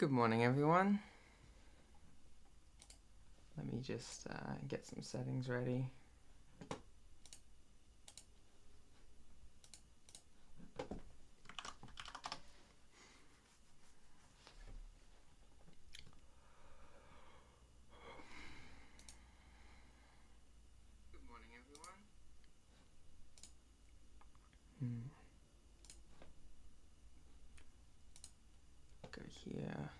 Good morning, everyone. Let me just get some settings ready. Good morning, everyone. Go here.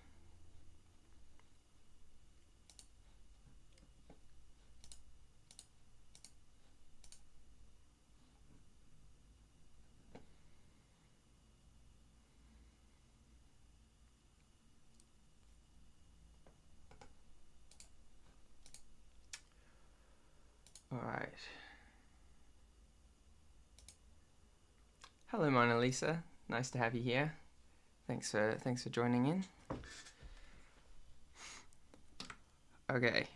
All right. Hello, Mona Lisa. Nice to have you here. Thanks for joining in. Okay.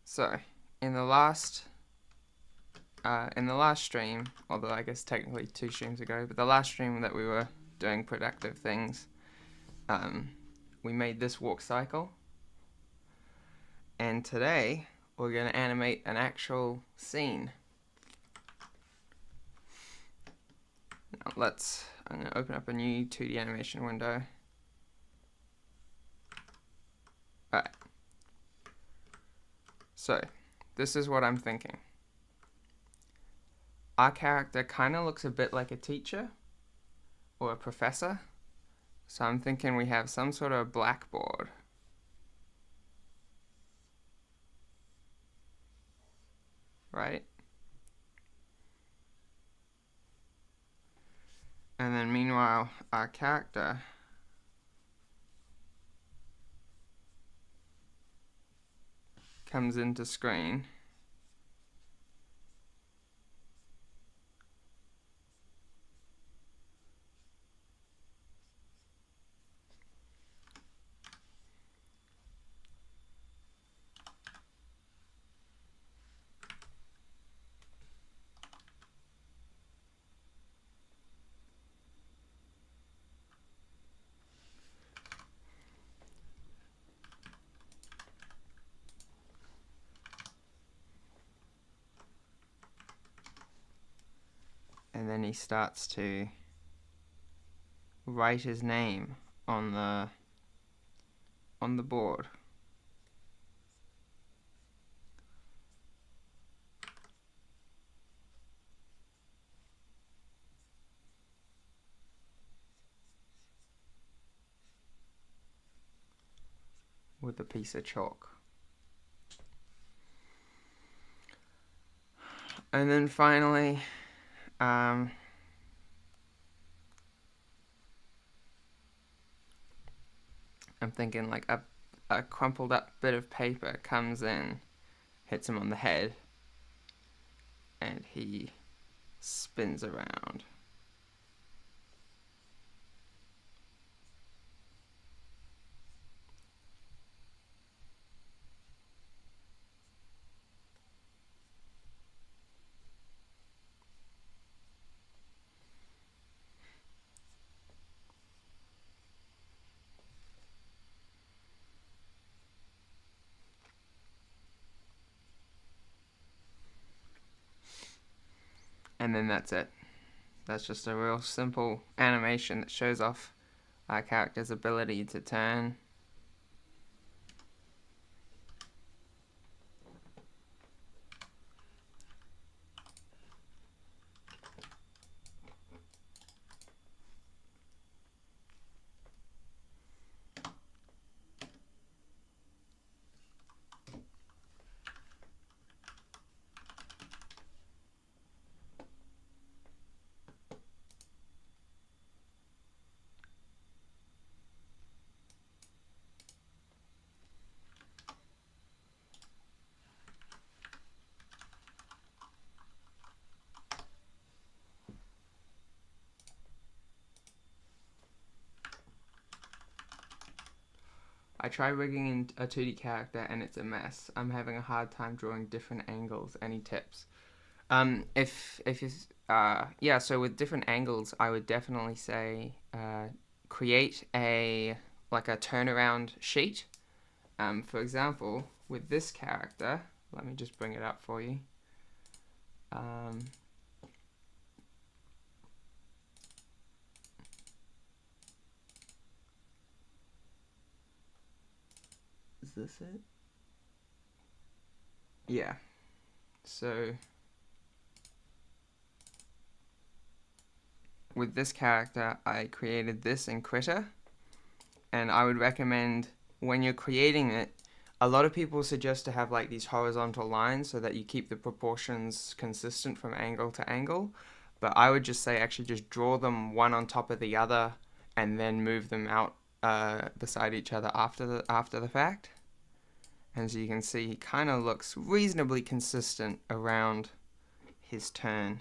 So, in the last stream, although I guess technically 2 streams ago, but the last stream that we were doing productive things, we made this walk cycle. And today, we're going to animate an actual scene. Now I'm going to open up a new 2D animation window. Alright. So, this is what I'm thinking. Our character kind of looks a bit like a teacher or a professor. So I'm thinking we have some sort of blackboard. Right? And then meanwhile, our character comes into screen. And then he starts to write his name on the board. With a piece of chalk. And then finally, I'm thinking like a crumpled up bit of paper comes in, hits him on the head, and he spins around. And then that's it. That's just a real simple animation that shows off our character's ability to turn. I try rigging in a 2D character and it's a mess. I'm having a hard time drawing different angles. Any tips? So with different angles, I would definitely say create a like a turnaround sheet. For example, with this character, let me just bring it up for you. Is this it? Yeah. So with this character, I created this in Critter, and I would recommend when you're creating it, a lot of people suggest to have like these horizontal lines so that you keep the proportions consistent from angle to angle. But I would just say actually just draw them one on top of the other and then move them out beside each other after the fact. And so you can see he kind of looks reasonably consistent around his turn.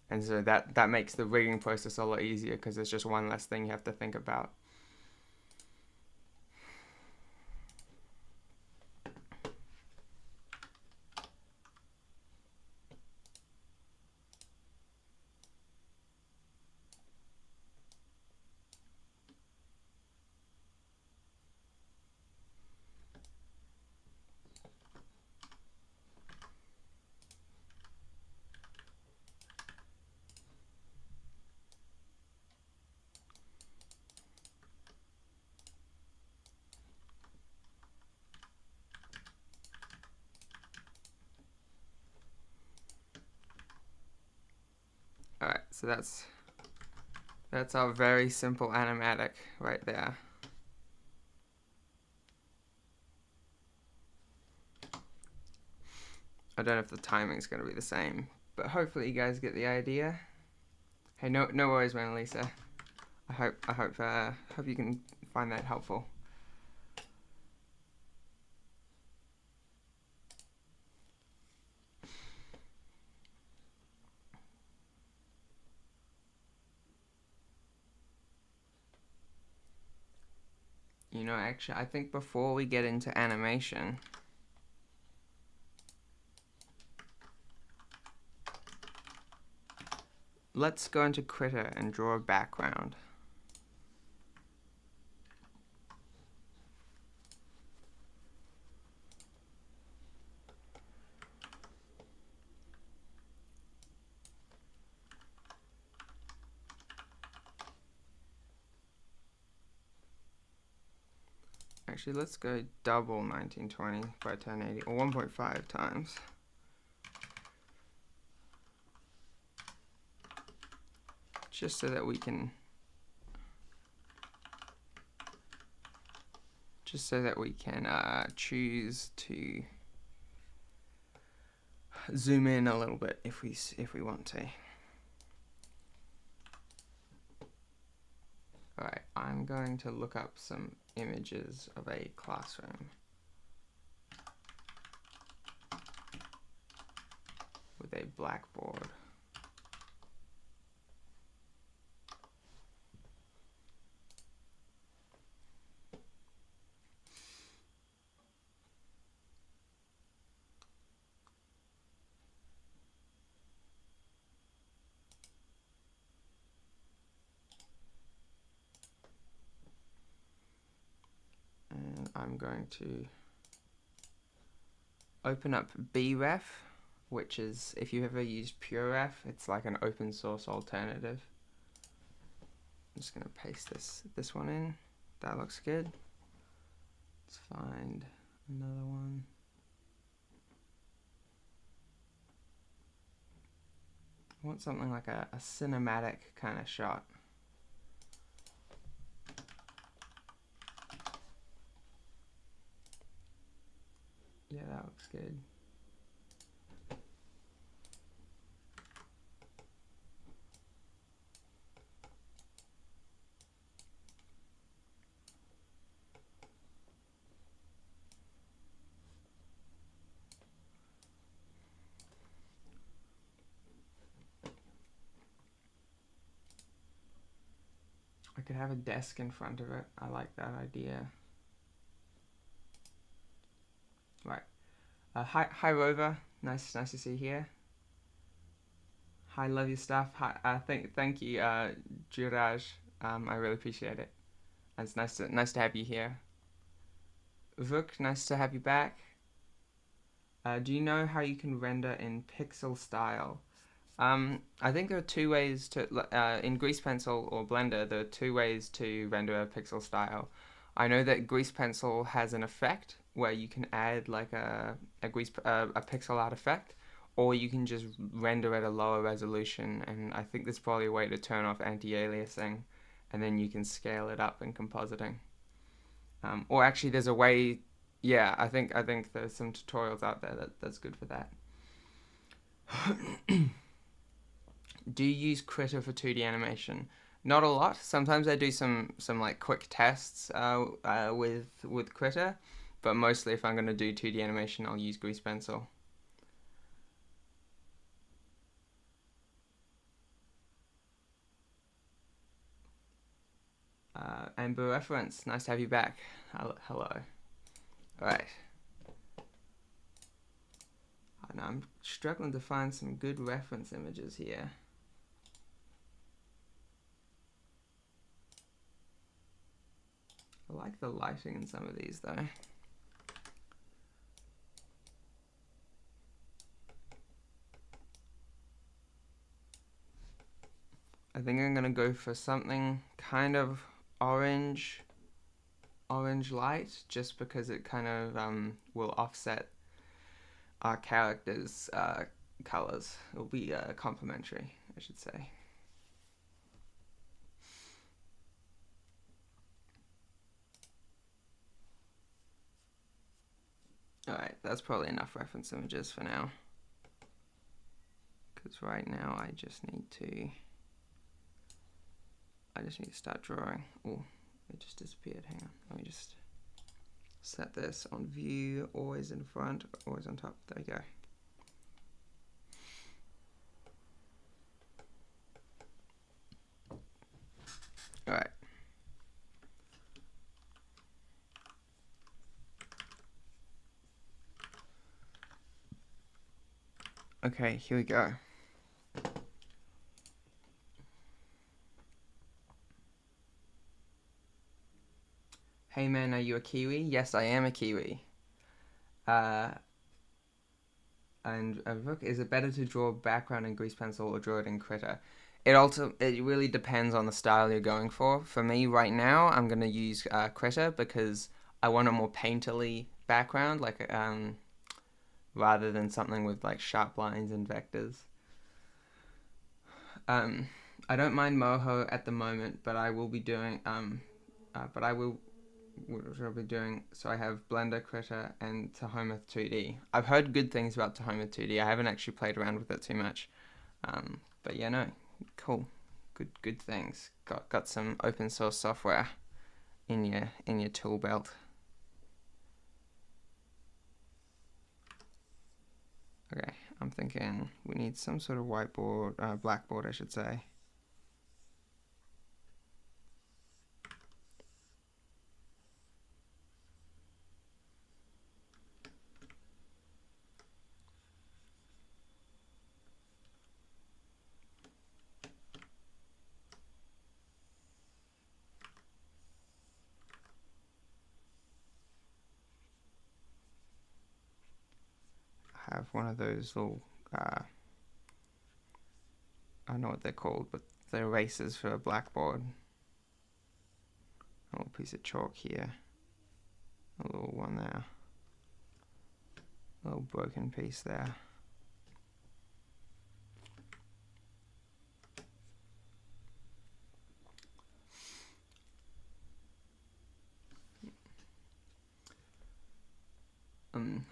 And so that makes the rigging process a lot easier because there's just one less thing you have to think about. Alright, so that's our very simple animatic right there. I don't know if the timing's going to be the same, but hopefully you guys get the idea. Hey, no worries, Mona Lisa. I hope you can find that helpful. You know, actually, I think before we get into animation, let's go into Critter and draw a background. Actually, let's go double 1920 by 1080, or 1.5 times. Just so that we can choose to zoom in a little bit if we want to. Alright, I'm going to look up some images of a classroom with a blackboard. And I'm going to open up BREF, which is, if you've ever used PureRef, it's like an open source alternative. I'm just going to paste this one in. That looks good. Let's find another one. I want something like a cinematic kind of shot. Yeah, that looks good. I could have a desk in front of it. I like that idea. Right. Hi Rover. Nice to see you here. Hi, love your stuff. Hi, thank you, Juraj. I really appreciate it. It's nice to have you here. Vuk, nice to have you back. Do you know how you can render in pixel style? I think there are two ways to in Grease Pencil or Blender. There are two ways to render a pixel style. I know that Grease Pencil has an effect where you can add like a pixel art effect, or you can just render at a lower resolution. And I think there's probably a way to turn off anti-aliasing, and then you can scale it up in compositing. Or actually, there's a way. Yeah, I think there's some tutorials out there that's good for that. Do you use Krita for 2D animation? Not a lot. Sometimes I do some like quick tests with Krita, but mostly if I'm gonna do 2D animation, I'll use Grease Pencil. Amber Reference, nice to have you back. Hello. All right. I'm struggling to find some good reference images here. I like the lighting in some of these though. I think I'm gonna go for something kind of orange light, just because it kind of will offset our characters' colors. It'll be complementary, I should say. Alright, that's probably enough reference images for now. Because right now I just need to start drawing. Oh, it just disappeared. Hang on. Let me just set this on view, always in front, always on top. There we go. Alright. Okay, here we go. Hey man, are you a Kiwi? Yes, I am a Kiwi. And look, is it better to draw background in Grease Pencil or draw it in Krita? It really depends on the style you're going for. For me, right now, I'm gonna use Krita because I want a more painterly background, like rather than something with like sharp lines and vectors. I don't mind Moho at the moment, but I will be doing what I'll be doing. So I have Blender, Krita, and Tahoma 2D. I've heard good things about Tahoma 2D. I haven't actually played around with it too much, but yeah, no, cool, good things. Got some open source software in your tool belt. Okay, I'm thinking we need some sort of whiteboard, blackboard, I should say. Have one of those little, I don't know what they're called, but they're erasers for a blackboard. A little piece of chalk here, a little one there, a little broken piece there.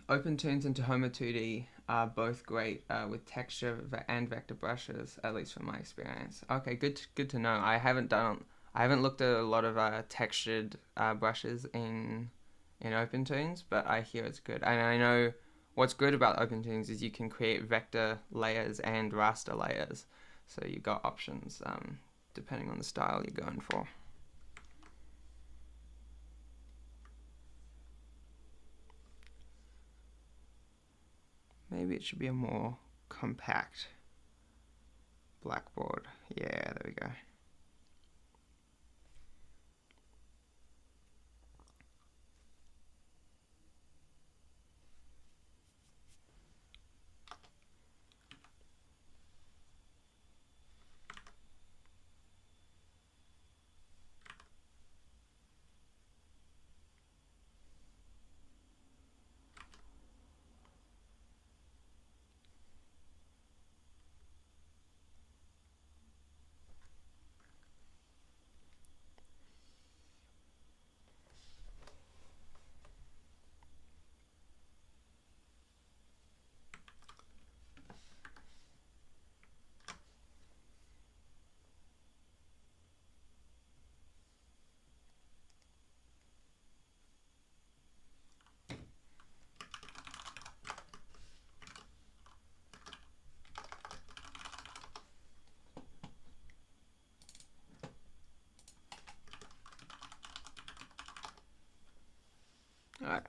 OpenToonz and Tahoma 2D are both great with texture and vector brushes, at least from my experience. Okay, good to know. I haven't looked at a lot of textured brushes in OpenToonz, but I hear it's good. And I know what's good about OpenToonz is you can create vector layers and raster layers, so you've got options depending on the style you're going for. Maybe it should be a more compact blackboard. Yeah, there we go. Alright.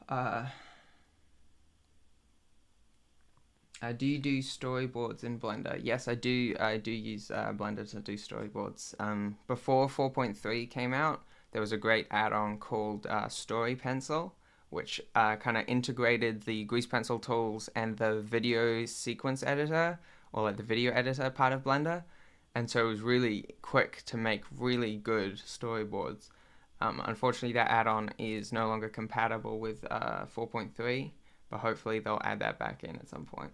Uh, do you do storyboards in Blender? Yes, I do. I do use Blender to do storyboards. Before 4.3 came out, there was a great add-on called Story Pencil, which kind of integrated the grease pencil tools and the video sequence editor, or like the video editor part of Blender, and so it was really quick to make really good storyboards. Unfortunately, that add-on is no longer compatible with 4.3, but hopefully they'll add that back in at some point.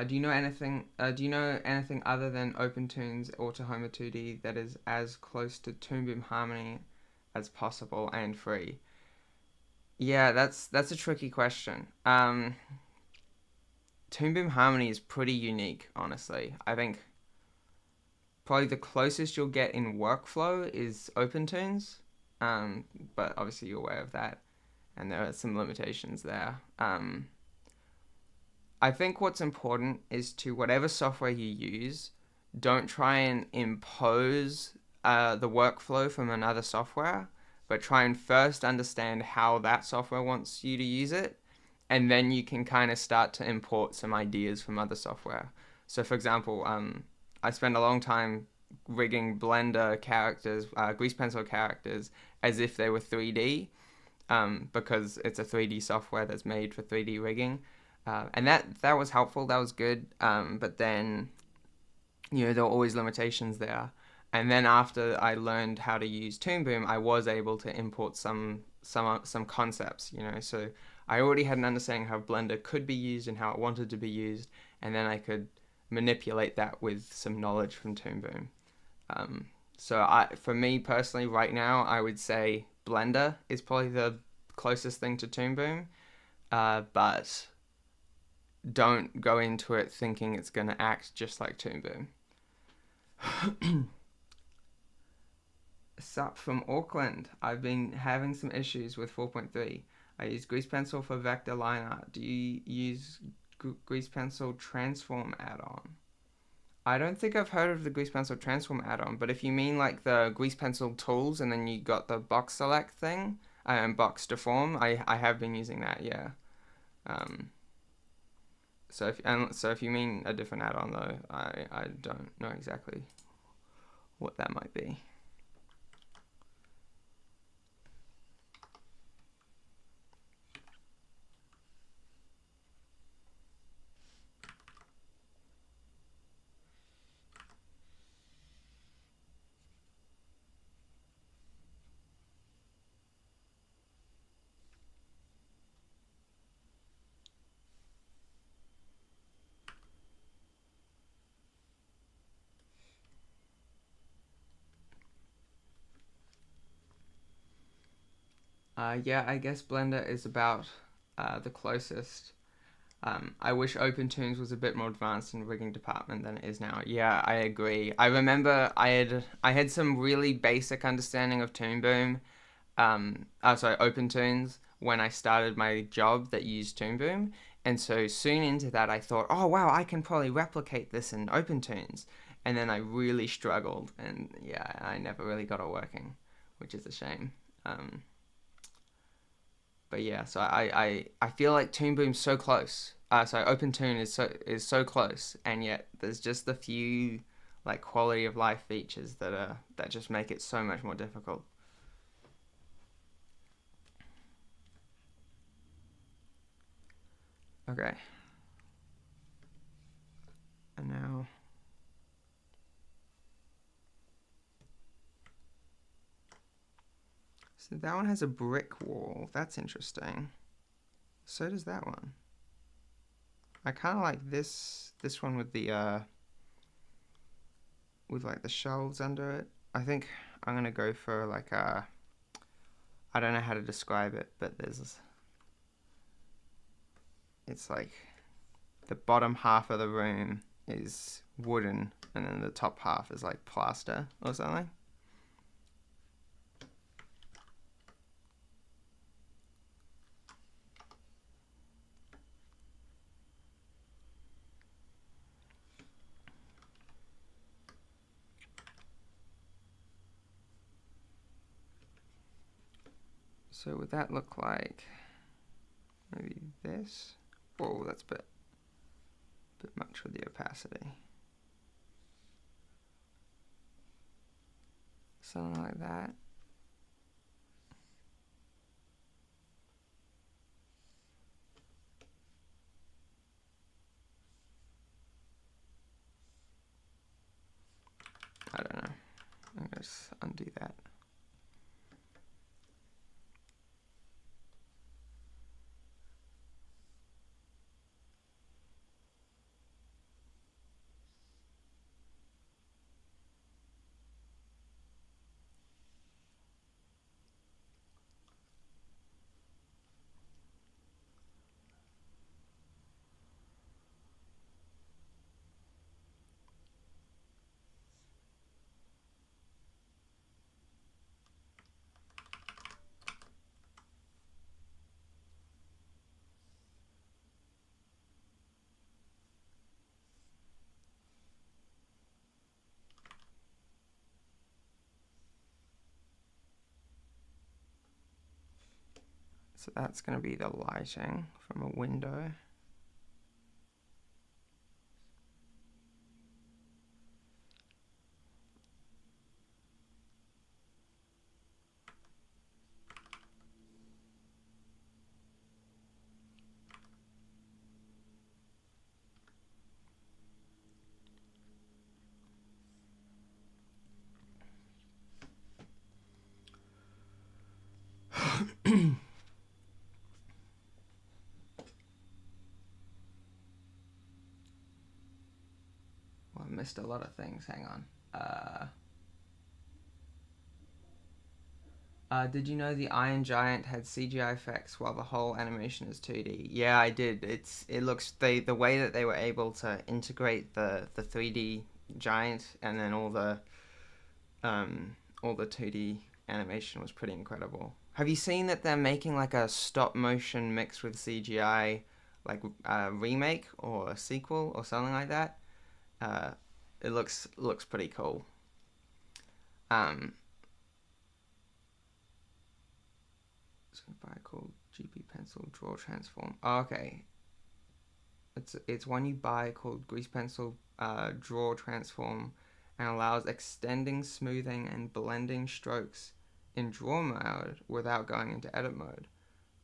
Do you know anything? Do you know anything other than OpenToon's Autohoma 2D that is as close to Toon Boom Harmony as possible and free? Yeah, that's a tricky question. Toon Boom Harmony is pretty unique, honestly. I think probably the closest you'll get in workflow is OpenToon's, but obviously you're aware of that, and there are some limitations there. I think what's important is to whatever software you use, don't try and impose the workflow from another software, but try and first understand how that software wants you to use it, and then you can kind of start to import some ideas from other software. So for example, I spent a long time rigging Blender characters, grease pencil characters, as if they were 3D, because it's a 3D software that's made for 3D rigging. And that was helpful, that was good, but then, there were always limitations there. And then after I learned how to use Toon Boom, I was able to import some concepts, so I already had an understanding of how Blender could be used and how it wanted to be used, and then I could manipulate that with some knowledge from Toon Boom. For me personally, right now, I would say Blender is probably the closest thing to Toon Boom, but don't go into it thinking it's going to act just like Toon Boom. Sup from Auckland. I've been having some issues with 4.3. I use Grease Pencil for vector line art. Do you use Grease Pencil Transform add-on? I don't think I've heard of the Grease Pencil Transform add-on, but if you mean like the Grease Pencil tools and then you got the box select thing and box deform, I have been using that, yeah. So if you mean a different add-on though, I don't know exactly what that might be. Yeah, I guess Blender is about the closest. I wish OpenToons was a bit more advanced in the rigging department than it is now. Yeah, I agree. I remember I had some really basic understanding of Toon Boom, OpenToons, when I started my job that used Toon Boom. And so soon into that, I thought, oh wow, I can probably replicate this in OpenToons. And then I really struggled, and yeah, I never really got it working, which is a shame. But yeah, so I feel like Toon Boom's so close. OpenToon is so close, and yet there's just a few like quality of life features that just make it so much more difficult. Okay. And now so that one has a brick wall. That's interesting. So does that one. I kind of like this one with the like the shelves under it. I think I'm gonna go for like I don't know how to describe it, but it's like the bottom half of the room is wooden, and then the top half is like plaster or something. So would that look like maybe this? Whoa, that's a bit much with the opacity. Something like that. I don't know. I'm gonna just undo that. So that's going to be the lighting from a window. Well, I missed a lot of things. Hang on. Did you know the Iron Giant had CGI effects while the whole animation is 2D? Yeah, I did. It looks the way that they were able to integrate the 3D giant and then all the 2D animation was pretty incredible. Have you seen that they're making like a stop motion mixed with CGI, like a remake or a sequel or something like that? Uh, it looks pretty cool. It's by called GP Pencil Draw Transform. Oh, okay, it's one you buy called Grease Pencil Draw Transform, and allows extending, smoothing, and blending strokes in draw mode without going into edit mode.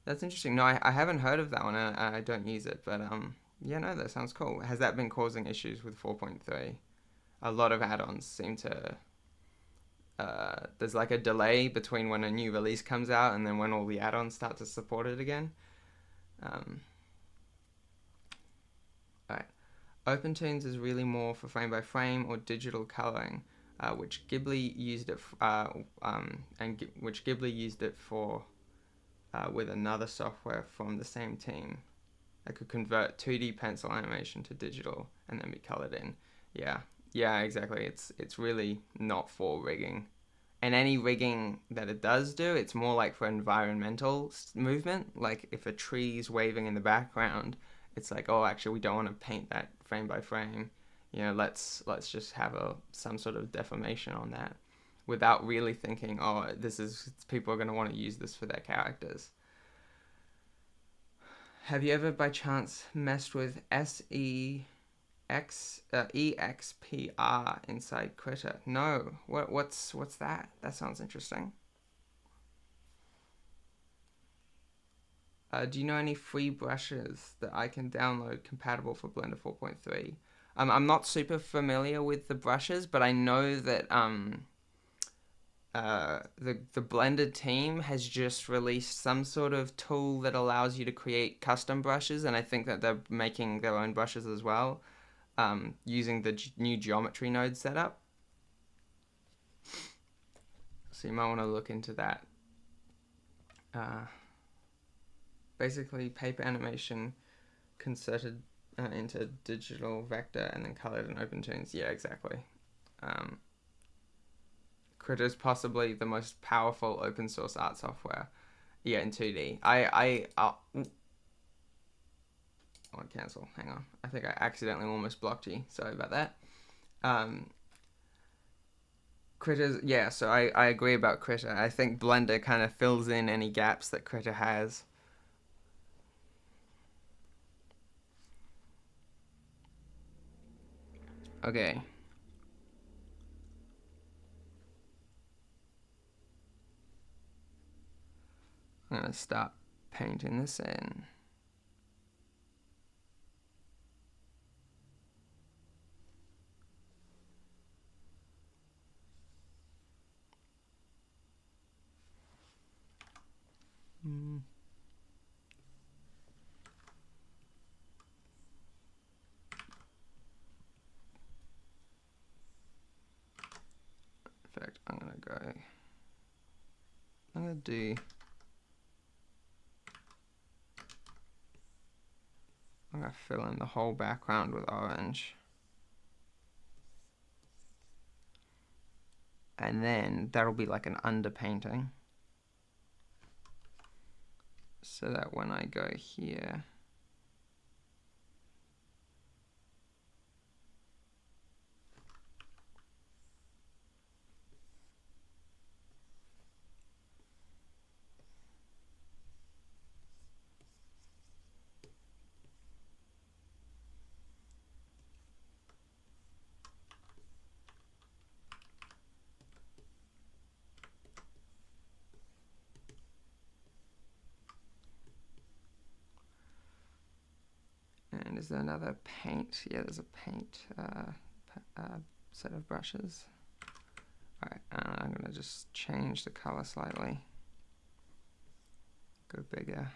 That's interesting. No, I haven't heard of that one. I don't use it, but yeah, no, that sounds cool. Has that been causing issues with 4.3? A lot of add-ons seem to. There's like a delay between when a new release comes out and then when all the add-ons start to support it again. Alright. OpenToons is really more for frame by frame or digital coloring, which Ghibli used it which Ghibli used it for with another software from the same team that could convert 2D pencil animation to digital and then be colored in. Yeah, exactly. It's really not for rigging. And any rigging that it does do, it's more like for environmental movement. Like if a tree's waving in the background, it's like, oh, actually, we don't want to paint that frame by frame. Let's just have some sort of deformation on that, without really thinking, oh, people are going to want to use this for their characters. Have you ever by chance messed with EXPR inside Krita? No. What's that? That sounds interesting. Do you know any free brushes that I can download compatible for Blender 4.3? I'm not super familiar with the brushes, but I know that the Blender team has just released some sort of tool that allows you to create custom brushes, and I think that they're making their own brushes as well, using the new geometry node setup. So you might want to look into that. Basically, paper animation converted into digital vector and then colored in OpenToons. Yeah, exactly. Krita is possibly the most powerful open source art software. Yeah, in 2D. I want to cancel. Hang on. I think I accidentally almost blocked you. Sorry about that. Critter's, yeah, so I agree about Critter. I think Blender kind of fills in any gaps that Critter has. Okay. I'm gonna start painting this in. Mm. In fact, I'm gonna do, I'm gonna fill in the whole background with orange. And then that'll be like an underpainting. So that when I go here, and is there another paint? Yeah, there's a paint set of brushes. Alright, I'm gonna just change the color slightly. Go bigger.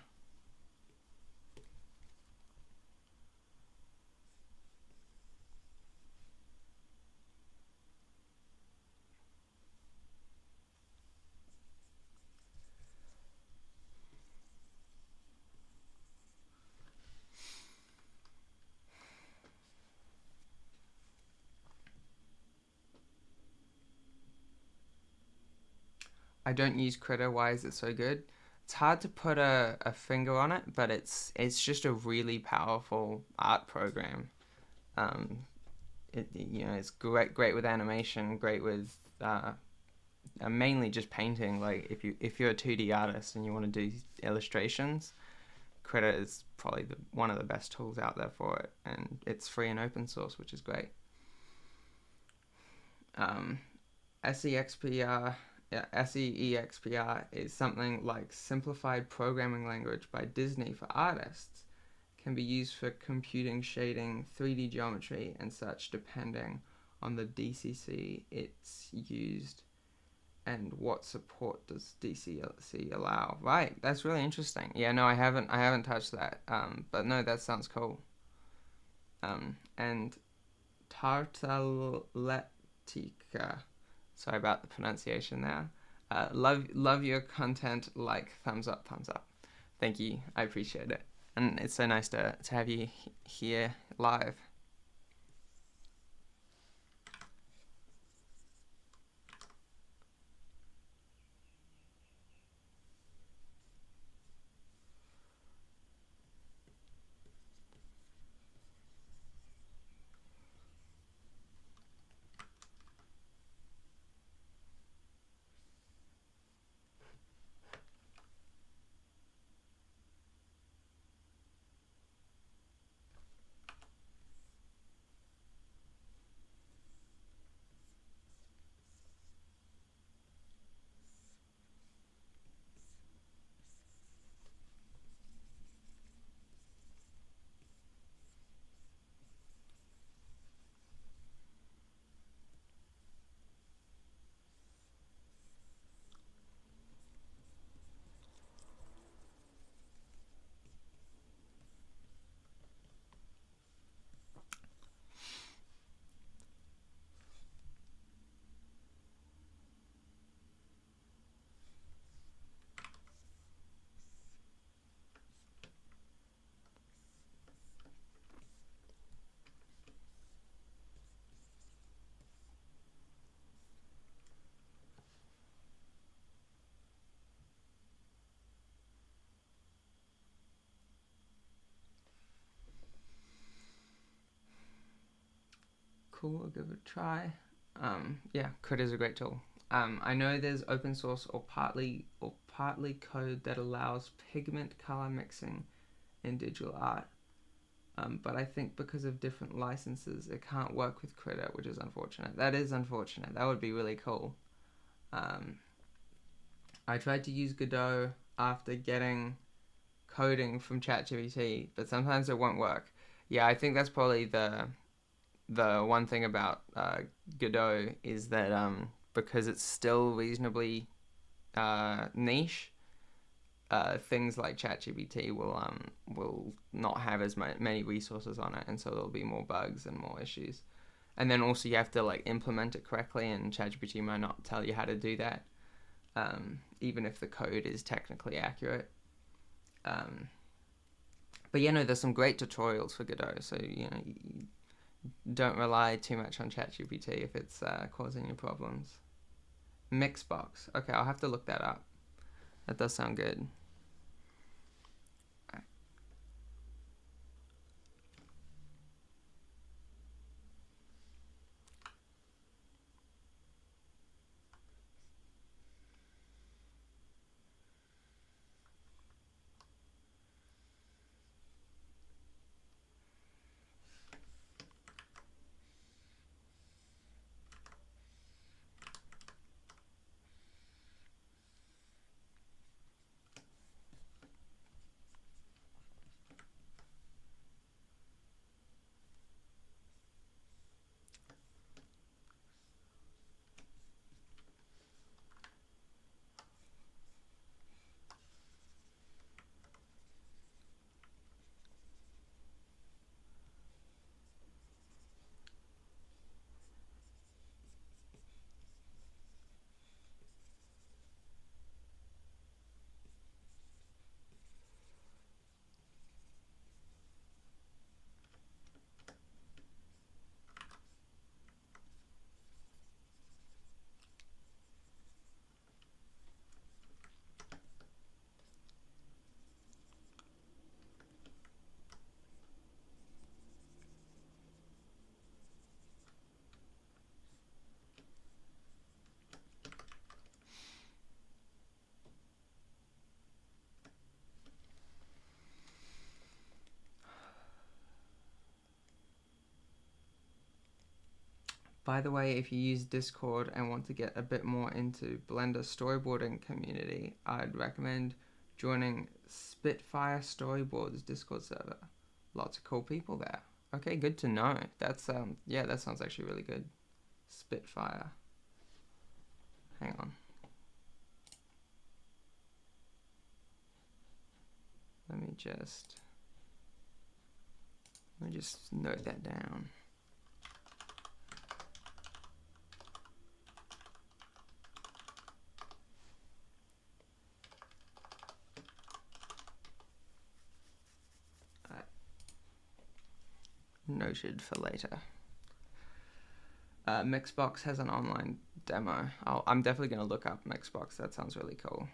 I don't use Critter. Why is it so good? It's hard to put a finger on it, but it's just a really powerful art program. It's great with animation, great with mainly just painting. Like if you're a 2D artist and you want to do illustrations, Critter is probably one of the best tools out there for it, and it's free and open source, which is great. SEXPR, yeah, SEEXPR is something like simplified programming language by Disney for artists. Can be used for computing, shading, 3D geometry, and such, depending on the DCC it's used and what support does DCC allow. Right, that's really interesting. Yeah, no, I haven't touched that. But no, that sounds cool. And Tartaletica. Sorry about the pronunciation there. Love your content. Like, thumbs up, thumbs up. Thank you. I appreciate it. And it's so nice to have you here live. Cool, I'll give it a try. Yeah, Krita is a great tool. I know there's open source or partly code that allows pigment color mixing in digital art. But I think because of different licenses, it can't work with Krita, which is unfortunate. That is unfortunate. That would be really cool. I tried to use Godot after getting coding from ChatGPT, but sometimes it won't work. Yeah, I think that's probably the one thing about Godot is that because it's still reasonably niche, things like ChatGPT will not have as many resources on it, and so there'll be more bugs and more issues. And then also you have to like implement it correctly, and ChatGPT might not tell you how to do that, even if the code is technically accurate. But yeah, no, there's some great tutorials for Godot, so you don't rely too much on ChatGPT if it's causing you problems. Mixbox. Okay, I'll have to look that up. That does sound good. By the way, if you use Discord and want to get a bit more into Blender storyboarding community, I'd recommend joining Spitfire Storyboards Discord server. Lots of cool people there. Okay, good to know. That's yeah, that sounds actually really good. Spitfire. Hang on. Let me just note that down. Noted for later. Mixbox has an online demo. I'm definitely going to look up Mixbox. That sounds really cool.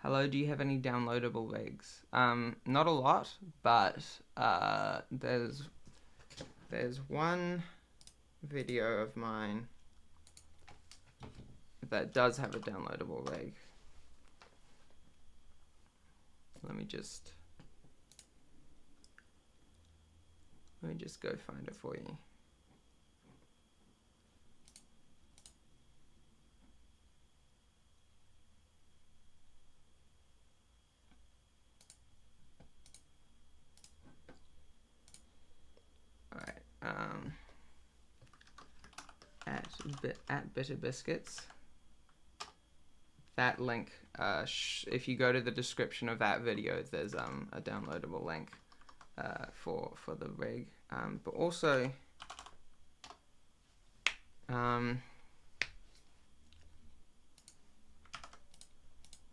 Hello, do you have any downloadable rigs? Not a lot, but there's one video of mine that does have a downloadable rig. Let me just go find it for you. All right. At Bitter Biscuits. That link. If you go to the description of that video, there's a downloadable link. For the rig, but also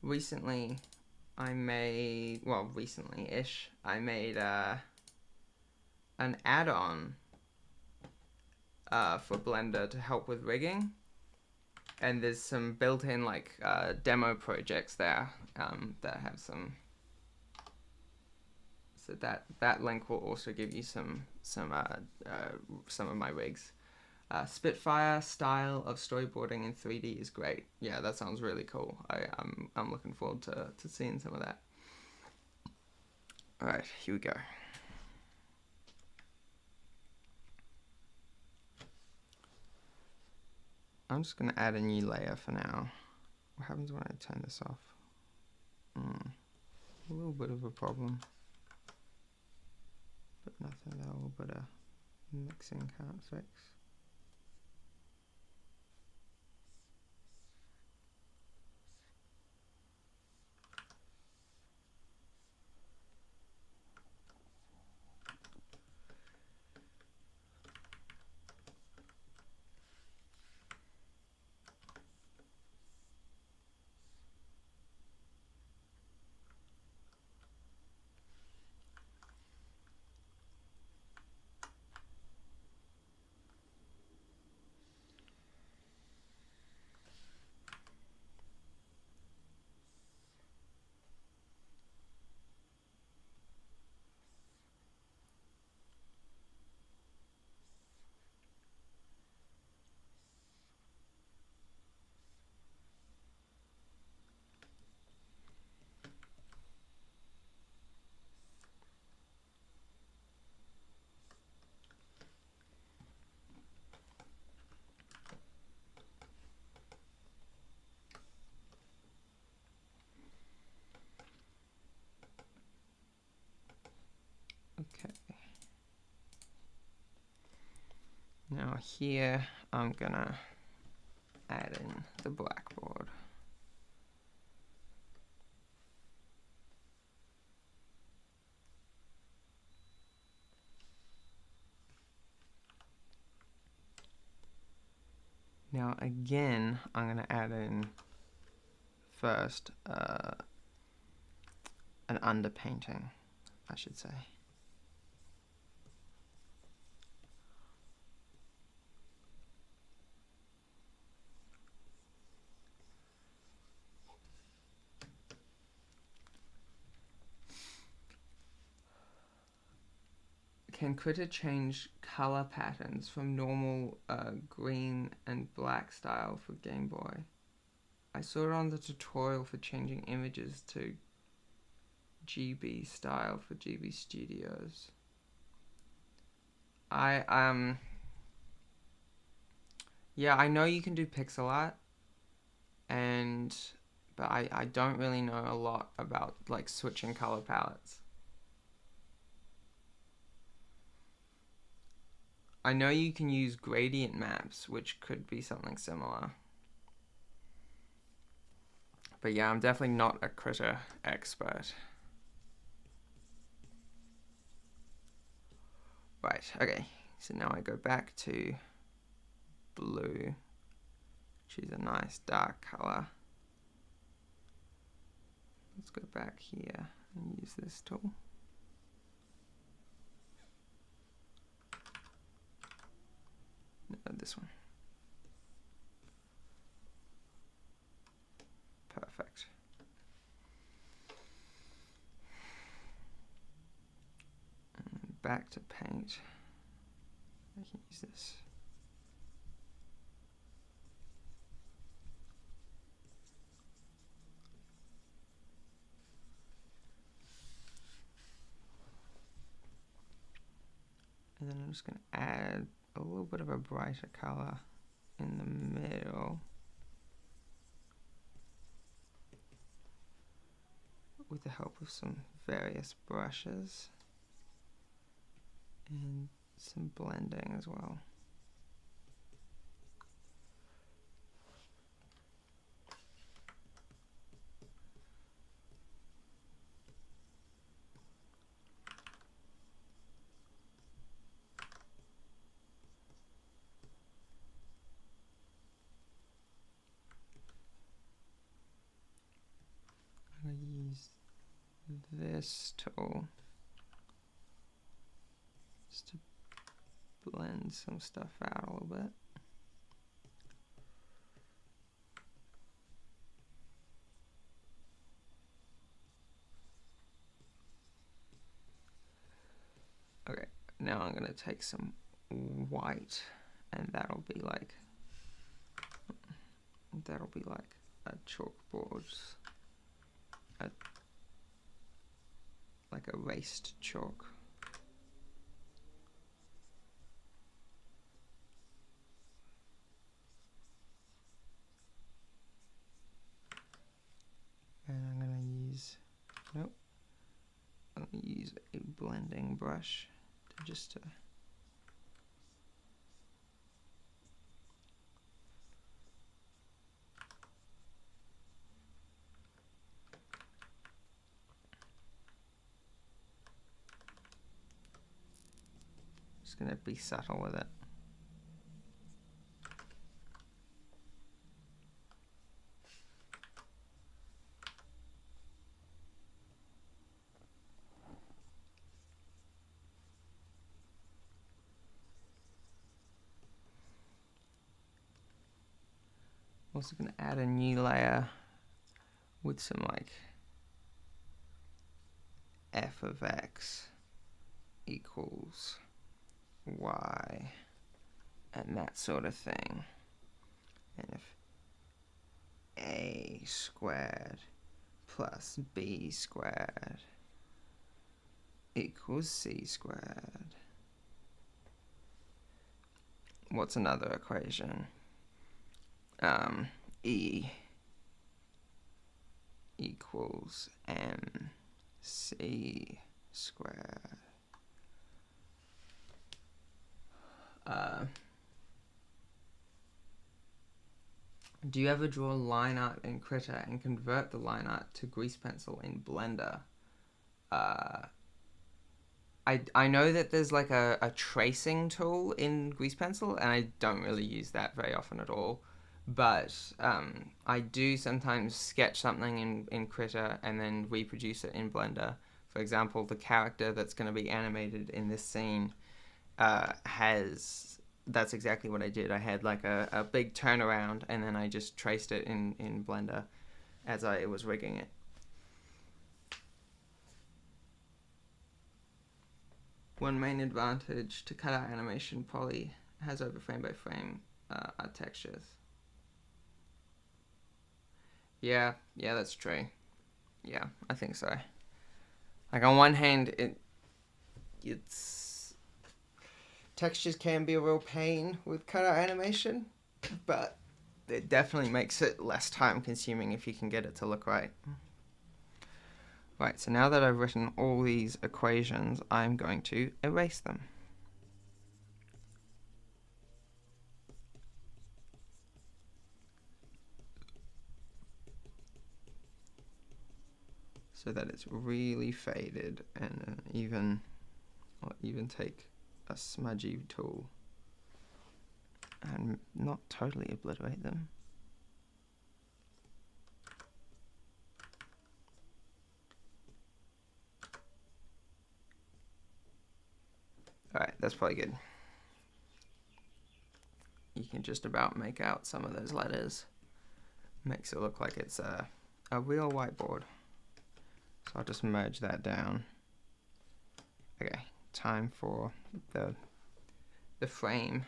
recently-ish I made an add-on for Blender to help with rigging, and there's some built-in like demo projects there that have some. So that link will also give you some some of my rigs. Spitfire style of storyboarding in 3D is great. Yeah, that sounds really cool. I'm looking forward to seeing some of that. All right, here we go. I'm just gonna add a new layer for now. What happens when I turn this off? A little bit of a problem, but nothing that a little bit of mixing can't fix. Okay. Now here I'm gonna add in the blackboard. Now again, I'm gonna add in first an underpainting, I should say. Can Critter change color patterns from normal green and black style for Game Boy? I saw it on the tutorial for changing images to GB style for GB Studios. Yeah, I know you can do pixel art, but I don't really know a lot about like switching color palettes. I know you can use gradient maps, which could be something similar. But yeah, I'm definitely not a Critter expert. Right, okay. So now I go back to blue, which is a nice dark color. Let's go back here and use this tool. No, this one. Perfect. And back to paint. I can use this. And then I'm just going to add a little bit of a brighter color in the middle with the help of some various brushes and some blending as well. I'm going to use this tool just to blend some stuff out a little bit. Okay, Now I'm going to take some white, and that'll be like a chalkboard, like erased chalk. And I'm going to use, nope, I'm going to use a blending brush to just just going to be subtle with it. Also going to add a new layer with some like f of x equals y and that sort of thing. And if a squared plus b squared equals c squared. What's another equation? E equals mc squared. Do you ever draw line art in Krita and convert the line art to grease pencil in Blender? I know that there's like a tracing tool in grease pencil, and I don't really use that very often at all. But I do sometimes sketch something in Krita and then reproduce it in Blender. For example, the character that's going to be animated in this scene that's exactly what I did. I had like a big turnaround, and then I just traced it in Blender as I was rigging it. One main advantage to cutout animation poly has over frame by frame textures. Yeah, that's true. Yeah, I think so. Like on one hand, it's textures can be a real pain with cutout animation, but it definitely makes it less time consuming if you can get it to look right. Right, so now that I've written all these equations, I'm going to erase them. So that it's really faded, and I'll even take a smudgy tool and not totally obliterate them. Alright, that's probably good. You can just about make out some of those letters. Makes it look like it's a real whiteboard. So I'll just merge that down. Okay, time for the frame.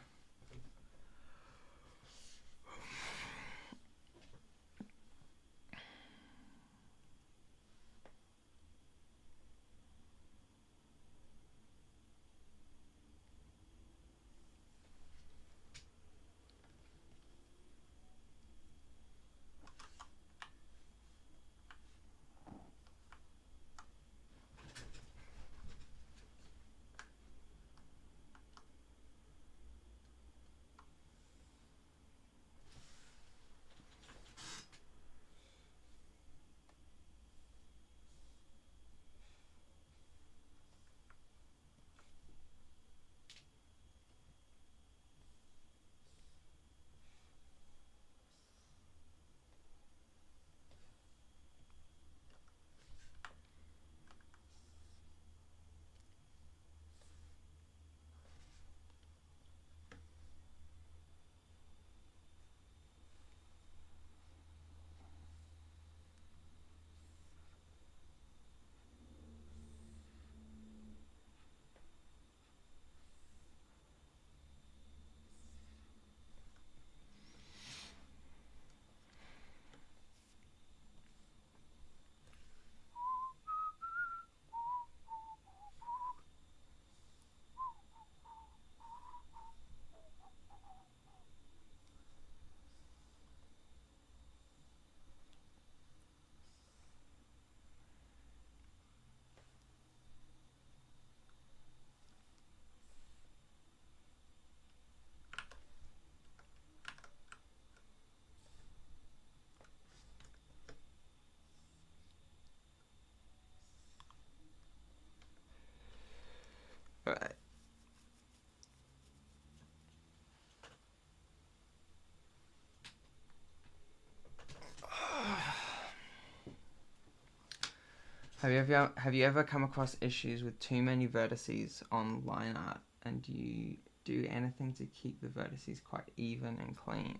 Have you ever come across issues with too many vertices on line art, and do you do anything to keep the vertices quite even and clean?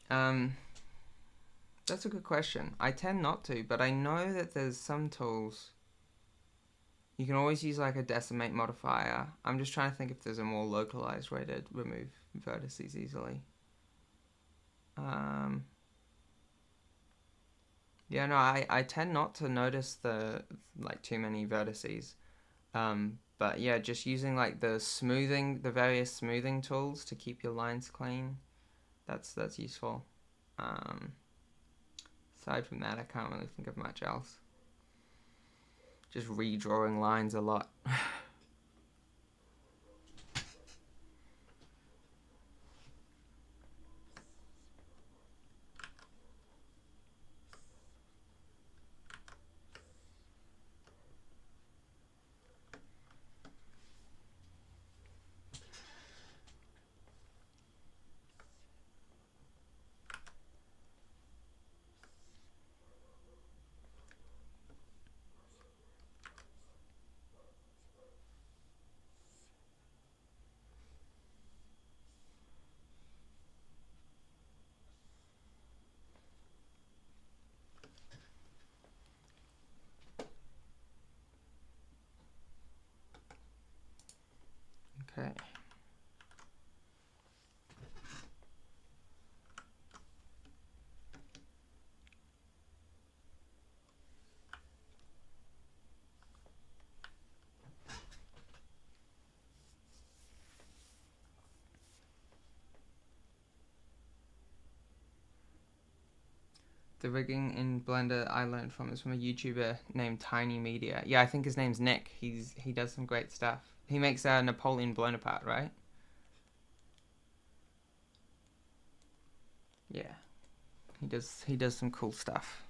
That's a good question. I tend not to, but I know that there's some tools. You can always use like a decimate modifier. I'm just trying to think if there's a more localized way to remove vertices easily. Yeah, no, I tend not to notice the like too many vertices. But yeah, just using like the various smoothing tools to keep your lines clean. That's useful. Aside from that, I can't really think of much else. Just redrawing lines a lot. Okay. The rigging in Blender I learned from is from a YouTuber named Tiny Media. Yeah, I think his name's Nick. He does some great stuff. He makes Napoleon Bonaparte, right? Yeah. He does some cool stuff.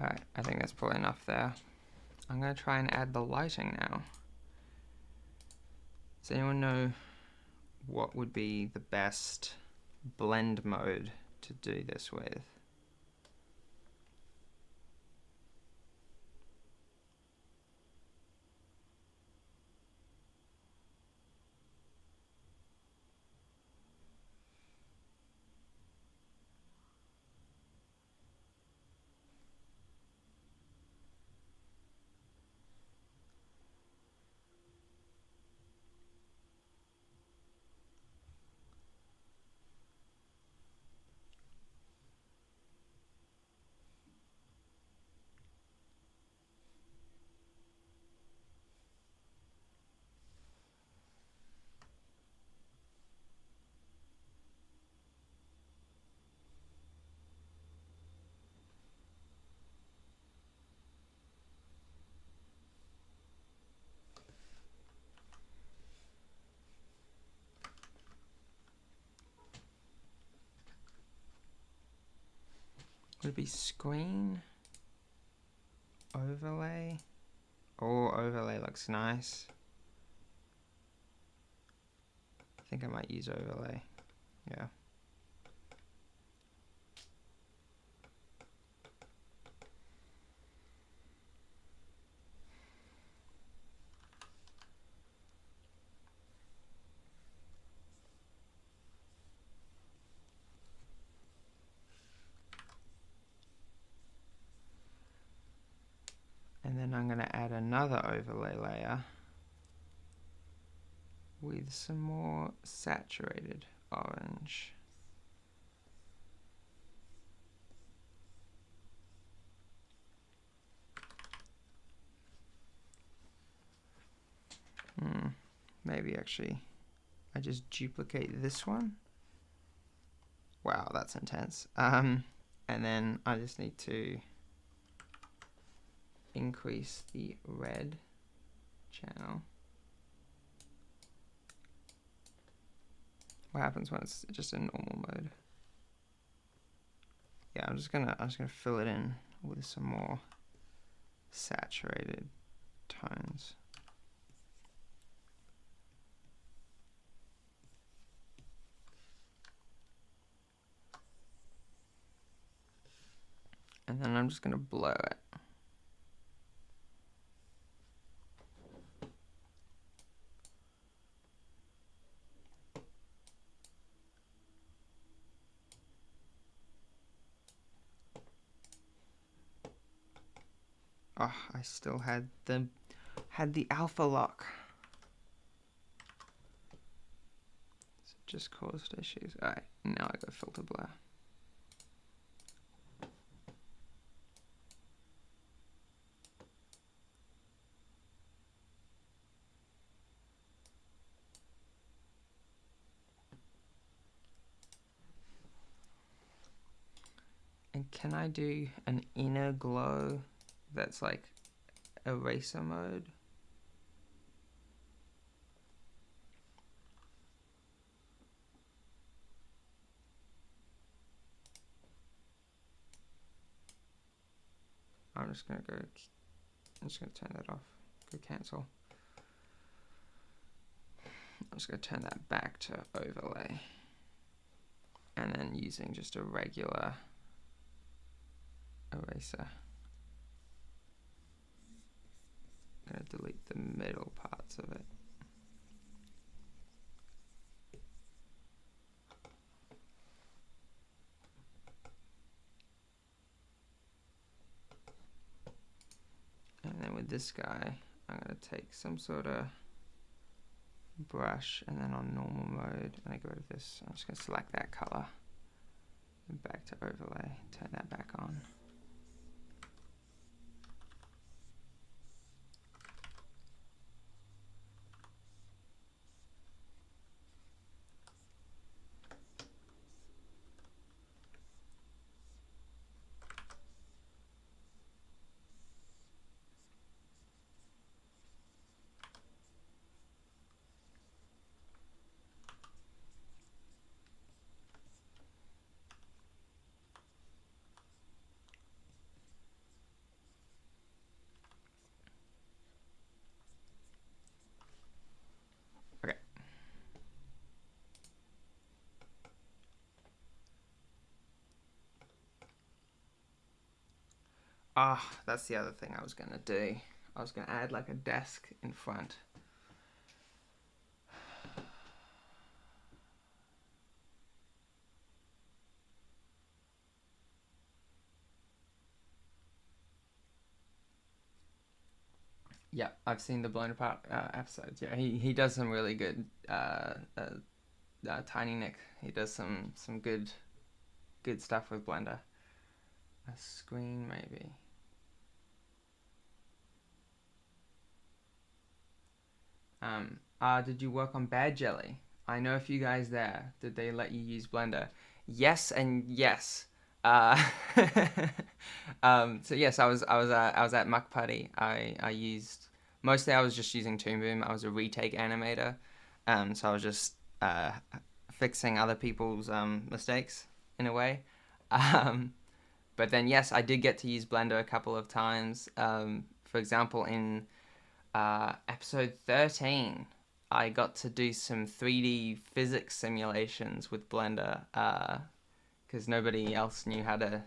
Alright, I think that's probably enough there. I'm going to try and add the lighting now. Does anyone know what would be the best blend mode to do this with? Would it be screen? Overlay? Oh, overlay looks nice. I think I might use overlay. Yeah. And then I'm going to add another overlay layer with some more saturated orange. Maybe actually I just duplicate this one Wow, that's intense. And then I just need to increase the red channel. What happens when it's just in normal mode? Yeah, I'm just gonna fill it in with some more saturated tones. And then I'm just gonna blur it. Oh, I still had the alpha lock. So it just caused issues. Alright, now I go filter blur. And can I do an inner glow that's like eraser mode? I'm just gonna turn that off. Go cancel. I'm just gonna turn that back to overlay. And then using just a regular eraser. I'm gonna delete the middle parts of it. And then with this guy, I'm gonna take some sort of brush, and then on normal mode, and I go to this, I'm just gonna select that color, and back to overlay, turn that back on. Okay. Ah, that's the other thing I was gonna do. I was gonna add like a desk in front. Yeah, I've seen the Blown Apart episodes. Yeah, he does some really good. Tiny Nick, he does some good stuff with Blender. A screen maybe. Did you work on Bad Jelly? I know a few guys there. Did they let you use Blender? Yes and yes. So yes, I was at Muck Putty. I used mostly I was just using Toon Boom. I was a retake animator, so I was just fixing other people's mistakes in a way. But then yes, I did get to use Blender a couple of times. For example, in episode 13, I got to do some 3D physics simulations with Blender because nobody else knew how to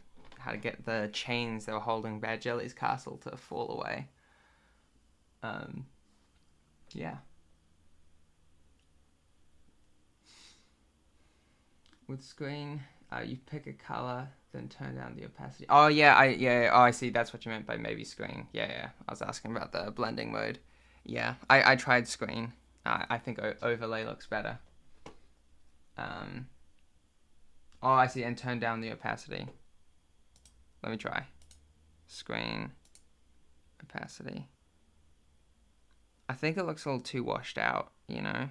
get the chains that were holding Bad Jelly's castle to fall away. Yeah. With screen, you pick a color, then turn down the opacity. Oh yeah, I see. That's what you meant by maybe screen. Yeah. I was asking about the blending mode. Yeah, I tried screen. I think overlay looks better. Oh, I see, and turn down the opacity. Let me try. Screen, opacity. I think it looks a little too washed out, you know?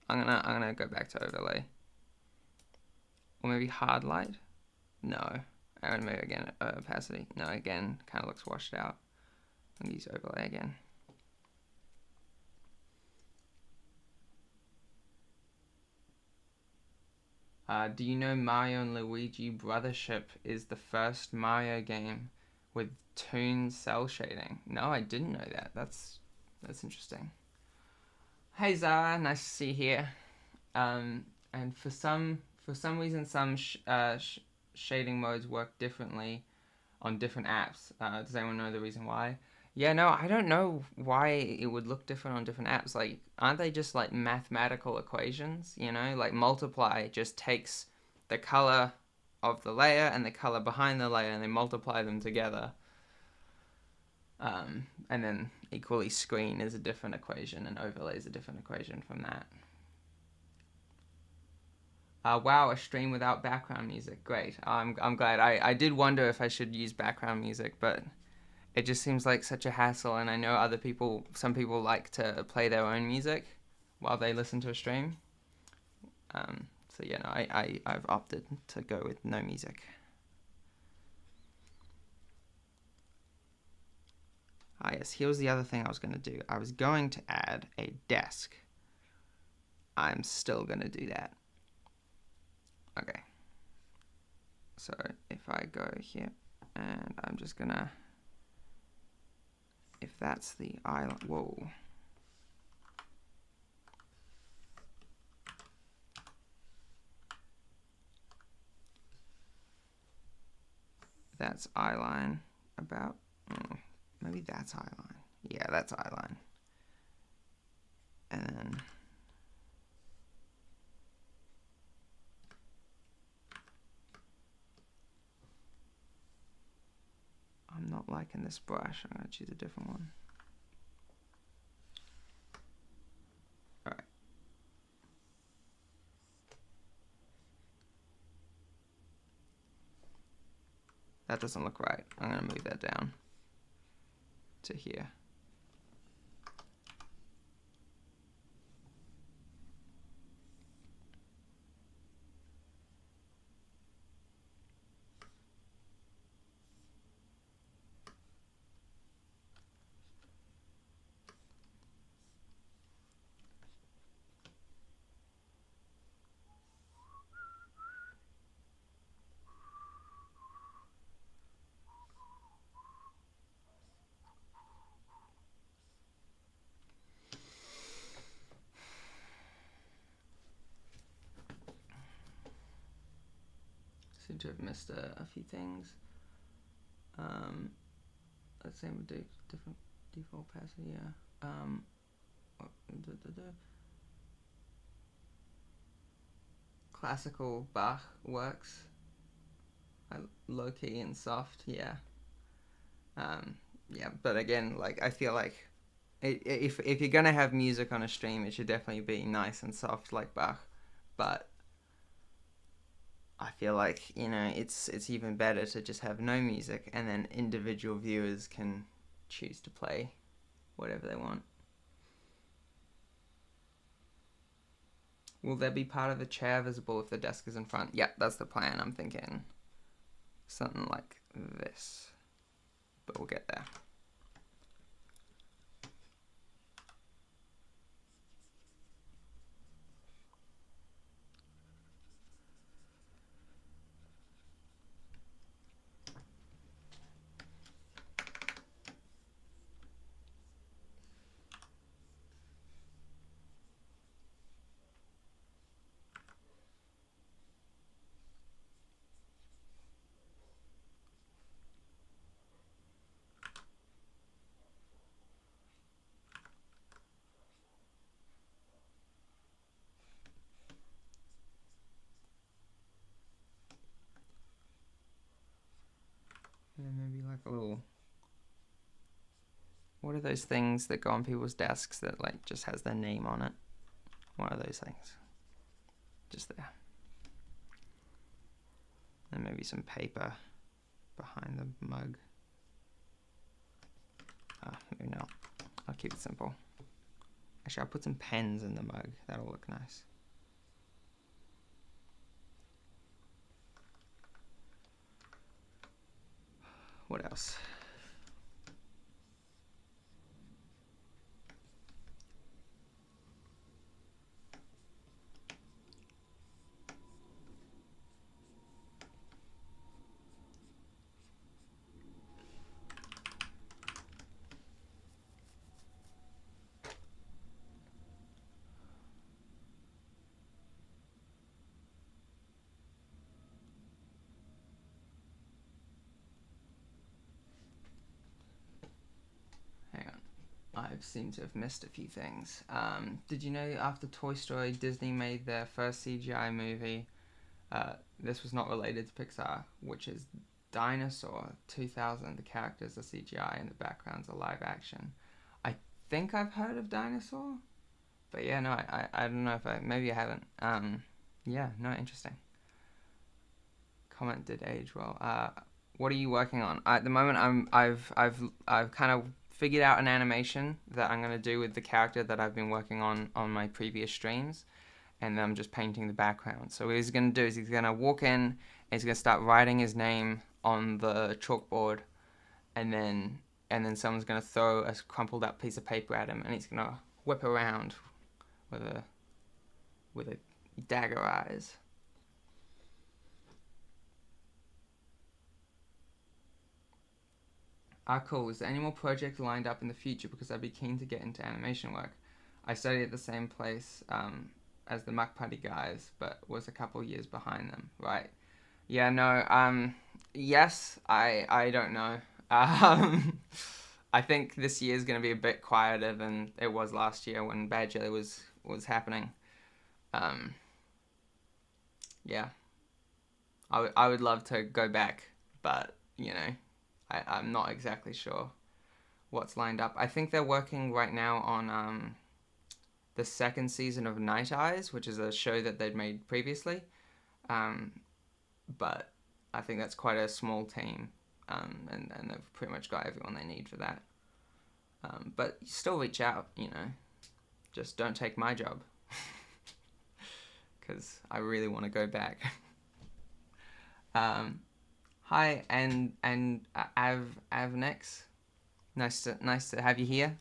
I'm gonna go back to overlay. Or maybe hard light? No. And maybe again, opacity. No, again, kind of looks washed out. And use overlay again. Do you know Mario and Luigi Brothership is the first Mario game with toon cell shading? No, I didn't know that. That's interesting. Hey Zara, nice to see you here. And for some reason, some shading modes work differently on different apps. Does anyone know the reason why? Yeah, no, I don't know why it would look different on different apps. Like, aren't they just like mathematical equations? You know, like multiply just takes the color of the layer and the color behind the layer and they multiply them together. And then equally screen is a different equation and overlay is a different equation from that. Wow, a stream without background music. Great. I'm glad. I did wonder if I should use background music, but it just seems like such a hassle, and I know some people like to play their own music while they listen to a stream. So yeah, no, I've opted to go with no music. Yes, here was the other thing I was going to do. I was going to add a desk. I'm still going to do that. Okay. So if I go here, and I'm just going to, if that's the island, whoa. That's eyeline about, maybe that's eyeline. Yeah, that's eyeline. And then I'm not liking this brush. I'm going to choose a different one. All right. That doesn't look right. I'm going to move that down to here. Seem to have missed a few things. Let's say we'll do different default opacity. Yeah. Classical Bach works. Low key and soft. Yeah. Yeah. But again, like I feel like if you're gonna have music on a stream, it should definitely be nice and soft like Bach. But I feel like, you know, it's even better to just have no music and then individual viewers can choose to play whatever they want. Will there be part of the chair visible if the desk is in front? Yeah, that's the plan. I'm thinking something like this, but we'll get there. And maybe like a little, what are those things that go on people's desks that like just has their name on it? What are those things? Just there. And maybe some paper behind the mug. Maybe not. I'll keep it simple. Actually, I'll put some pens in the mug. That'll look nice. What else? Hang on. I seem to have missed a few things. Did you know after Toy Story, Disney made their first CGI movie? This was not related to Pixar, which is Dinosaur 2000. The characters are CGI and the backgrounds are live action. I think I've heard of Dinosaur, but yeah, no, I don't know if maybe I haven't. Yeah, no, interesting. Comment did age well. What are you working on? At the moment, I've kind of figured out an animation that I'm gonna do with the character that I've been working on my previous streams, and I'm just painting the background. So what he's gonna do is he's gonna walk in and he's gonna start writing his name on the chalkboard, and then someone's gonna throw a crumpled up piece of paper at him, and he's gonna whip around with a dagger eyes. Cool. Is there any more projects lined up in the future? Because I'd be keen to get into animation work. I studied at the same place as the Muck Putty guys, but was a couple years behind them. Right. Yeah, no, yes, I don't know. I think this year is going to be a bit quieter than it was last year when Bad Jelly was happening. Yeah. I would love to go back, but, you know, I'm not exactly sure what's lined up. I think they're working right now on the second season of Night Eyes, which is a show that they'd made previously. But I think that's quite a small team, and they've pretty much got everyone they need for that. But still reach out, you know. Just don't take my job. Because I really want to go back. Hi, and Avnex. Nice to have you here.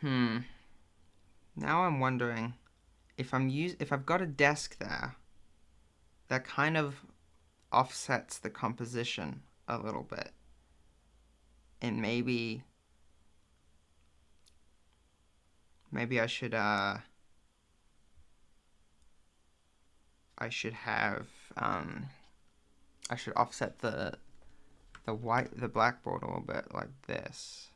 Now I'm wondering if I've got a desk there, that kind of offsets the composition a little bit. And maybe I should have I should offset the blackboard a little bit like this.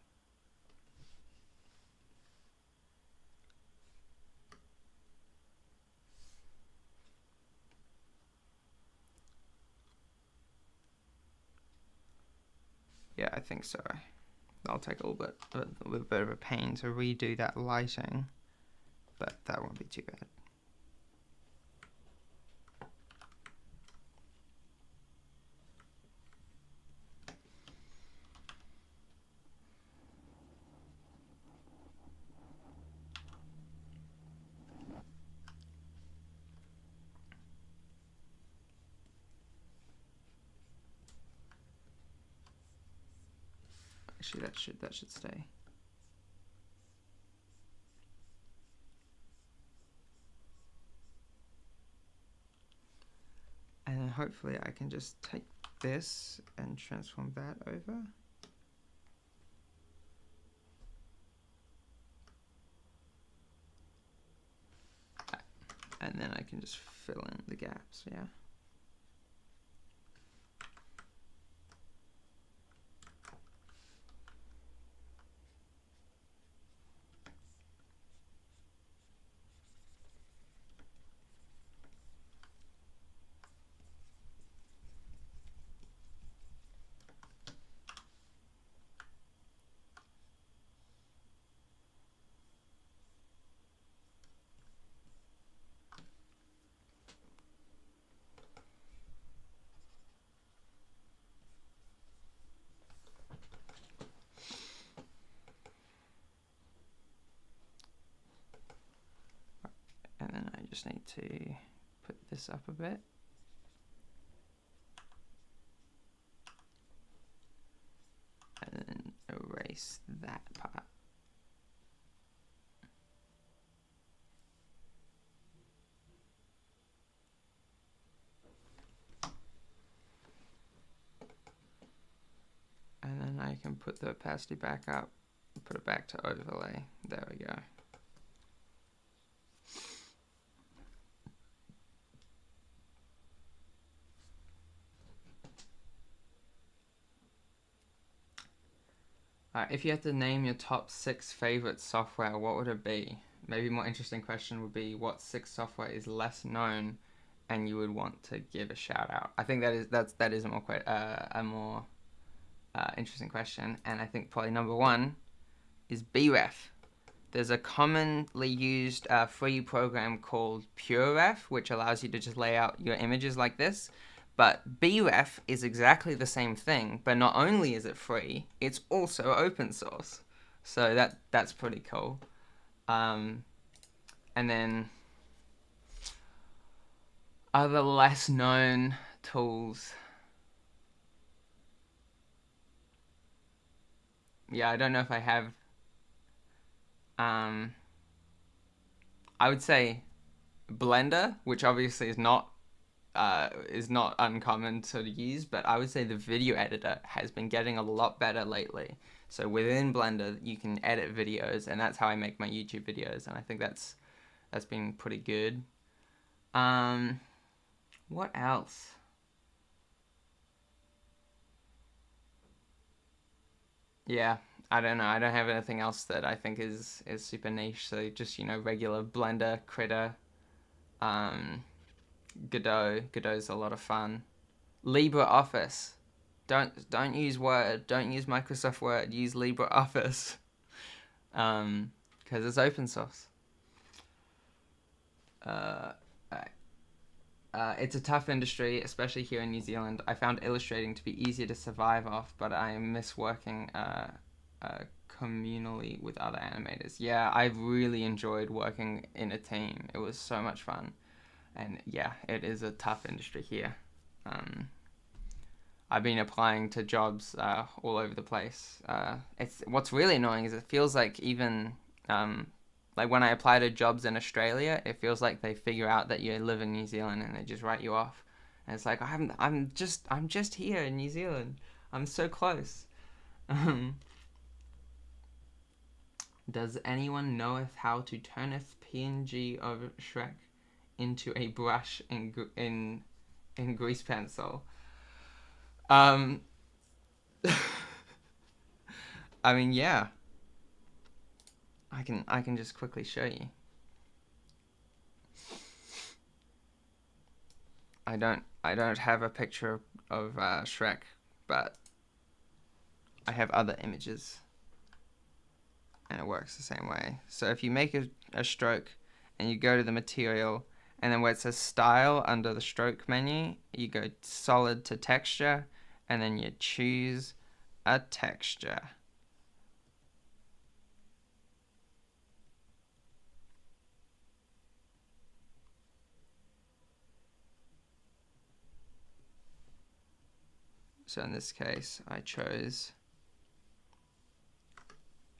Yeah, I think so. I'll take a little bit of a pain to redo that lighting, but that won't be too bad. Actually, that should stay. And then hopefully I can just take this and transform that over. And then I can just fill in the gaps, yeah. And then I just need to put this up a bit. erase that part. And then I can put the opacity back up, put it back to overlay. There we go. If you had to name your top 6 favorite software, what would it be? Maybe a more interesting question would be, what 6 software is less known and you would want to give a shout out? I think that is a more interesting question, and I think probably number 1 is BREF. There's a commonly used free program called PureRef, which allows you to just lay out your images like this. But BREF is exactly the same thing, but not only is it free, it's also open source. So that's pretty cool. And then other less known tools. Yeah, I don't know if I have. I would say Blender, which obviously is not uncommon to use, but I would say the video editor has been getting a lot better lately. So within Blender, you can edit videos, and that's how I make my YouTube videos, and I think that's been pretty good. What else? Yeah, I don't know. I don't have anything else that I think is super niche. So just, regular Blender, Critter, Godot. Godot's a lot of fun. LibreOffice. Don't use Word. Don't use Microsoft Word. Use LibreOffice. Because it's open source. It's a tough industry, especially here in New Zealand. I found illustrating to be easier to survive off, but I miss working communally with other animators. Yeah, I've really enjoyed working in a team. It was so much fun. And yeah, it is a tough industry here. I've been applying to jobs all over the place. What's really annoying is it feels like even like when I apply to jobs in Australia, it feels like they figure out that you live in New Zealand and they just write you off. And it's like I'm just here in New Zealand. I'm so close. Does anyone know how to turn a PNG of Shrek into a brush in grease pencil? I mean, yeah. I can just quickly show you. I don't have a picture of Shrek, but I have other images, and it works the same way. So if you make a stroke and you go to the material, and then where it says style under the stroke menu, you go solid to texture, and then you choose a texture. So in this case, I chose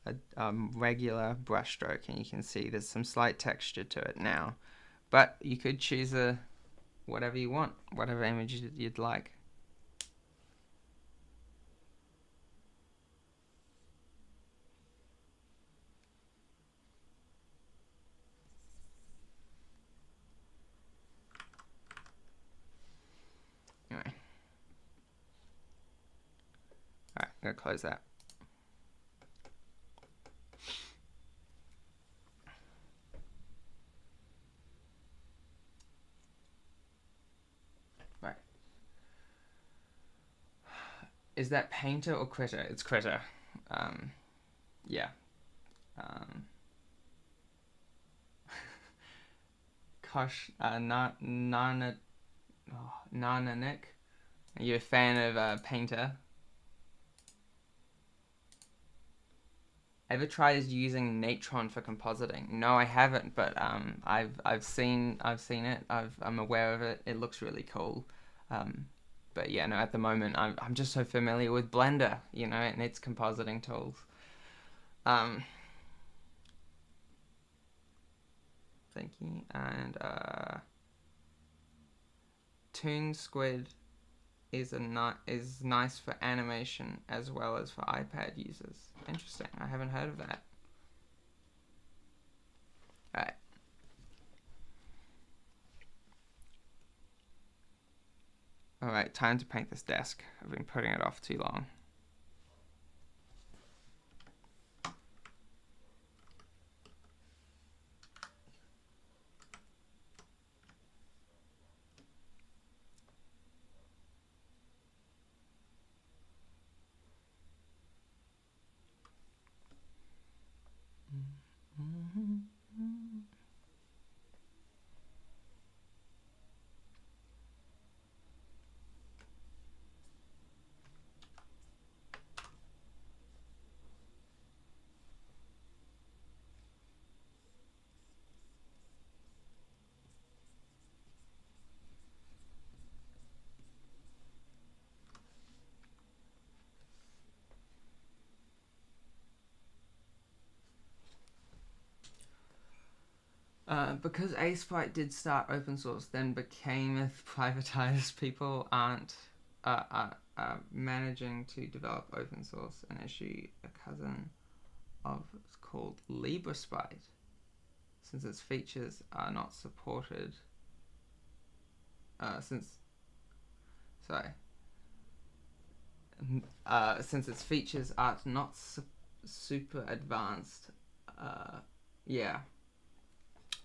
a regular brush stroke, and you can see there's some slight texture to it now. But you could choose whatever you want, whatever image you'd like. Anyway. Alright, I'm going to close that. Right. Is that Painter or Critter? It's Critter. Yeah. Kosh, Nananik. Are you a fan of Painter? Ever tried using Natron for compositing? No, I haven't, but I've seen it. I'm aware of it. It looks really cool. But yeah, no, at the moment I'm just so familiar with Blender, and its compositing tools. Um, thank you. And Toon Squid is is nice for animation as well as for iPad users. Interesting. I haven't heard of that. Alright. Alright, time to paint this desk. I've been putting it off too long. Because Sprite did start open source, then became privatized, people aren't managing to develop open source and issue a cousin of it's called LibreSprite, since its features are not supported. Since its features are not super advanced. Yeah.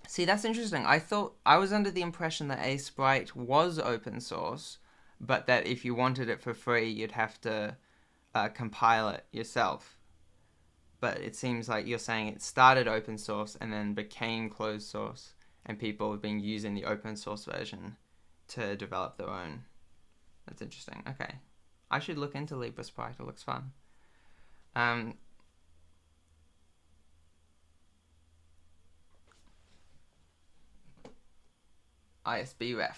See, that's interesting. I was under the impression that Sprite was open source, but that if you wanted it for free, you'd have to compile it yourself. But it seems like you're saying it started open source and then became closed source, and people have been using the open source version to develop their own. That's interesting. Okay. I should look into LibreSprite. It looks fun. ISBref.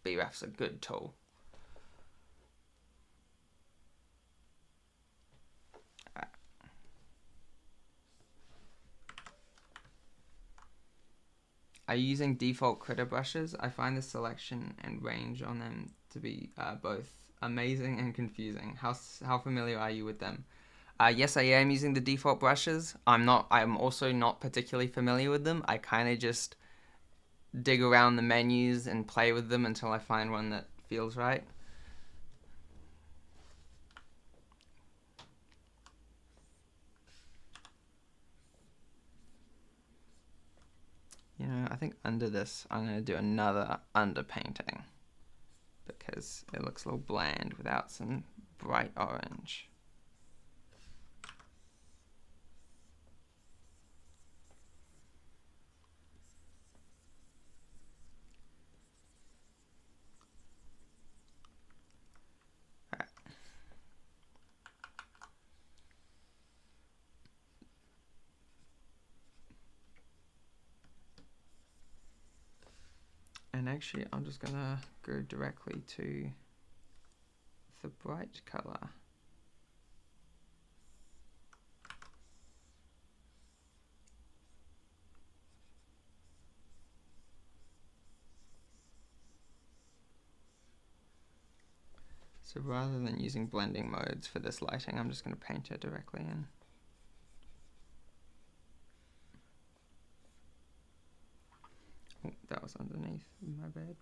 Bref's a good tool. Are you using default critter brushes? I find the selection and range on them to be both amazing and confusing. How familiar are you with them? Yes, I am using the default brushes. I'm also not particularly familiar with them. I kind of just dig around the menus and play with them until I find one that feels right. You know, I think under this, I'm going to do another underpainting because it looks a little bland without some bright orange. And actually, I'm just gonna go directly to the bright color. So rather than using blending modes for this lighting, I'm just gonna paint it directly in. Oh, that was underneath, my bad.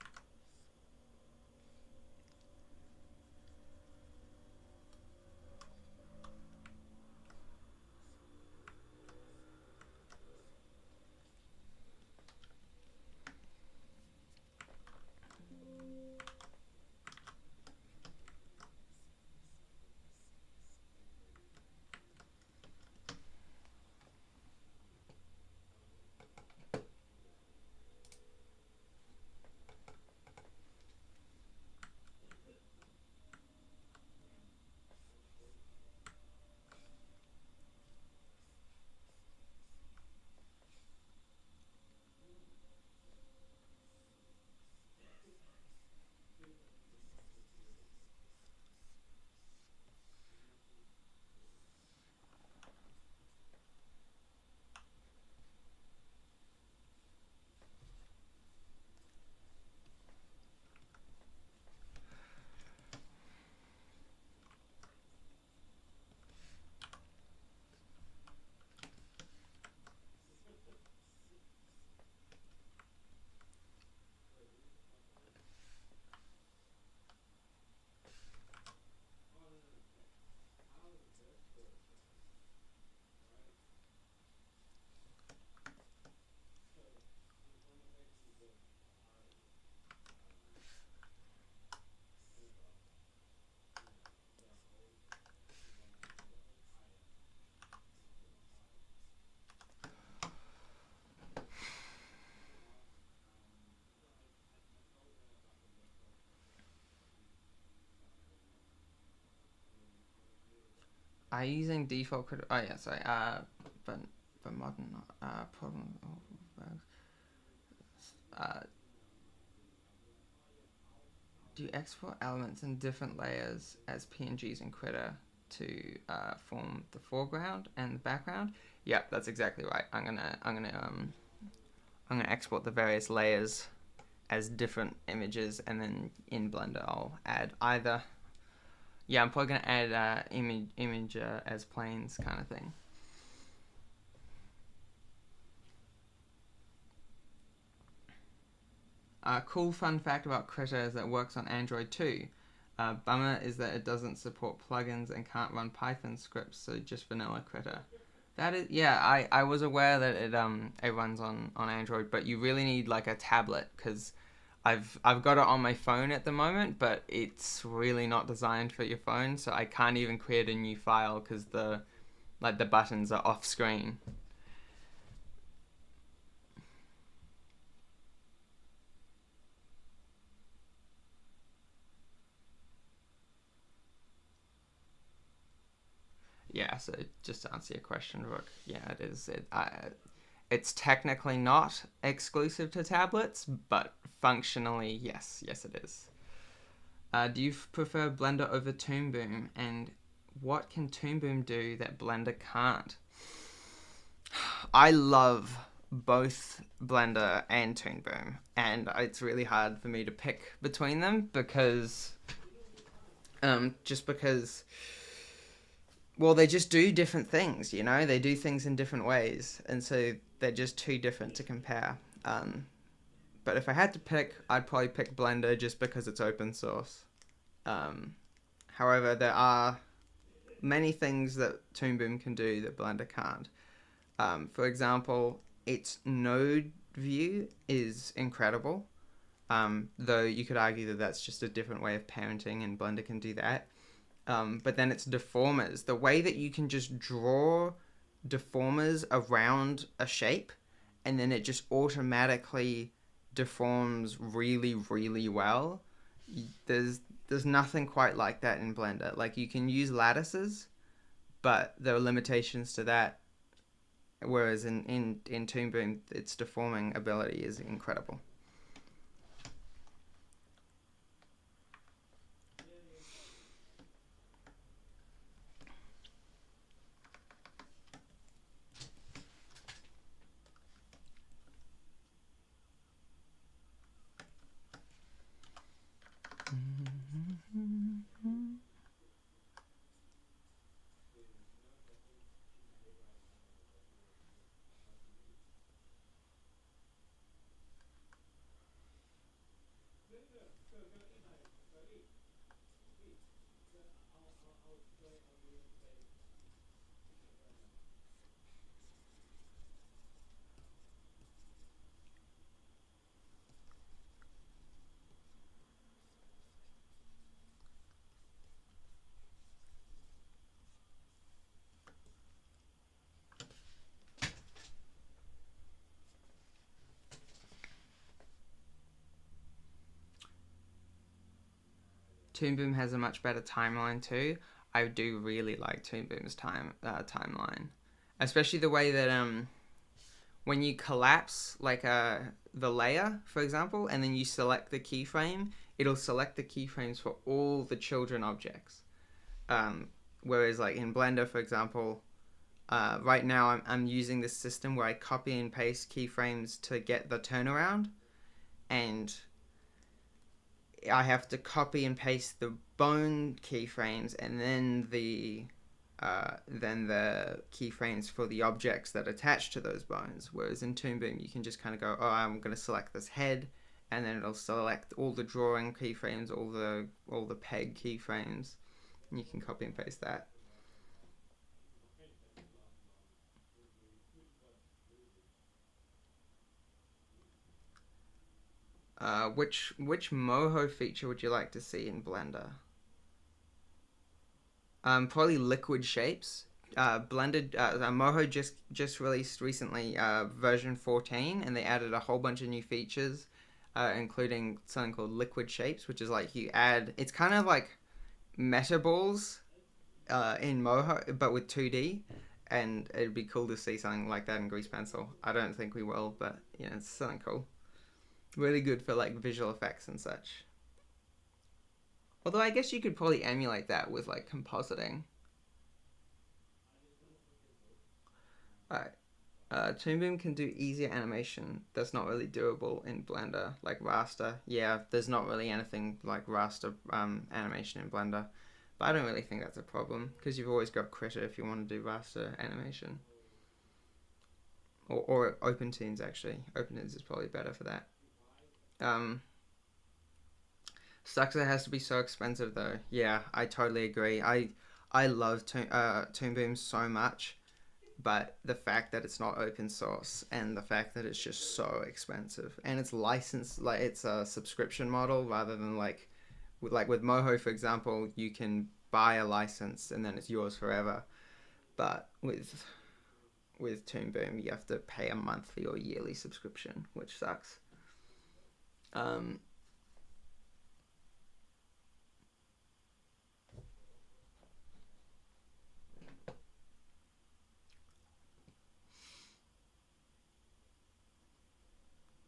Are you using default critter? Oh yeah, sorry. But modern problem. Uh, do you export elements in different layers as PNGs in Critter to form the foreground and the background? Yeah, that's exactly right. I'm gonna export the various layers as different images, and then in Blender I'll add either. Yeah, I'm probably gonna add image as planes kind of thing. Cool fun fact about Critter is that it works on Android too. Bummer is that it doesn't support plugins and can't run Python scripts, so just vanilla Critter. That is, yeah, I was aware that it runs on Android, but you really need like a tablet because I've got it on my phone at the moment, but it's really not designed for your phone, so I can't even create a new file because the buttons are off screen. Yeah, so just to answer your question, Rook, yeah, it is. It's technically not exclusive to tablets, but functionally, yes, it is. Do you prefer Blender over Toon Boom, and what can Toon Boom do that Blender can't? I love both Blender and Toon Boom, and it's really hard for me to pick between them because, just because, well, they just do different things, you know? They do things in different ways, and so they're just too different to compare. But if I had to pick, I'd probably pick Blender just because it's open source. Um, However, there are many things that Toon Boom can do that Blender can't. For example, its node view is incredible. Though you could argue that that's just a different way of parenting, and Blender can do that. But then it's deformers. The way that you can just draw deformers around a shape, and then it just automatically deforms really, really well. There's nothing quite like that in Blender. Like, you can use lattices, but there are limitations to that. Whereas in Toon Boom, its deforming ability is incredible. Toon Boom has a much better timeline too. I do really like Toon Boom's timeline, especially the way that when you collapse like the layer, for example, and then you select the keyframe, it'll select the keyframes for all the children objects. Whereas like in Blender, for example, right now I'm using this system where I copy and paste keyframes to get the turnaround, and I have to copy and paste the bone keyframes and then the keyframes for the objects that attach to those bones. Whereas in Toon Boom, you can just kind of go, oh, I'm going to select this head, and then it'll select all the drawing keyframes, all the peg keyframes, and you can copy and paste that. Which Moho feature would you like to see in Blender? Probably liquid shapes. Moho just released recently version 14, and they added a whole bunch of new features, including something called liquid shapes, which is like you add. It's kind of like meta balls, in Moho, but with 2D, and it'd be cool to see something like that in Grease Pencil. I don't think we will, but yeah, it's something cool. Really good for like visual effects and such. Although I guess you could probably emulate that with like compositing. Alright. Toon Boom can do easier animation that's not really doable in Blender, like raster. Yeah, there's not really anything like raster animation in Blender. But I don't really think that's a problem, because you've always got Critter if you want to do raster animation. Or OpenToons, actually. OpenToons is probably better for that. Um, Sucks it has to be so expensive, though. Yeah, I totally agree. I love Toon Boom so much, but the fact that it's not open source and the fact that it's just so expensive and it's licensed, like it's a subscription model rather than like with Moho, for example, you can buy a license and then it's yours forever. But with Toon Boom, you have to pay a monthly or yearly subscription, which sucks. Um,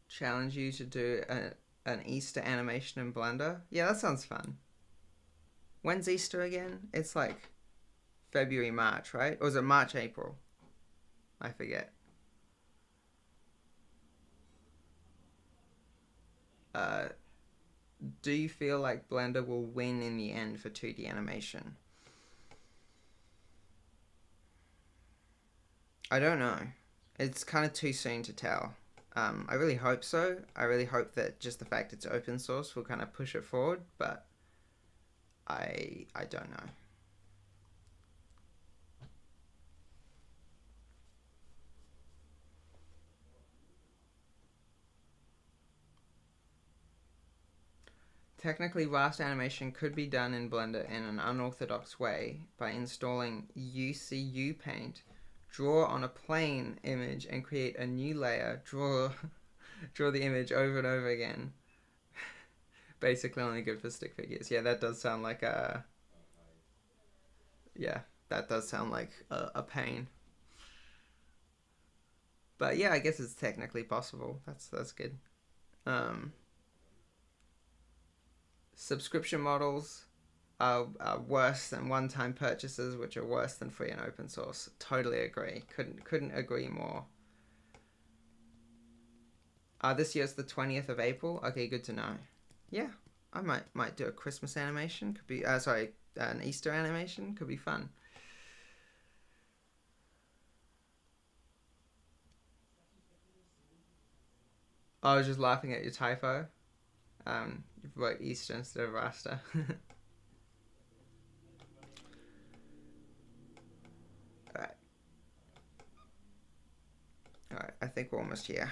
Challenge you to do an Easter animation in Blender. Yeah, that sounds fun. When's Easter again? It's like February, March, right? Or is it March, April? I forget. Uh, do you feel like Blender will win in the end for 2D animation? I don't know. It's kind of too soon to tell. I really hope so. I really hope that just the fact it's open source will kind of push it forward, but I don't know. Technically, vast animation could be done in Blender in an unorthodox way by installing UCU Paint, draw on a plane image and create a new layer, draw the image over and over again. Basically only good for stick figures. Yeah, that does sound like a yeah, that does sound like a pain. But yeah, I guess it's technically possible. That's good. Um, Subscription models are worse than one-time purchases, which are worse than free and open source. Totally agree. Couldn't agree more. This year's the 20th of April. Okay, good to know. Yeah, I might do a Christmas animation. Could be sorry, an Easter animation. Could be fun. I was just laughing at your typo. You've wrote Easter instead of Rasta. Alright, alright. I think we're almost here.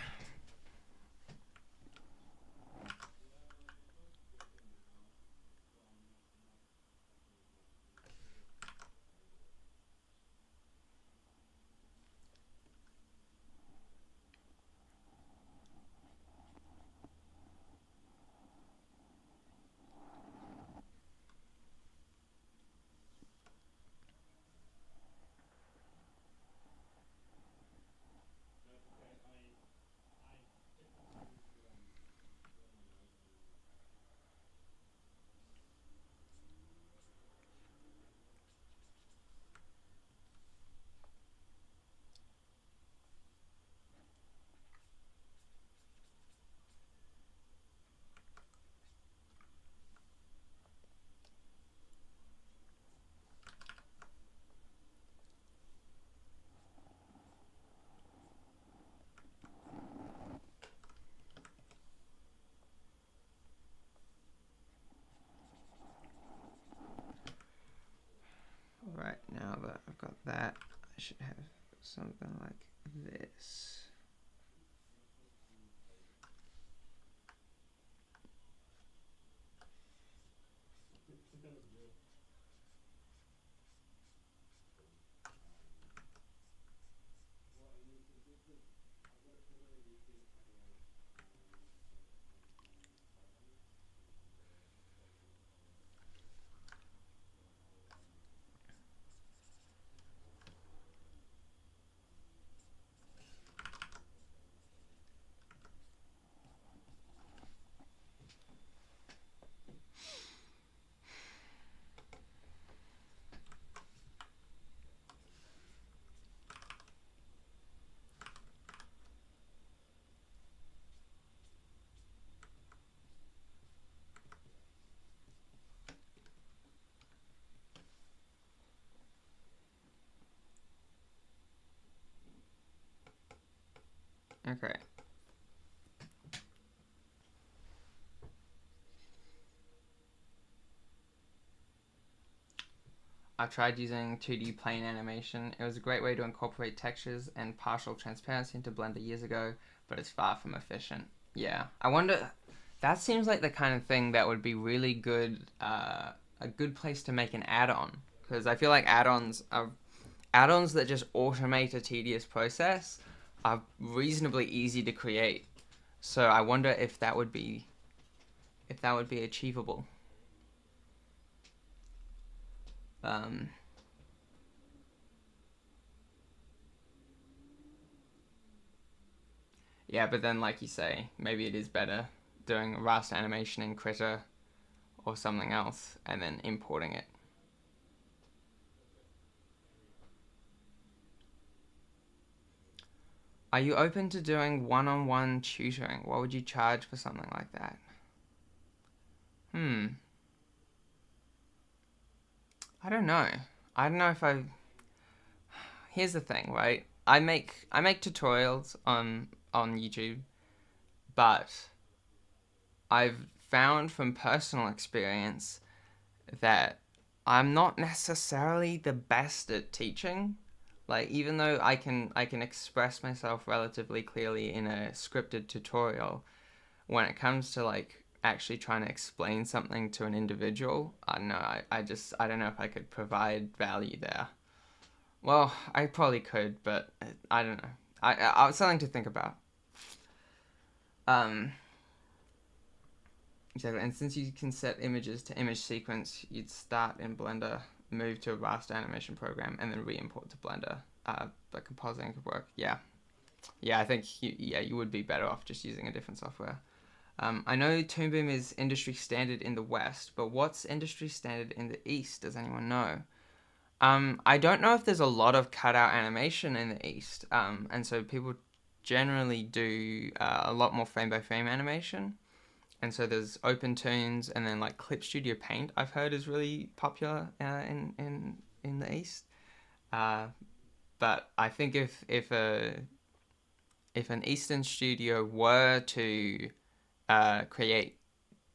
Right, now that I've got that, I should have something like this. Okay. I tried using 2D plane animation. It was a great way to incorporate textures and partial transparency into Blender years ago, but it's far from efficient. Yeah, I wonder. That seems like the kind of thing that would be really good, a good place to make an add-on, because I feel like add-ons that just automate a tedious process are reasonably easy to create. So I wonder if that would be achievable. Um, Yeah, but then, like you say, maybe it is better doing raster animation in Krita or something else and then importing it. Are you open to doing one-on-one tutoring? What would you charge for something like that? Hmm. I don't know. I don't know if I. Here's the thing, right? I make tutorials on YouTube, but I've found from personal experience that I'm not necessarily the best at teaching. Like even though I can express myself relatively clearly in a scripted tutorial, when it comes to like actually trying to explain something to an individual, I don't know. I don't know if I could provide value there. Well, I probably could, but I don't know. I it's something to think about. Um, Exactly, and since you can set images to image sequence, you'd start in Blender, move to a raster animation program, and then re-import to Blender. But compositing could work. Yeah, yeah, I think you would be better off just using a different software. I know Toon Boom is industry standard in the West, but what's industry standard in the East? Does anyone know? I don't know if there's a lot of cutout animation in the East, and so people generally do a lot more frame by frame animation. And so there's Open Tunes, and then like Clip Studio Paint. I've heard is really popular in the East. Uh, but I think if an Eastern studio were to create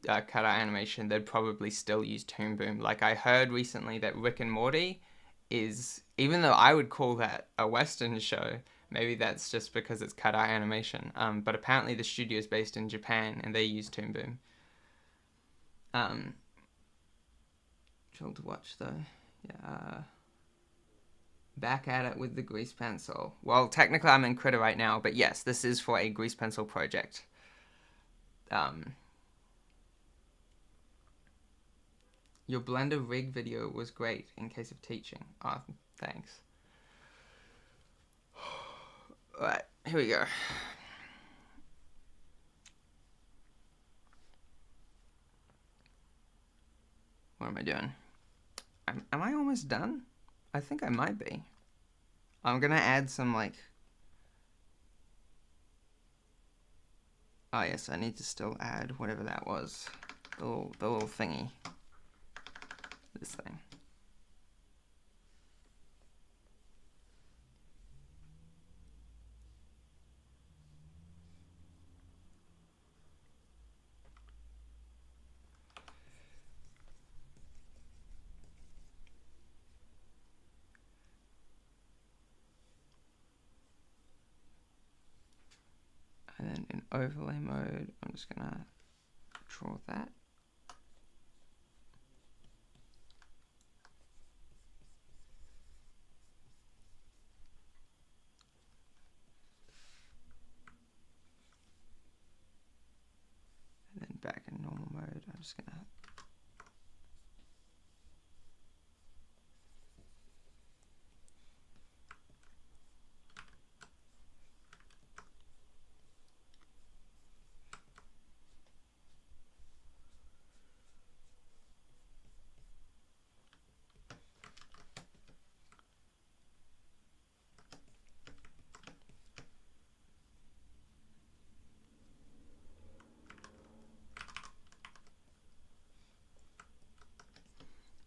cutout animation, they'd probably still use Toon Boom. Like I heard recently that Rick and Morty is, even though I would call that a Western show, maybe that's just because it's cutout animation. But apparently the studio is based in Japan and they use Toon Boom. Um, Chill to watch though. Yeah. Back at it with the grease pencil. Well, technically I'm in Krita right now, but yes, this is for a grease pencil project. Um, your Blender rig video was great in case of teaching. Oh, thanks. Alright, here we go. What am I doing? Am I almost done? I think I might be. I'm gonna add some like... Oh yes, I need to still add whatever that was. The little thingy. This thing. And then in overlay mode, I'm just gonna draw that. And then back in normal mode, I'm just gonna...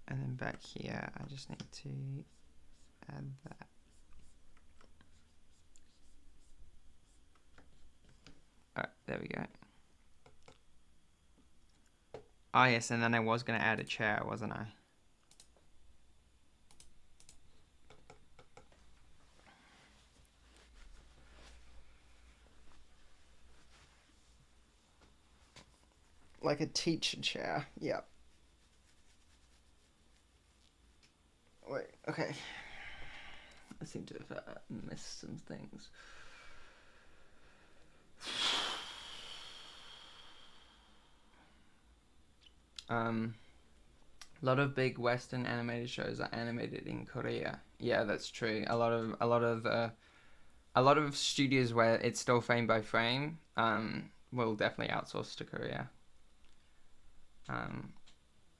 And then back here, I just need to add that. Oh yes, and then I was gonna add a chair, wasn't I? Like a teacher chair. Yep. Wait. Okay. I seem to have missed some things. A lot of big Western animated shows are animated in Korea. Yeah, that's true. A lot of studios where it's still frame by frame will definitely outsource to Korea.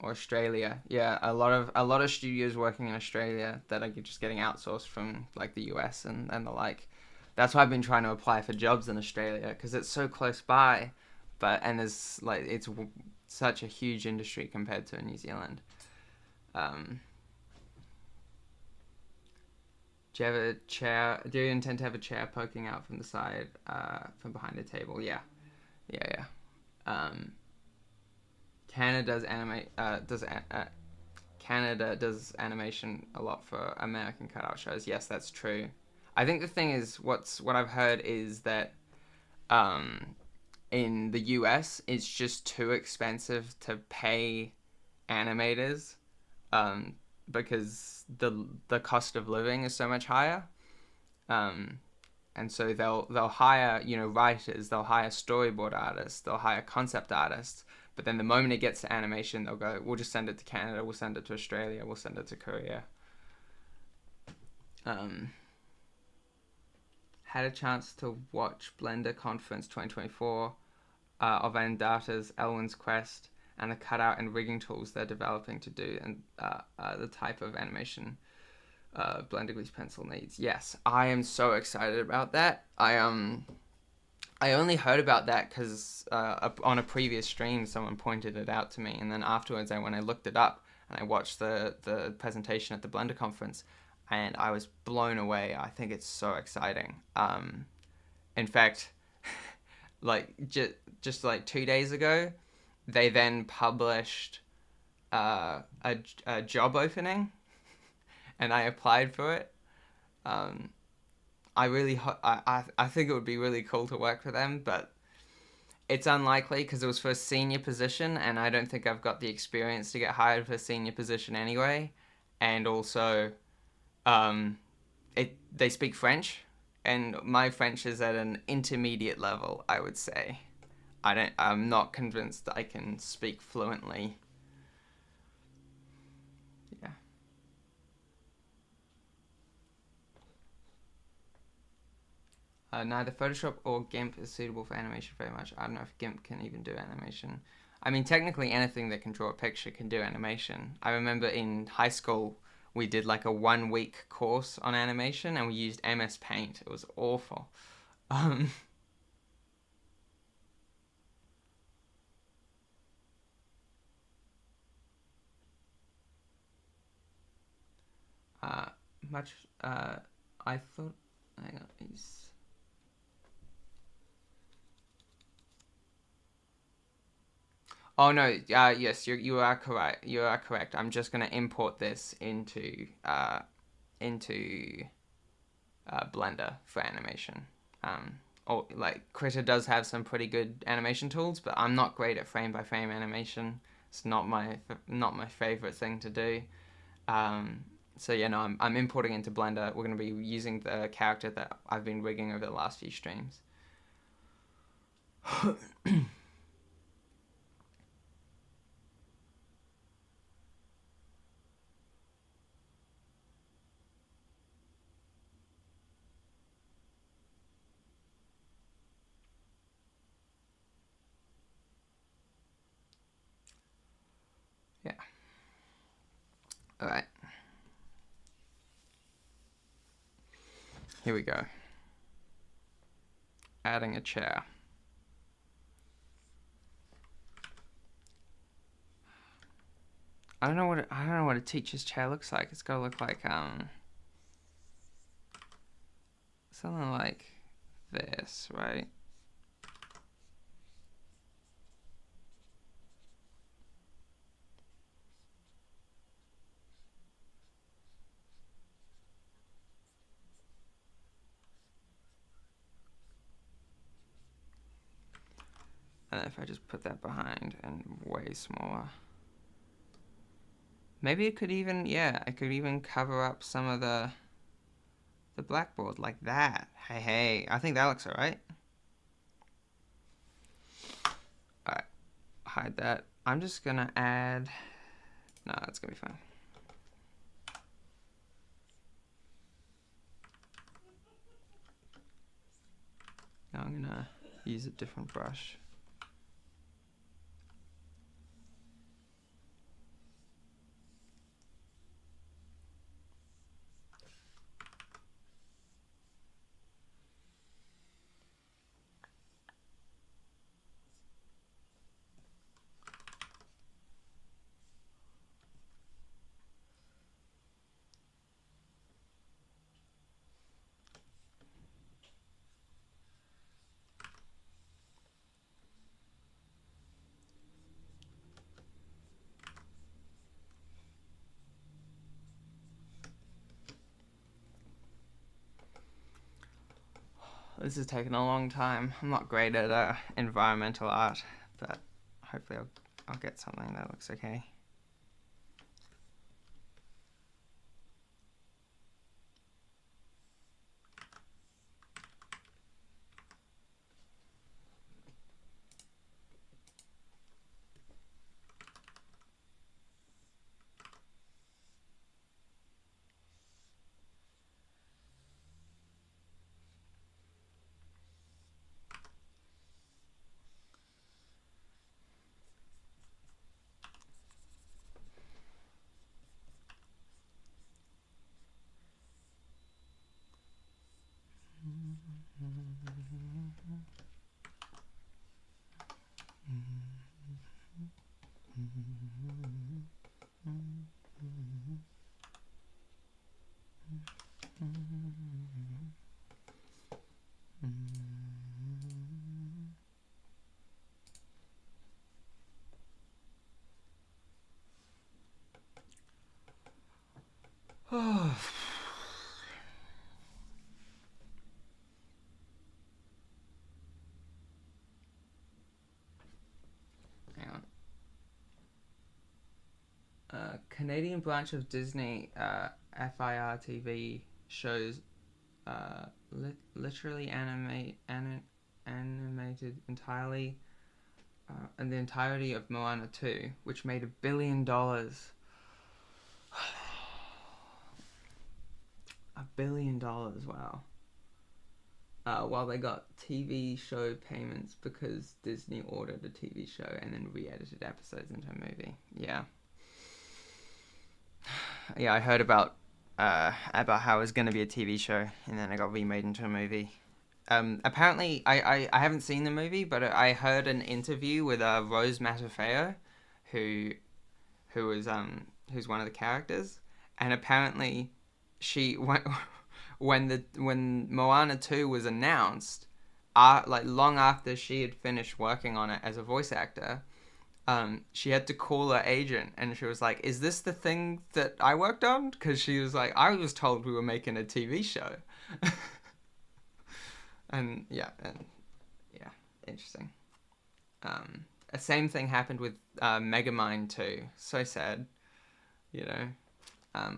Or Australia. Yeah, a lot of studios working in Australia that are just getting outsourced from like the US and the like. That's why I've been trying to apply for jobs in Australia because it's so close by, but and there's like it's such a huge industry compared to New Zealand. Um, do you have a chair? Do you intend to have a chair poking out from the side, from behind the table? Yeah, yeah. Canada does animate. Canada does animation a lot for American cutout shows. Yes, that's true. I think the thing is, what I've heard is that um, in the US, it's just too expensive to pay animators um, because the cost of living is so much higher. Um, and so they'll hire writers, they'll hire storyboard artists, they'll hire concept artists, but then the moment it gets to animation, they'll go, we'll just send it to Canada, we'll send it to Australia, we'll send it to Korea. Had a chance to watch Blender Conference 2024 of Andata's Elwyn's Quest and the cutout and rigging tools they're developing to do and the type of animation Blender Grease Pencil needs. Yes, I am so excited about that. I only heard about that because on a previous stream someone pointed it out to me, and then afterwards when I looked it up and I watched the presentation at the Blender conference, and I was blown away. I think it's so exciting. In fact, like just like 2 days ago, they then published a job opening, and I applied for it. I think it would be really cool to work for them, but it's unlikely because it was for a senior position, and I don't think I've got the experience to get hired for a senior position anyway. And also, they speak French, and my French is at an intermediate level, I would say. I'm not convinced that I can speak fluently. Yeah. Neither Photoshop or GIMP is suitable for animation very much. I don't know if GIMP can even do animation. I mean, technically anything that can draw a picture can do animation. I remember in high school we did like a 1 week course on animation and we used MS Paint. It was awful. Uh, much. I thought. Hang on. Oh no. Yes, you are correct. You are correct. I'm just gonna import this into Blender for animation. Like Krita does have some pretty good animation tools, but I'm not great at frame by frame animation. It's not my favorite thing to do. So yeah, no, I'm importing into Blender. We're going to be using the character that I've been rigging over the last few streams. Yeah. All right. Here we go. Adding a chair. I don't know what a teacher's chair looks like. It's gotta look like something like this, right? And if I just put that behind and way smaller. Maybe it could even, yeah, I could even cover up some of the blackboard like that. Hey, I think that looks alright. Alright, hide that. I'm just gonna add, no, it's gonna be fine. Now I'm gonna use a different brush. This has taken a long time. I'm not great at environmental art, but hopefully I'll get something that looks okay. Oh. Hang on. Canadian branch of Disney, FIR TV shows literally animated entirely in the entirety of Moana 2, which made $1 billion. $1 billion, wow. While they got TV show payments because Disney ordered a TV show and then re-edited episodes into a movie. Yeah. Yeah, I heard about how it was going to be a TV show and then it got remade into a movie. Apparently, I haven't seen the movie, but I heard an interview with Rose Matafeo, who's one of the characters, and apparently, she when Moana 2 was announced, like long after she had finished working on it as a voice actor, she had to call her agent and she was like, "Is this the thing that I worked on?" Because she was like, "I was told we were making a TV show." And yeah, interesting. The same thing happened with Megamind too. So sad, you know.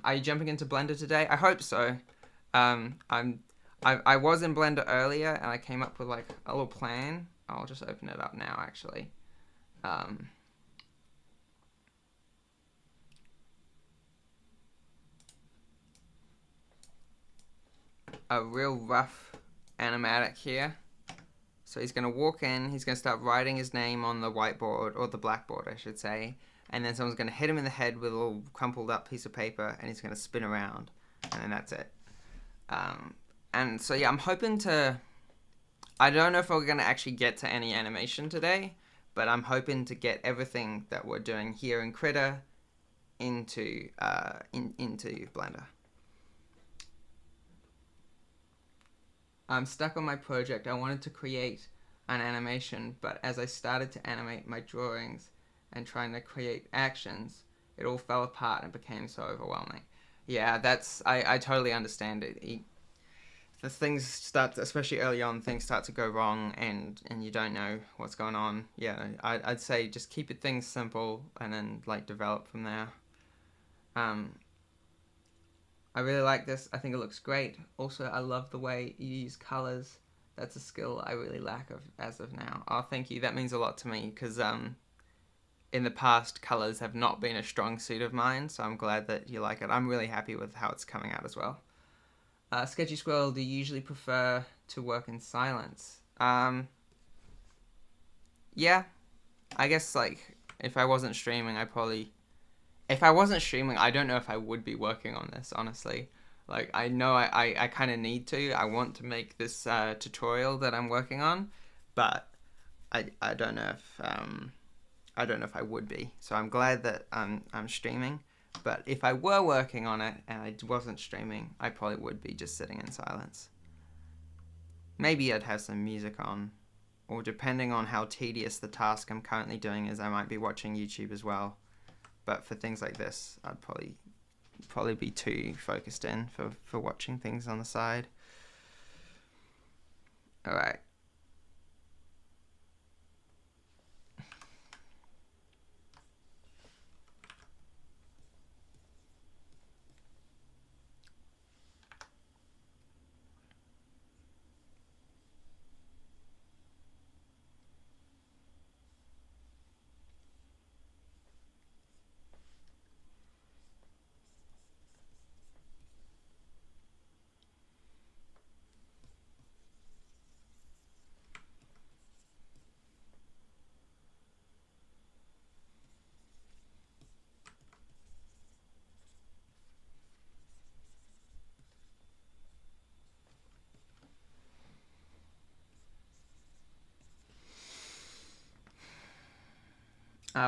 Are you jumping into Blender today? I hope so. I was in Blender earlier and I came up with like a little plan. I'll just open it up now actually. A real rough animatic here. So he's going to walk in, he's going to start writing his name on the whiteboard, or the blackboard I should say, and then someone's going to hit him in the head with a little crumpled up piece of paper and he's going to spin around, and then that's it. And so yeah, I'm hoping to, I don't know if we're going to actually get to any animation today, but I'm hoping to get everything that we're doing here in Critter into Blender. I'm stuck on my project. I wanted to create an animation, but as I started to animate my drawings and trying to create actions, it all fell apart and became so overwhelming. Yeah, I totally understand it. the things start, especially early on, things start to go wrong, and you don't know what's going on. Yeah, I'd say just keep it things simple, and then like develop from there. Um, I really like this. I think it looks great. Also, I love the way you use colors. That's a skill I really lack of as of now. Oh, thank you. That means a lot to me because in the past, colors have not been a strong suit of mine. So I'm glad that you like it. I'm really happy with how it's coming out as well. Sketchy Squirrel, do you usually prefer to work in silence? Yeah, I guess like if I wasn't streaming, if I wasn't streaming, I don't know if I would be working on this, honestly. Like, I know I kind of need to. I want to make this tutorial that I'm working on, but I don't know if I don't know if I would be. So I'm glad that I'm streaming. But if I were working on it and I wasn't streaming, I probably would be just sitting in silence. Maybe I'd have some music on, or depending on how tedious the task I'm currently doing is, I might be watching YouTube as well. But for things like this, I'd probably be too focused in for watching things on the side. All right.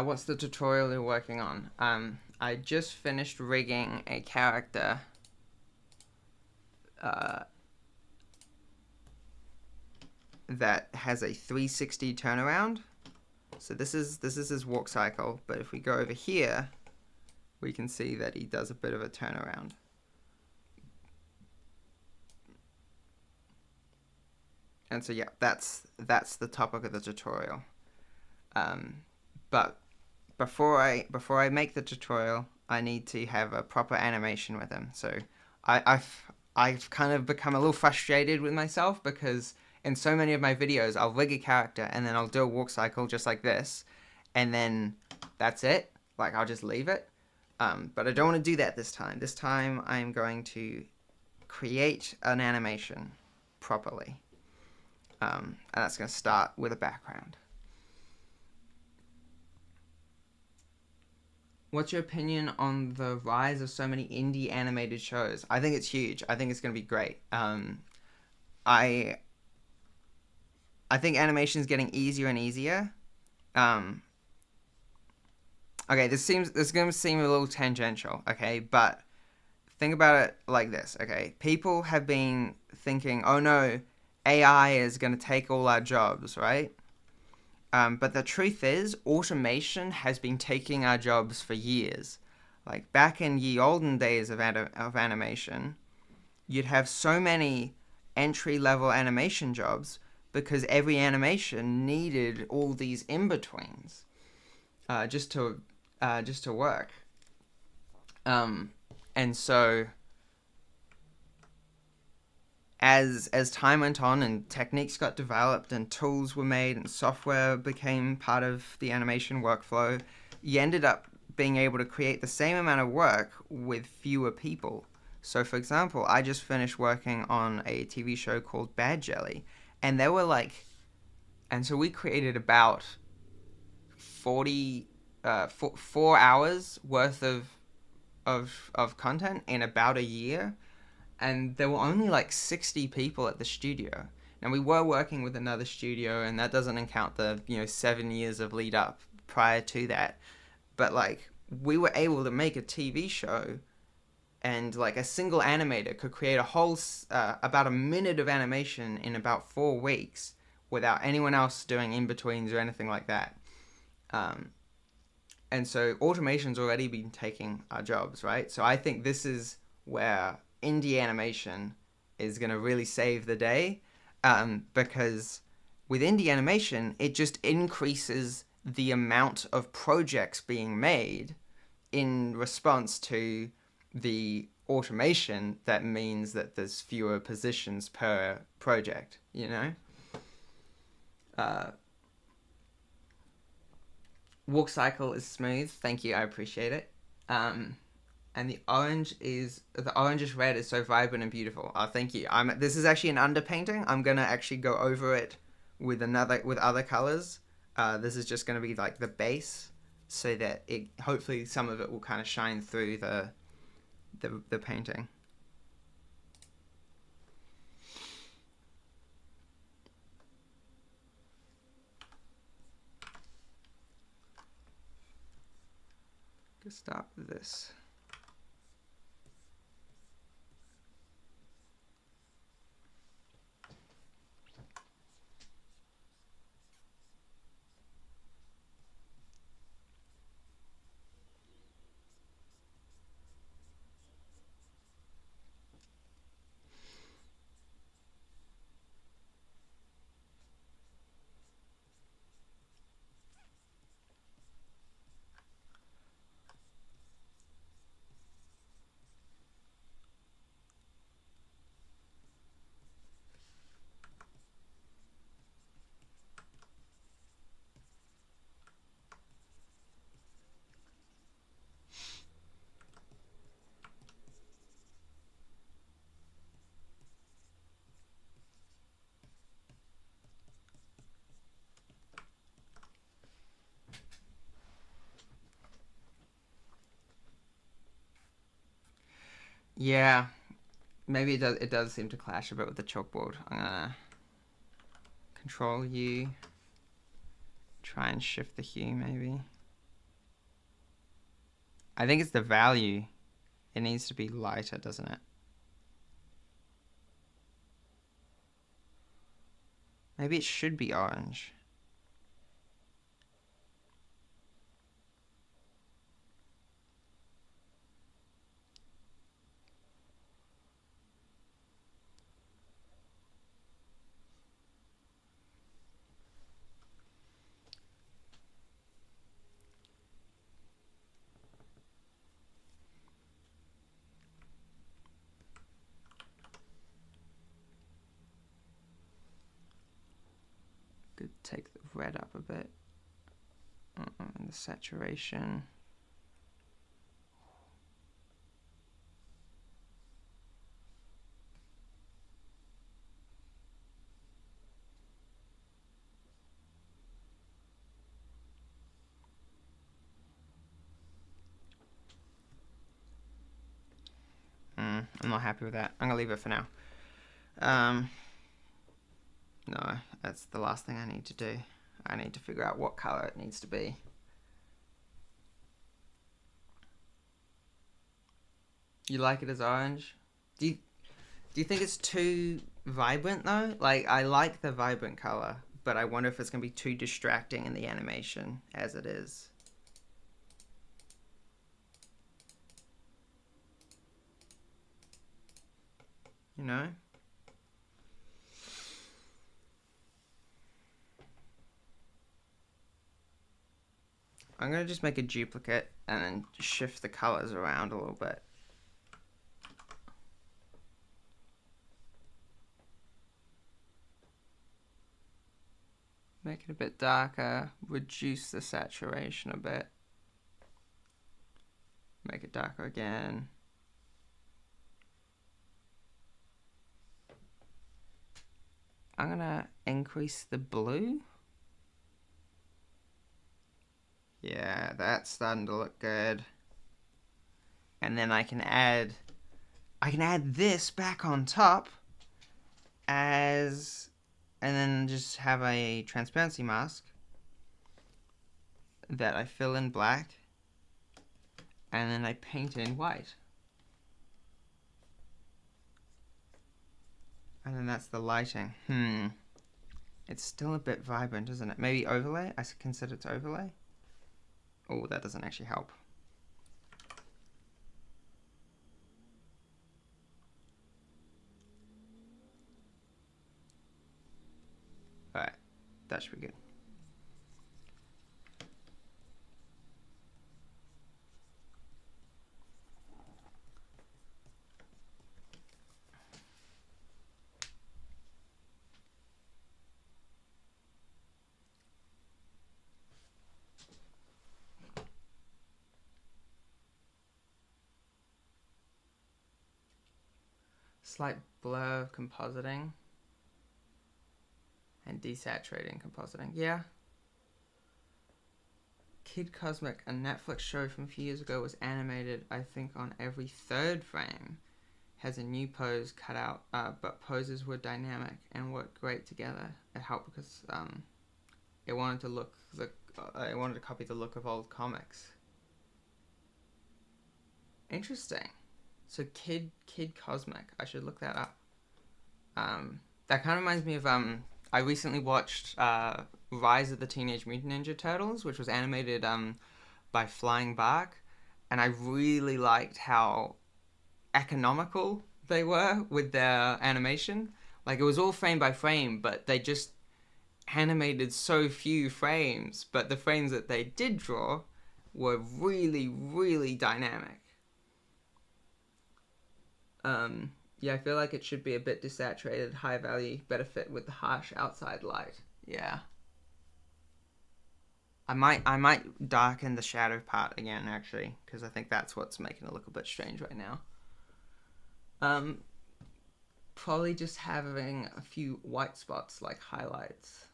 What's the tutorial you're working on? I just finished rigging a character that has a 360 turnaround. So this is his walk cycle, but if we go over here, we can see that he does a bit of a turnaround. And so yeah, that's the topic of the tutorial. But before I make the tutorial, I need to have a proper animation with him. So I've kind of become a little frustrated with myself because in so many of my videos, I'll rig a character and then I'll do a walk cycle just like this, and then that's it. Like, I'll just leave it. But I don't want to do that this time. This time I'm going to create an animation properly. And that's going to start with a background. What's your opinion on the rise of so many indie animated shows? I think it's huge. I think it's going to be great. I think animation is getting easier and easier. Okay, this is going to seem a little tangential, okay? But think about it like this, okay? People have been thinking, oh no, AI is going to take all our jobs, right? But the truth is, automation has been taking our jobs for years. Like, back in ye olden days of animation, you'd have so many entry-level animation jobs because every animation needed all these in-betweens just to work. And so as time went on and techniques got developed and tools were made and software became part of the animation workflow, you ended up being able to create the same amount of work with fewer people. So, for example, I just finished working on a TV show called Bad Jelly, and there were and so we created about 4 hours worth of content in about a year, and there were only 60 people at the studio. Now, we were working with another studio, and that doesn't count the 7 years of lead up prior to that. But we were able to make a TV show, and a single animator could create a whole about a minute of animation in about 4 weeks without anyone else doing in-betweens or anything like that. And so automation's already been taking our jobs, right? So I think this is where indie animation is going to really save the day, because with indie animation, it just increases the amount of projects being made in response to the automation. That means that there's fewer positions per project, you know? Walk cycle is smooth. Thank you, I appreciate it. And the orangish red is so vibrant and beautiful. Thank you. This is actually an underpainting. I'm gonna actually go over it with other colors. This is just gonna be like the base, so that it hopefully some of it will kind of shine through the painting. Let's start with this. Yeah, maybe it does seem to clash a bit with the chalkboard. I'm gonna Control U, try and shift the hue maybe. I think it's the value. It needs to be lighter, doesn't it? Maybe it should be orange. Could take the red up a bit. And the saturation. I'm not happy with that. I'm gonna leave it for now. No, that's the last thing I need to do. I need to figure out what color it needs to be. You like it as orange? Do you think it's too vibrant though? Like, I like the vibrant color, but I wonder if it's gonna be too distracting in the animation as it is. You know? I'm gonna just make a duplicate and then shift the colors around a little bit. Make it a bit darker, reduce the saturation a bit. Make it darker again. I'm gonna increase the blue. Yeah, that's starting to look good. And then I can add this back on top as, and then just have a transparency mask that I fill in black and then I paint in white. And then that's the lighting. It's still a bit vibrant, isn't it? Maybe overlay? I can set it to overlay. Oh, that doesn't actually help. Alright, that should be good. Slight blur compositing and desaturating compositing. Yeah. Kid Cosmic, a Netflix show from a few years ago, was animated, I think, on every third frame. Has a new pose cut out, but poses were dynamic and worked great together. It helped because it wanted to copy the look of old comics. Interesting. So Kid Cosmic, I should look that up. That kind of reminds me of I recently watched Rise of the Teenage Mutant Ninja Turtles, which was animated by Flying Bark, and I really liked how economical they were with their animation. Like, it was all frame by frame, but they just animated so few frames, but the frames that they did draw were really, really dynamic. Yeah, I feel like it should be a bit desaturated, high value, better fit with the harsh outside light. Yeah. I might darken the shadow part again, actually, because I think that's what's making it look a bit strange right now. Probably just having a few white spots like highlights.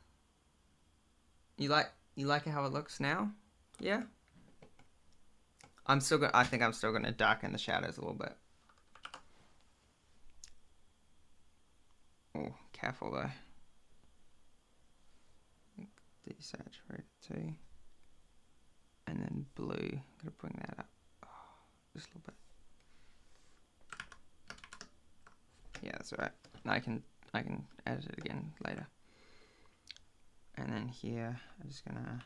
You like how it looks now? Yeah. I think I'm still gonna darken the shadows a little bit. Oh, careful though. Desaturate too. And then blue. Gotta bring that up. Oh, just a little bit. Yeah, that's alright. I can edit it again later. And then here, I'm just gonna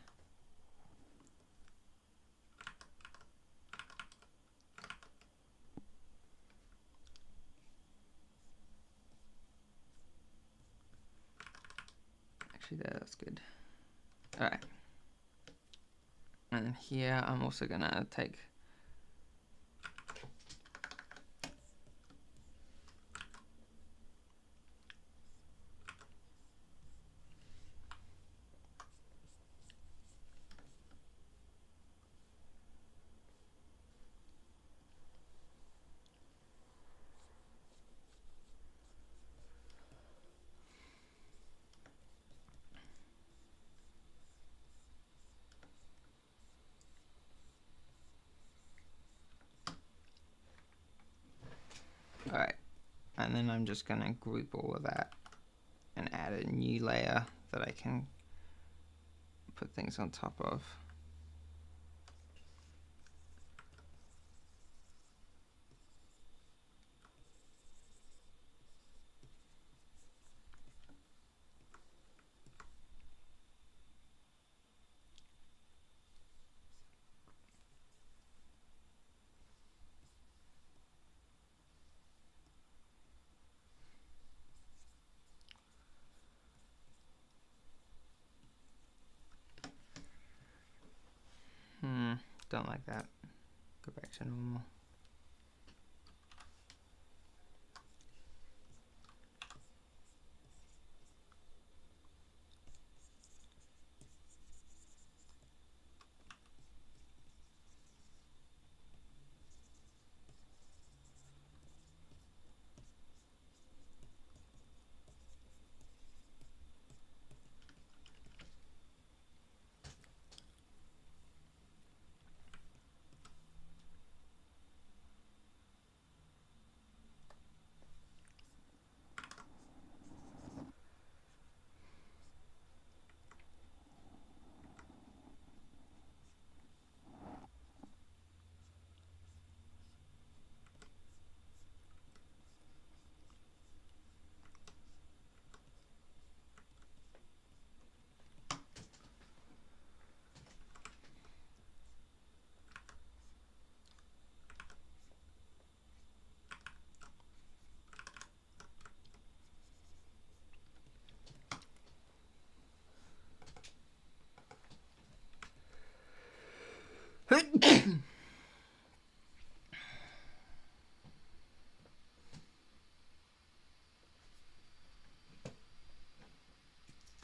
actually there, that's good. Alright. And then here I'm also gonna take alright. And then I'm just gonna group all of that and add a new layer that I can put things on top of. Don't like that. Go back to normal.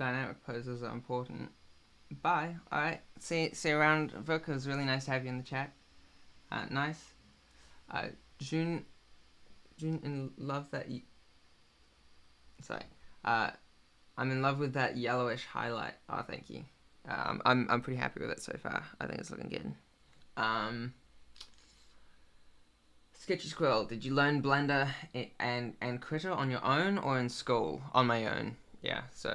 Dynamic poses are important. Bye. Alright. See you around, Vuk. It was really nice to have you in the chat. Nice. June in love that sorry. I'm in love with that yellowish highlight. Oh, thank you. I'm pretty happy with it so far. I think it's looking good. Sketchy Squirrel, did you learn Blender and Critter on your own or in school? On my own, yeah. So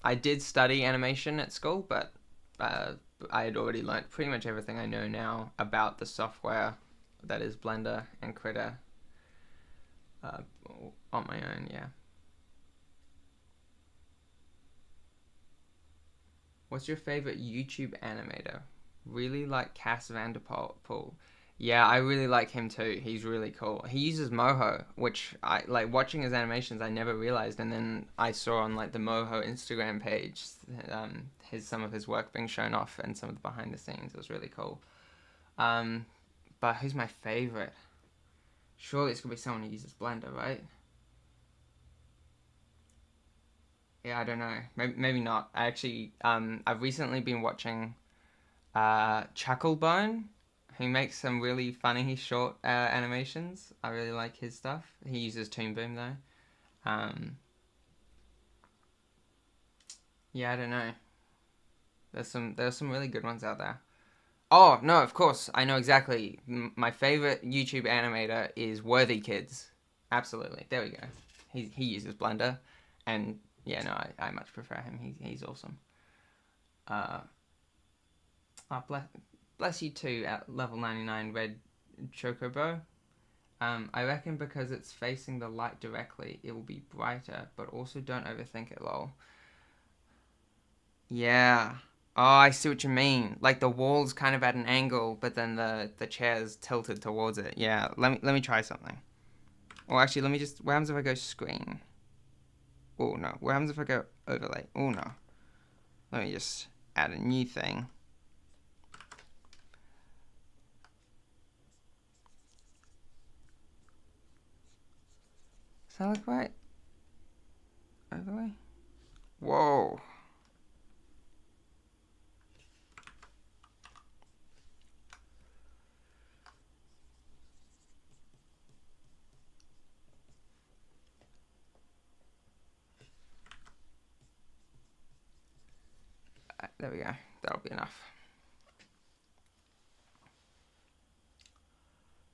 I did study animation at school, but I had already learned pretty much everything I know now about the software that is Blender and Critter on my own, yeah. What's your favorite YouTube animator? Really like Cass Vanderpool. Yeah, I really like him too. He's really cool. He uses Moho, which I like watching his animations. I never realized, and then I saw on like the Moho Instagram page, some of his work being shown off and some of the behind the scenes. It was really cool. But who's my favorite? Surely it's gonna be someone who uses Blender, right? Yeah, I don't know. Maybe not. I actually, I've recently been watching Chucklebone, who makes some really funny short animations. I really like his stuff. He uses Toon Boom though. Yeah, I don't know. There's some really good ones out there. Oh no, of course I know exactly. My favorite YouTube animator is Worthy Kids. Absolutely, there we go. He uses Blender, and yeah, no, I much prefer him. He's awesome. Oh, bless you too at level 99, Red Chocobo. I reckon because it's facing the light directly, it will be brighter, but also don't overthink it, lol. Yeah. Oh, I see what you mean. Like the wall's kind of at an angle, but then the chair's tilted towards it. Yeah, let me try something. Or actually, let me just... What happens if I go screen? Oh, no. What happens if I go overlay? Oh, no. Let me just add a new thing. Does that look right? Overlay? Whoa. There we go. That'll be enough.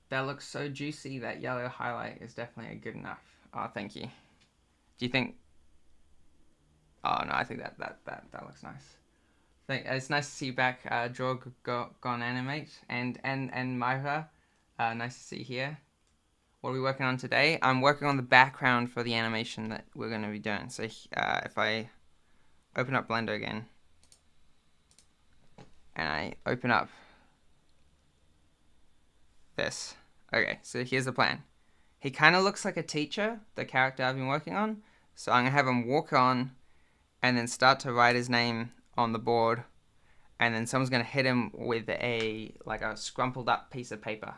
That looks so juicy. That yellow highlight is definitely good enough. Oh, thank you. Do you think... Oh, no, I think that looks nice. It's nice to see you back, Drog Gone Animate, and Myra. Nice to see you here. What are we working on today? I'm working on the background for the animation that we're going to be doing. So if I open up Blender again, and I open up this. Okay, so here's the plan. He kind of looks like a teacher, the character I've been working on. So I'm going to have him walk on and then start to write his name on the board. And then someone's going to hit him with a scrumpled up piece of paper.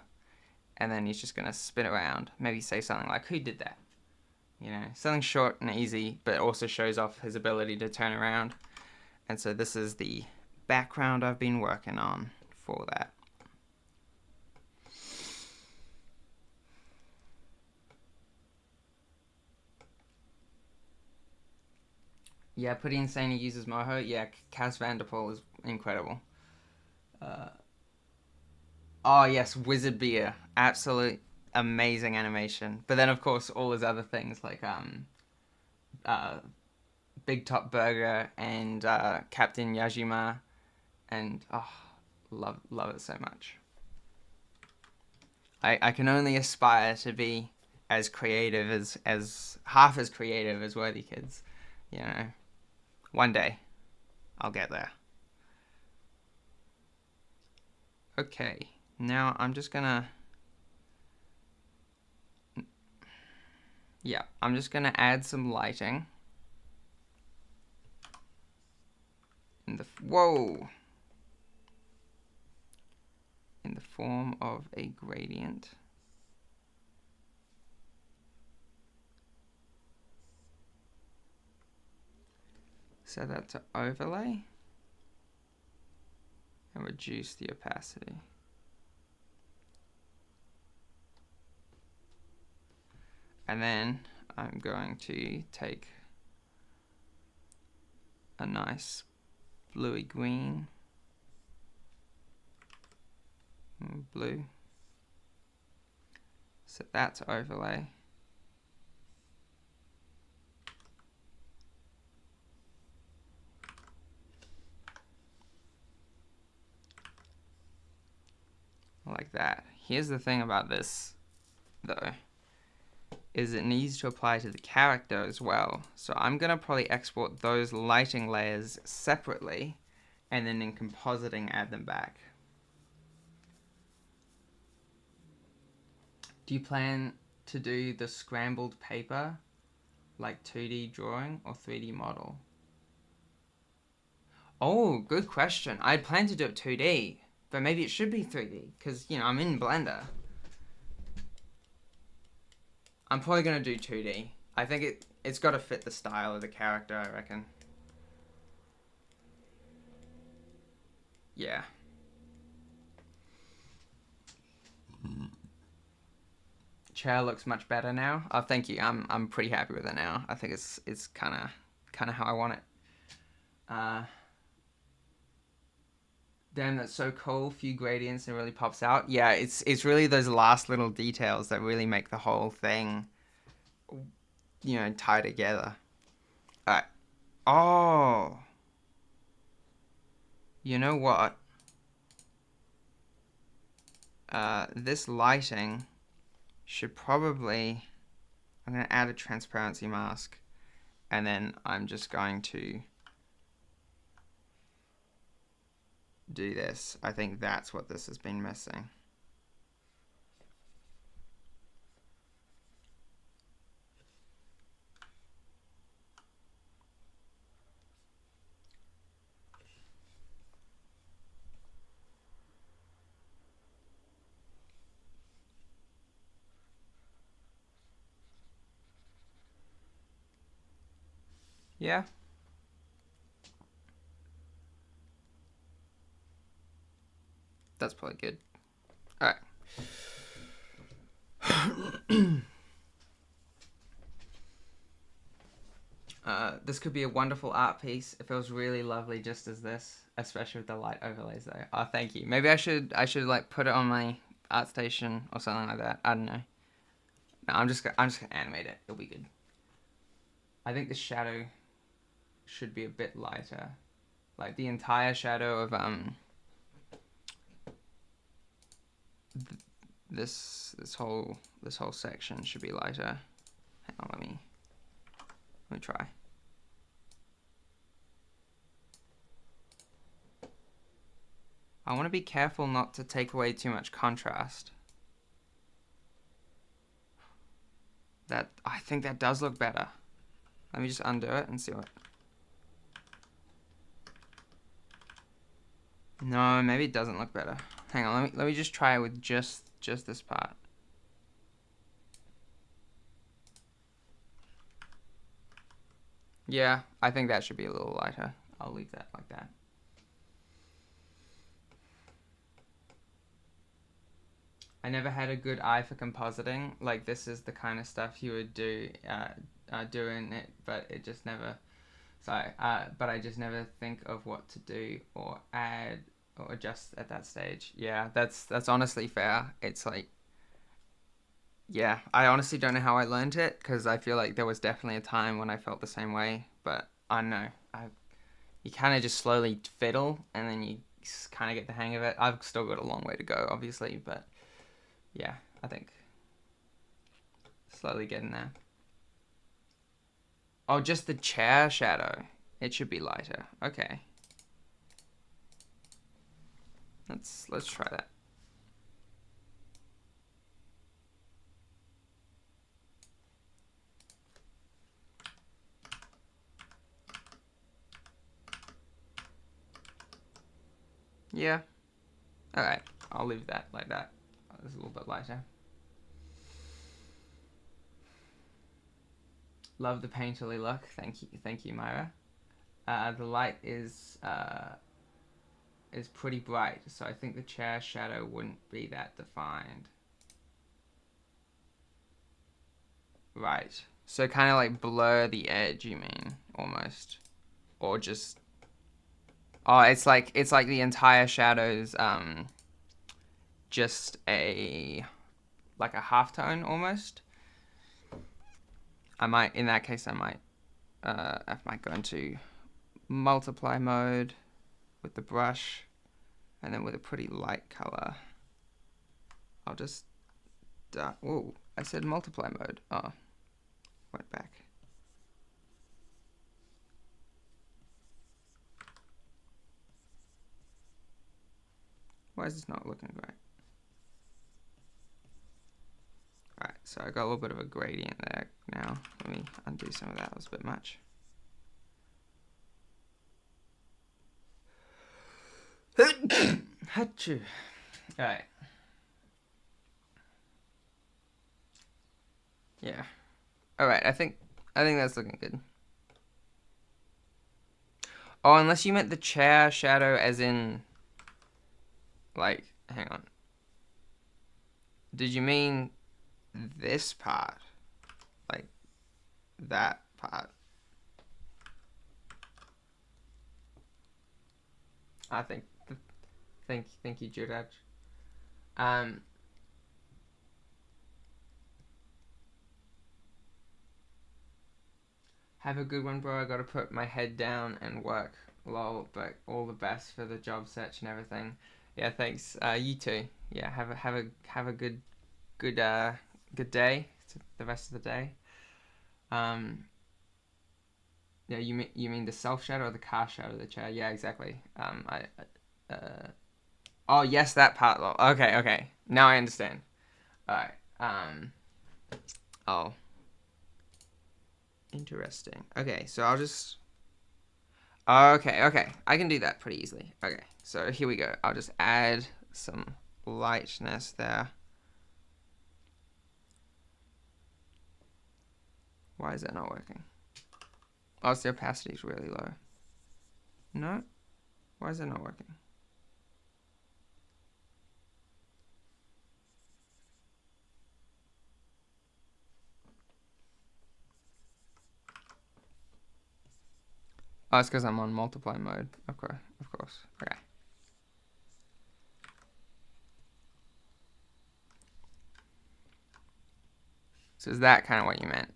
And then he's just going to spin around. Maybe say something like, who did that? You know, something short and easy, but also shows off his ability to turn around. And so this is the background I've been working on for that. Yeah, pretty insane he uses Moho. Yeah, Kaz Vanderpool is incredible. Oh yes, Wizard Beer. Absolute amazing animation. But then of course all his other things like Big Top Burger and Captain Yajima, and love it so much. I can only aspire to be as creative as half as creative as Worthy Kids. You know, one day I'll get there. Okay, now I'm just gonna add some lighting in the in the form of a gradient. Set that to overlay and reduce the opacity. And then I'm going to take a nice bluey green, blue, set that to overlay. Like that. Here's the thing about this, though, is it needs to apply to the character as well. So I'm going to probably export those lighting layers separately, and then in compositing add them back. Do you plan to do the scrambled paper like 2D drawing or 3D model? Oh, good question. I'd planned to do it 2D, but maybe it should be 3D, because, you know, I'm in Blender. I'm probably going to do 2D. I think it's got to fit the style of the character, I reckon. Yeah. Chair looks much better now. Oh, thank you. I'm pretty happy with it now. I think it's kind of how I want it. Damn, that's so cool. Few gradients and it really pops out. Yeah, it's really those last little details that really make the whole thing, you know, tie together. Alright. Oh. You know what? This lighting should probably... I'm going to add a transparency mask. And then I'm just going to do this. I think that's what this has been missing. Yeah. That's probably good. Alright. This could be a wonderful art piece. It feels really lovely just as this, especially with the light overlays though. Oh, thank you. Maybe I should like put it on my art station or something like that. I don't know. No, I'm just gonna animate it. It'll be good. I think the shadow should be a bit lighter. Like the entire shadow of this whole section should be lighter. Hang on, let me try. I want to be careful not to take away too much contrast. I think that does look better. Let me just undo it and see what. No, maybe it doesn't look better. Hang on, let me just try it with just this part. Yeah, I think that should be a little lighter. I'll leave that like that. I never had a good eye for compositing. Like, this is the kind of stuff you would do in it, but it just never. But I just never think of what to do or add or adjust at that stage. Yeah, that's honestly fair. It's like, yeah, I honestly don't know how I learned it, because I feel like there was definitely a time when I felt the same way. But I don't know, you kind of just slowly fiddle, and then you kind of get the hang of it. I've still got a long way to go, obviously, but yeah, I think slowly getting there. Oh, just the chair shadow. It should be lighter. Okay. Let's try that. Yeah. Alright, I'll leave that like that. It's a little bit lighter. Love the painterly look. Thank you, Myra. The light is pretty bright, so I think the chair shadow wouldn't be that defined. Right. So kind of like blur the edge, you mean, almost, or just. Oh, it's like the entire shadow's just a like a halftone almost. In that case I might go into multiply mode with the brush, and then with a pretty light color I'll just whoa, I said multiply mode. Oh, went back. Why is this not looking right? Alright, so I got a little bit of a gradient there now. Let me undo some of that. It was a bit much. Achoo. Alright. Yeah. Alright, I think that's looking good. Oh, unless you meant the chair shadow as in, like, hang on. Did you mean this part? Like, that part? I think, thank you, Juraj. Have a good one, bro. I gotta put my head down and work. Lol, but all the best for the job search and everything. Yeah, thanks. You too. Yeah, have a good day. The rest of the day. Yeah, you mean the self shadow or the car shadow of the chair? Yeah, exactly. Oh yes, that part. Lol. Okay. Now I understand. All right. Oh. Interesting. Okay, so I'll just. Okay. I can do that pretty easily. Okay, so here we go. I'll just add some lightness there. Why is that not working? Oh, the opacity is really low. No? Why is that not working? Oh, it's because I'm on multiply mode. Okay, of course. Okay. So is that kind of what you meant?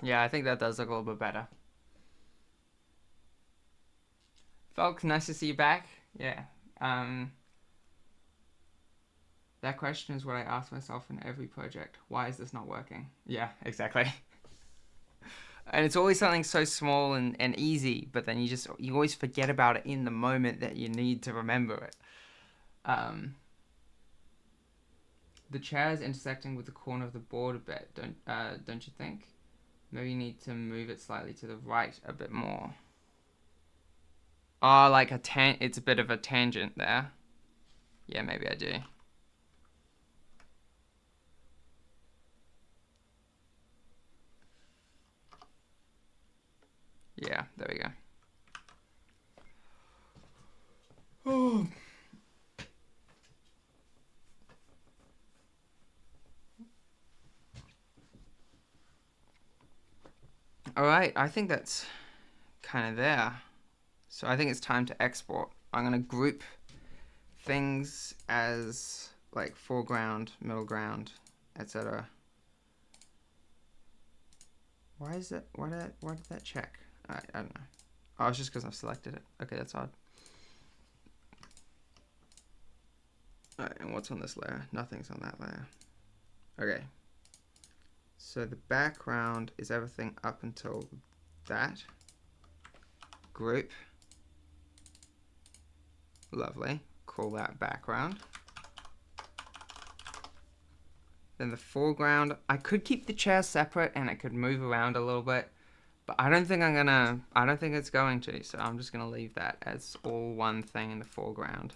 Yeah, I think that does look a little bit better. Folks, nice to see you back. Yeah. That question is what I ask myself in every project. Why is this not working? Yeah, exactly. And it's always something so small and easy, but then you always forget about it in the moment that you need to remember it. The chair is intersecting with the corner of the board a bit, don't you think? Maybe you need to move it slightly to the right a bit more. Oh, like it's a bit of a tangent there. Yeah, maybe I do. Yeah, there we go. Oh. All right, I think that's kind of there. So I think it's time to export. I'm going to group things as like foreground, middle ground, etc. Why is that? Why did that check? I don't know. Oh, it's just because I've selected it. Okay, that's odd. Alright, and what's on this layer? Nothing's on that layer. Okay. So the background is everything up until that. Group. Lovely. Call that background. Then the foreground, I could keep the chair separate and it could move around a little bit, but I don't think it's going to, so I'm just gonna leave that as all one thing in the foreground.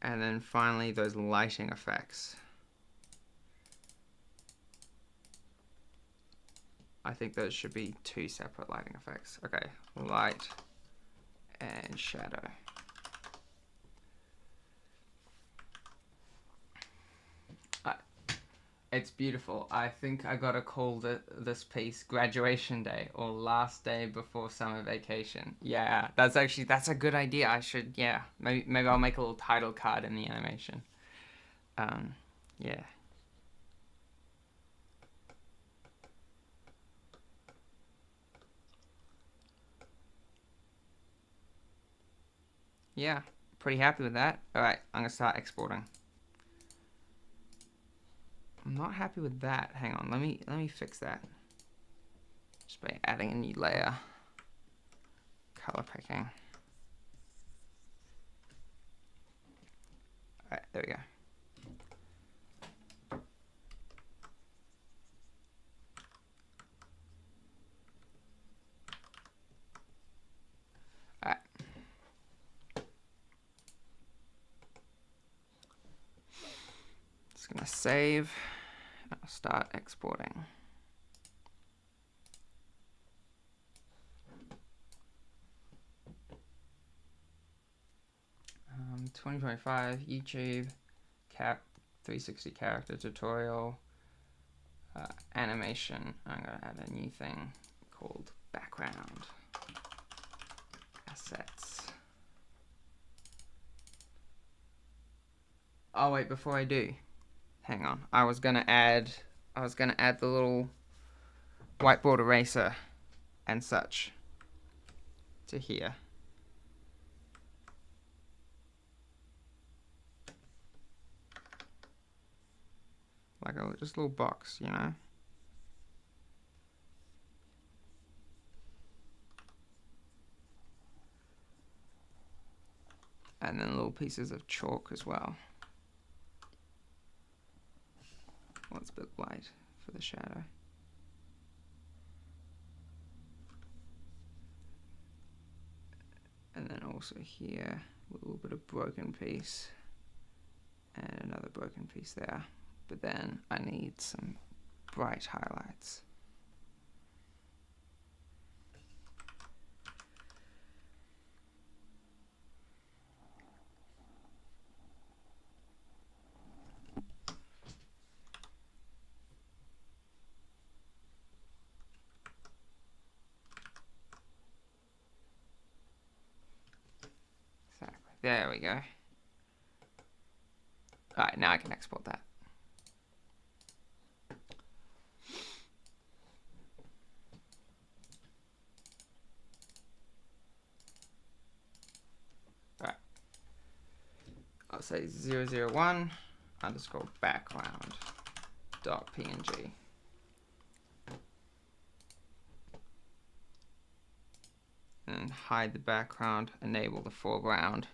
And then finally those lighting effects. I think those should be two separate lighting effects. Okay, light and shadow. It's beautiful. I think I gotta call this piece Graduation Day or Last Day Before Summer Vacation. Yeah, that's a good idea. I should, yeah, maybe I'll make a little title card in the animation. Yeah. Yeah, pretty happy with that. All right, I'm gonna start exporting. I'm not happy with that. Hang on, let me fix that. Just by adding a new layer. Color picking. All right, there we go. All right. Just gonna save. I'll start exporting. 2025 YouTube cap 360 character tutorial animation. I'm gonna add a new thing called background assets. Oh wait, before I do, hang on. I was gonna add the little whiteboard eraser and such to here. Like just a little box, you know. And then little pieces of chalk as well. Well, it's a bit light for the shadow. And then also here, a little bit of broken piece. And another broken piece there. But then I need some bright highlights. Exactly. There we go. Alright, now I can export that. Alright. I'll say 001 underscore background dot png. And hide the background, enable the foreground.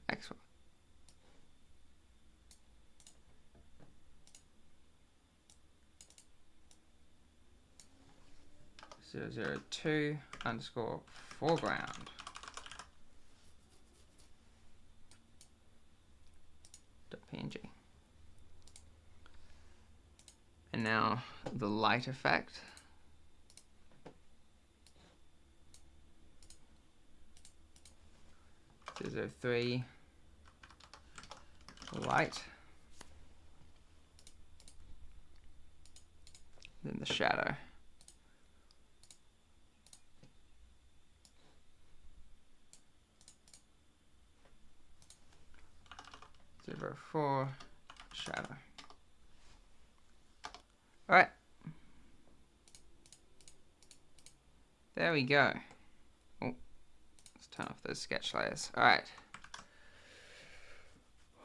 Excellent. 002 underscore foreground. .png. And now the light effect. Zero 03 light. Then the shadow. before shadow. All right. There we go. Oh, let's turn off those sketch layers. All right.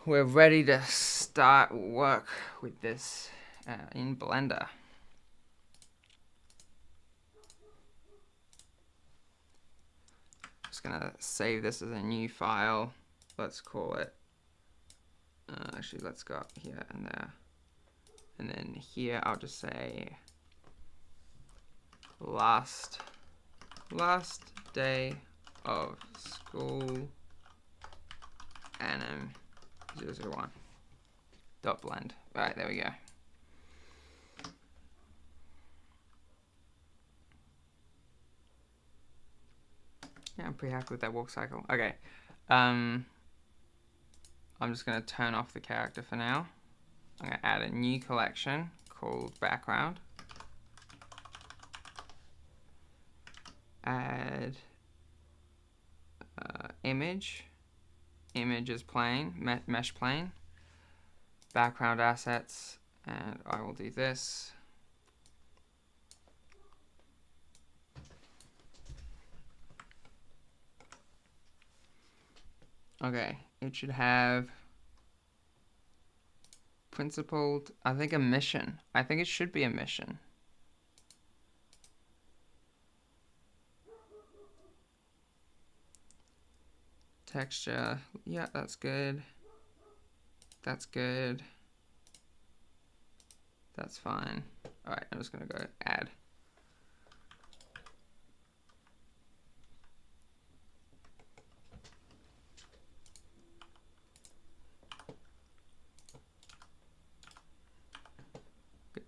We're ready to start work with this in Blender. Just gonna save this as a new file. Let's call it, actually let's go up here and there. And then here I'll just say last day of school anim 001 dot blend. All right, there we go. Yeah, I'm pretty happy with that walk cycle. Okay, I'm just gonna turn off the character for now. I'm gonna add a new collection called background. Add image is plane, mesh plane, background assets, and I will do this. Okay, it should have principled, I think a mission. I think it should be a mission. Texture, yeah, that's good. That's good. That's fine. All right, I'm just gonna go add.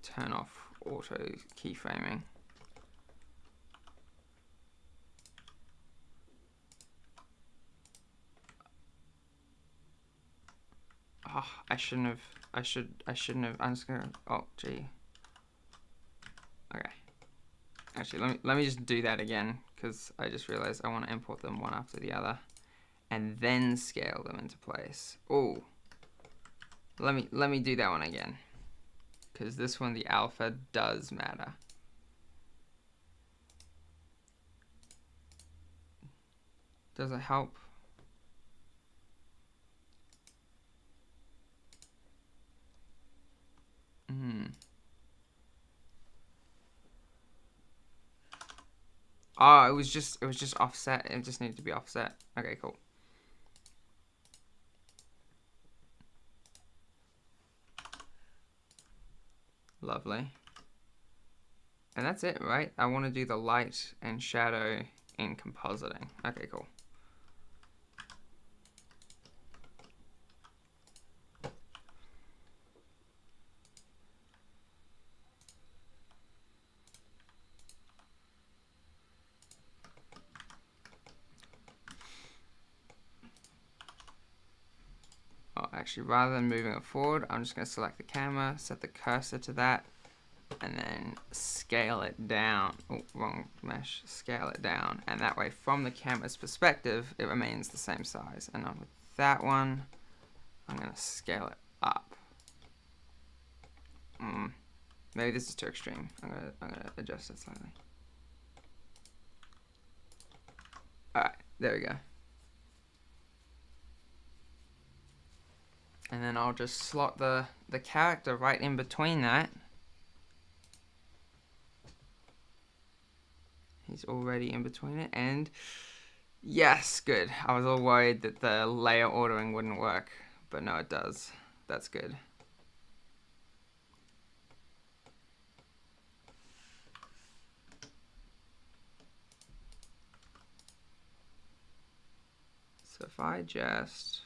Turn off auto keyframing. Oh, I shouldn't have. I'm just gonna. Oh, gee. Okay. Actually, let me just do that again because I just realized I want to import them one after the other, and then scale them into place. Oh. Let me do that one again, because this one, the alpha, does matter. Does it help? Oh, it was just offset. It just needed to be offset. Okay, cool. Lovely. And that's it, right? I want to do the light and shadow in compositing. Okay, cool. Oh, actually, rather than moving it forward, I'm just going to select the camera, set the cursor to that, and then scale it down. Oh, wrong mesh. Scale it down. And that way, from the camera's perspective, it remains the same size. And on with that one, I'm going to scale it up. Maybe this is too extreme. I'm gonna adjust it slightly. All right, there we go. And then I'll just slot the character right in between that. He's already in between it, and yes, good. I was all worried that the layer ordering wouldn't work, but no, it does. That's good. So if I just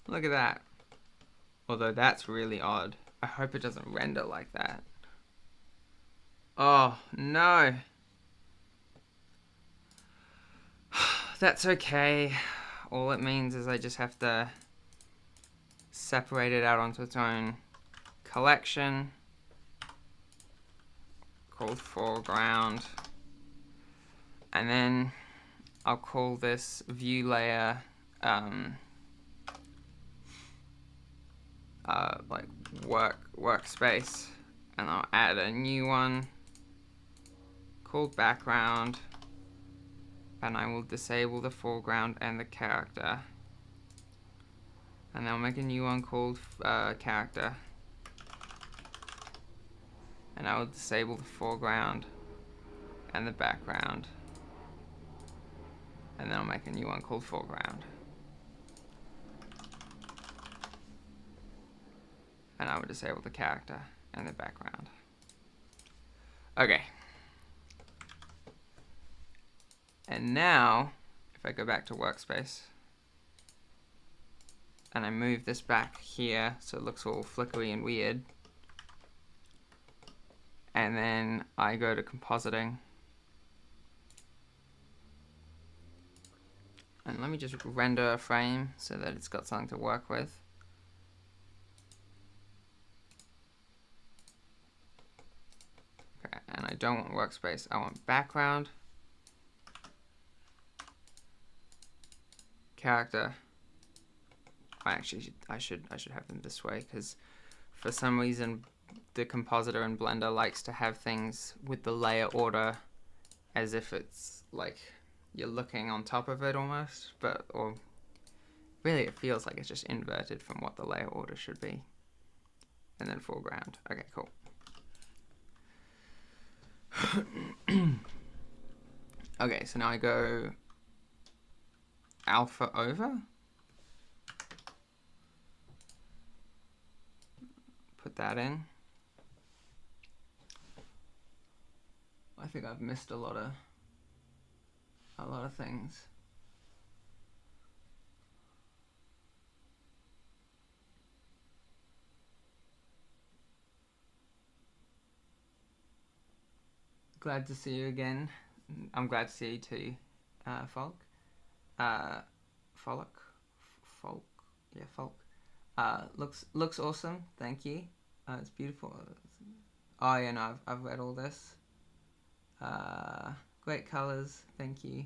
look at that. Although that's really odd. I hope it doesn't render like that. Oh, no. That's okay. All it means is I just have to separate it out onto its own collection. called foreground. And then I'll call this view layer like workspace, and I'll add a new one called background, and I will disable the foreground and the character, and then I'll make a new one called character, and I will disable the foreground and the background, and then I'll make a new one called foreground, and I will disable the character and the background. Okay. And now, if I go back to workspace, and I move this back here so it looks all flickery and weird, and then I go to compositing, and let me just render a frame so that it's got something to work with. Okay, and I don't want workspace, I want background, character. Actually, I should have them this way, because for some reason the compositor in Blender likes to have things with the layer order as if it's like you're looking on top of it almost, or really it feels like it's just inverted from what the layer order should be. And then foreground. Okay, cool. Okay, so now I go alpha over. Put that in. I think I've missed a lot of things. Glad to see you again. I'm glad to see you too, Folk. Folk. Yeah, Folk. Looks awesome. Thank you. It's beautiful. Oh yeah, no, I've read all this. Great colors. Thank you.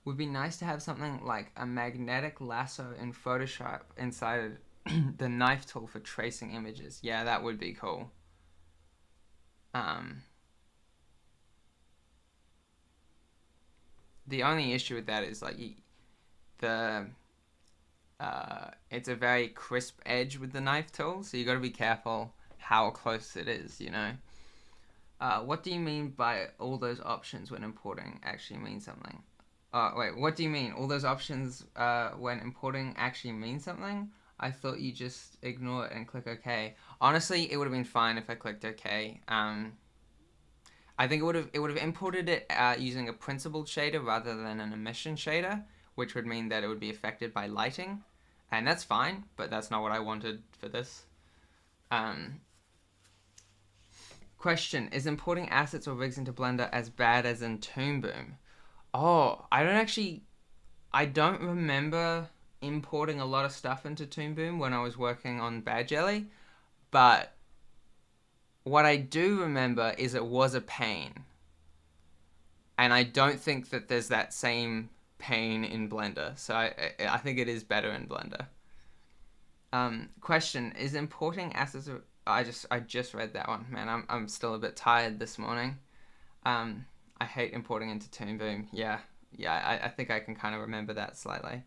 Would be nice to have something like a magnetic lasso in Photoshop inside the knife tool for tracing images. Yeah, that would be cool. The only issue with that is like it's a very crisp edge with the knife tool, so you got to be careful how close it is, you know. What do you mean by all those options when importing actually mean something? Wait, what do you mean? All those options when importing actually mean something? I thought you just ignore it and click OK. Honestly, it would have been fine if I clicked OK. I think it would have imported it using a principled shader rather than an emission shader, which would mean that it would be affected by lighting, and that's fine, but that's not what I wanted for this. Question, is importing assets or rigs into Blender as bad as in Toon Boom? Oh, I don't remember importing a lot of stuff into Toon Boom when I was working on Bad Jelly, but what I do remember is it was a pain. And I don't think that there's that same pain in Blender, so I think it is better in Blender. Question, is importing assets... I just read that one, man. I'm still a bit tired this morning. I hate importing into Toon Boom. Yeah, I think I can kind of remember that slightly.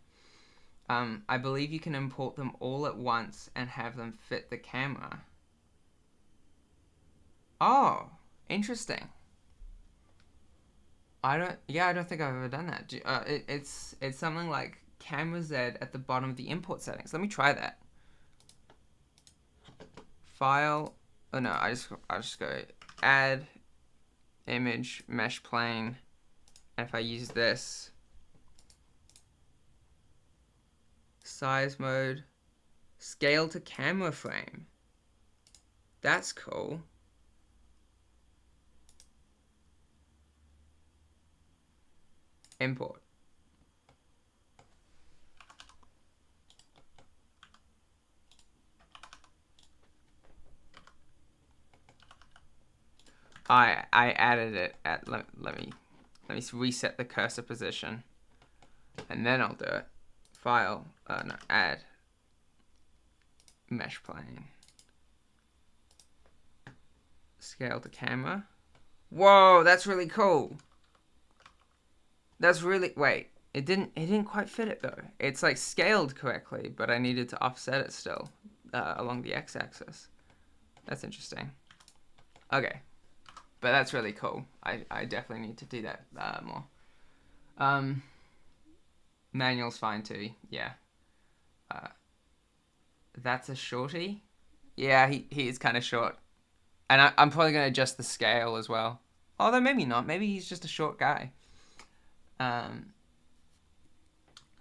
I believe you can import them all at once and have them fit the camera. Oh, interesting. I don't think I've ever done that. It's something like camera Z at the bottom of the import settings. Let me try that. File. Oh no, I just go add image mesh plane, and if I use this size mode, scale to camera frame. That's cool. Import. I added it at, let me reset the cursor position, and then I'll do it. File, no, add mesh plane. Scale to camera. Whoa, that's really cool. That's really, wait, it didn't quite fit it though. It's like scaled correctly, but I needed to offset it still along the x-axis. That's interesting. Okay, but that's really cool. I definitely need to do that more. Manual's fine too, yeah. That's a shorty? Yeah, he is kind of short. And I'm probably going to adjust the scale as well. Although maybe not. Maybe he's just a short guy.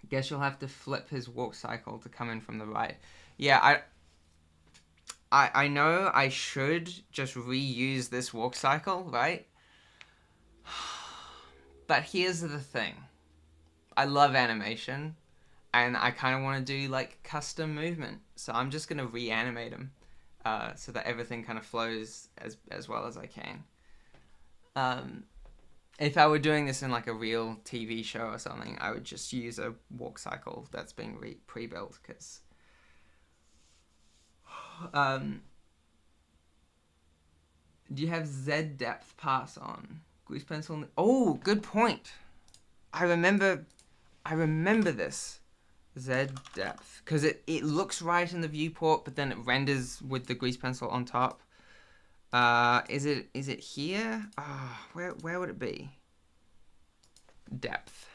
Guess you'll have to flip his walk cycle to come in from the right. Yeah, I know I should just reuse this walk cycle, right? But here's the thing. I love animation, and I kind of want to do like custom movement. So I'm just going to reanimate him so that everything kind of flows as well as I can. If I were doing this in like a real TV show or something, I would just use a walk cycle that's been pre-built, because do you have Z depth pass on? Grease pencil. Oh, good point. I remember this. Z depth, because it looks right in the viewport, but then it renders with the grease pencil on top. Is it here? Where would it be? Depth.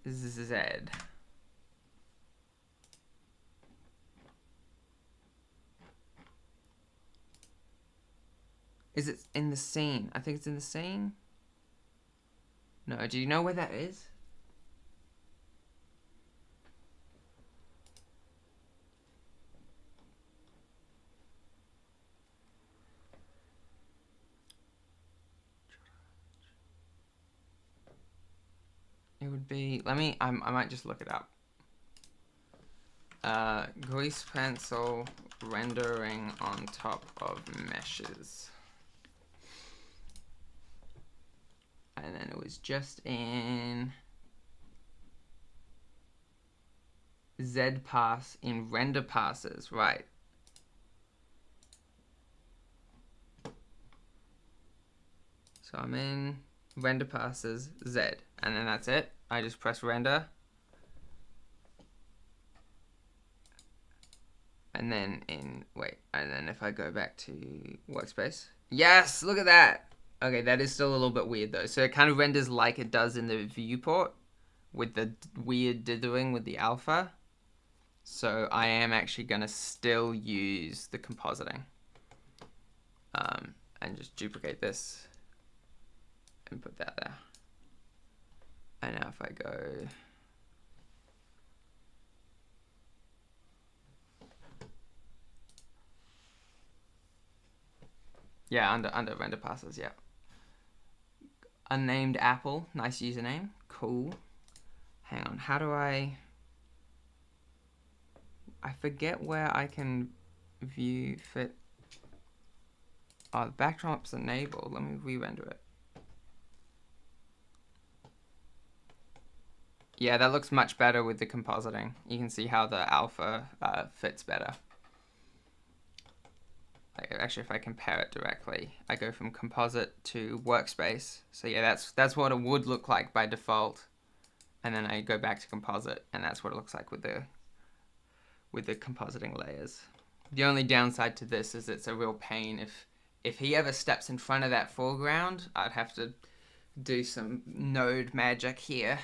Z. Is it in the scene? I think it's in the scene. No, do you know where that is? It would be, I might just look it up. Grease pencil rendering on top of meshes. And then it was just in Z pass in render passes, right? So I'm in render passes Z, and then that's it. I just press render. And then and then if I go back to workspace, yes, look at that. Okay, that is still a little bit weird though. So it kind of renders like it does in the viewport with the weird dithering with the alpha. So I am actually gonna still use the compositing. And just duplicate this and put that there. And now if I go, yeah, under render passes, yeah. Unnamed apple, nice username, cool. Hang on, how do I forget where I can view fit. Oh, the backdrop's enabled. Let me re-render it. Yeah, that looks much better with the compositing. You can see how the alpha fits better. Like, actually, if I compare it directly, I go from composite to workspace. So yeah, that's what it would look like by default. And then I go back to composite, and that's what it looks like with the compositing layers. The only downside to this is it's a real pain. If he ever steps in front of that foreground, I'd have to do some node magic here.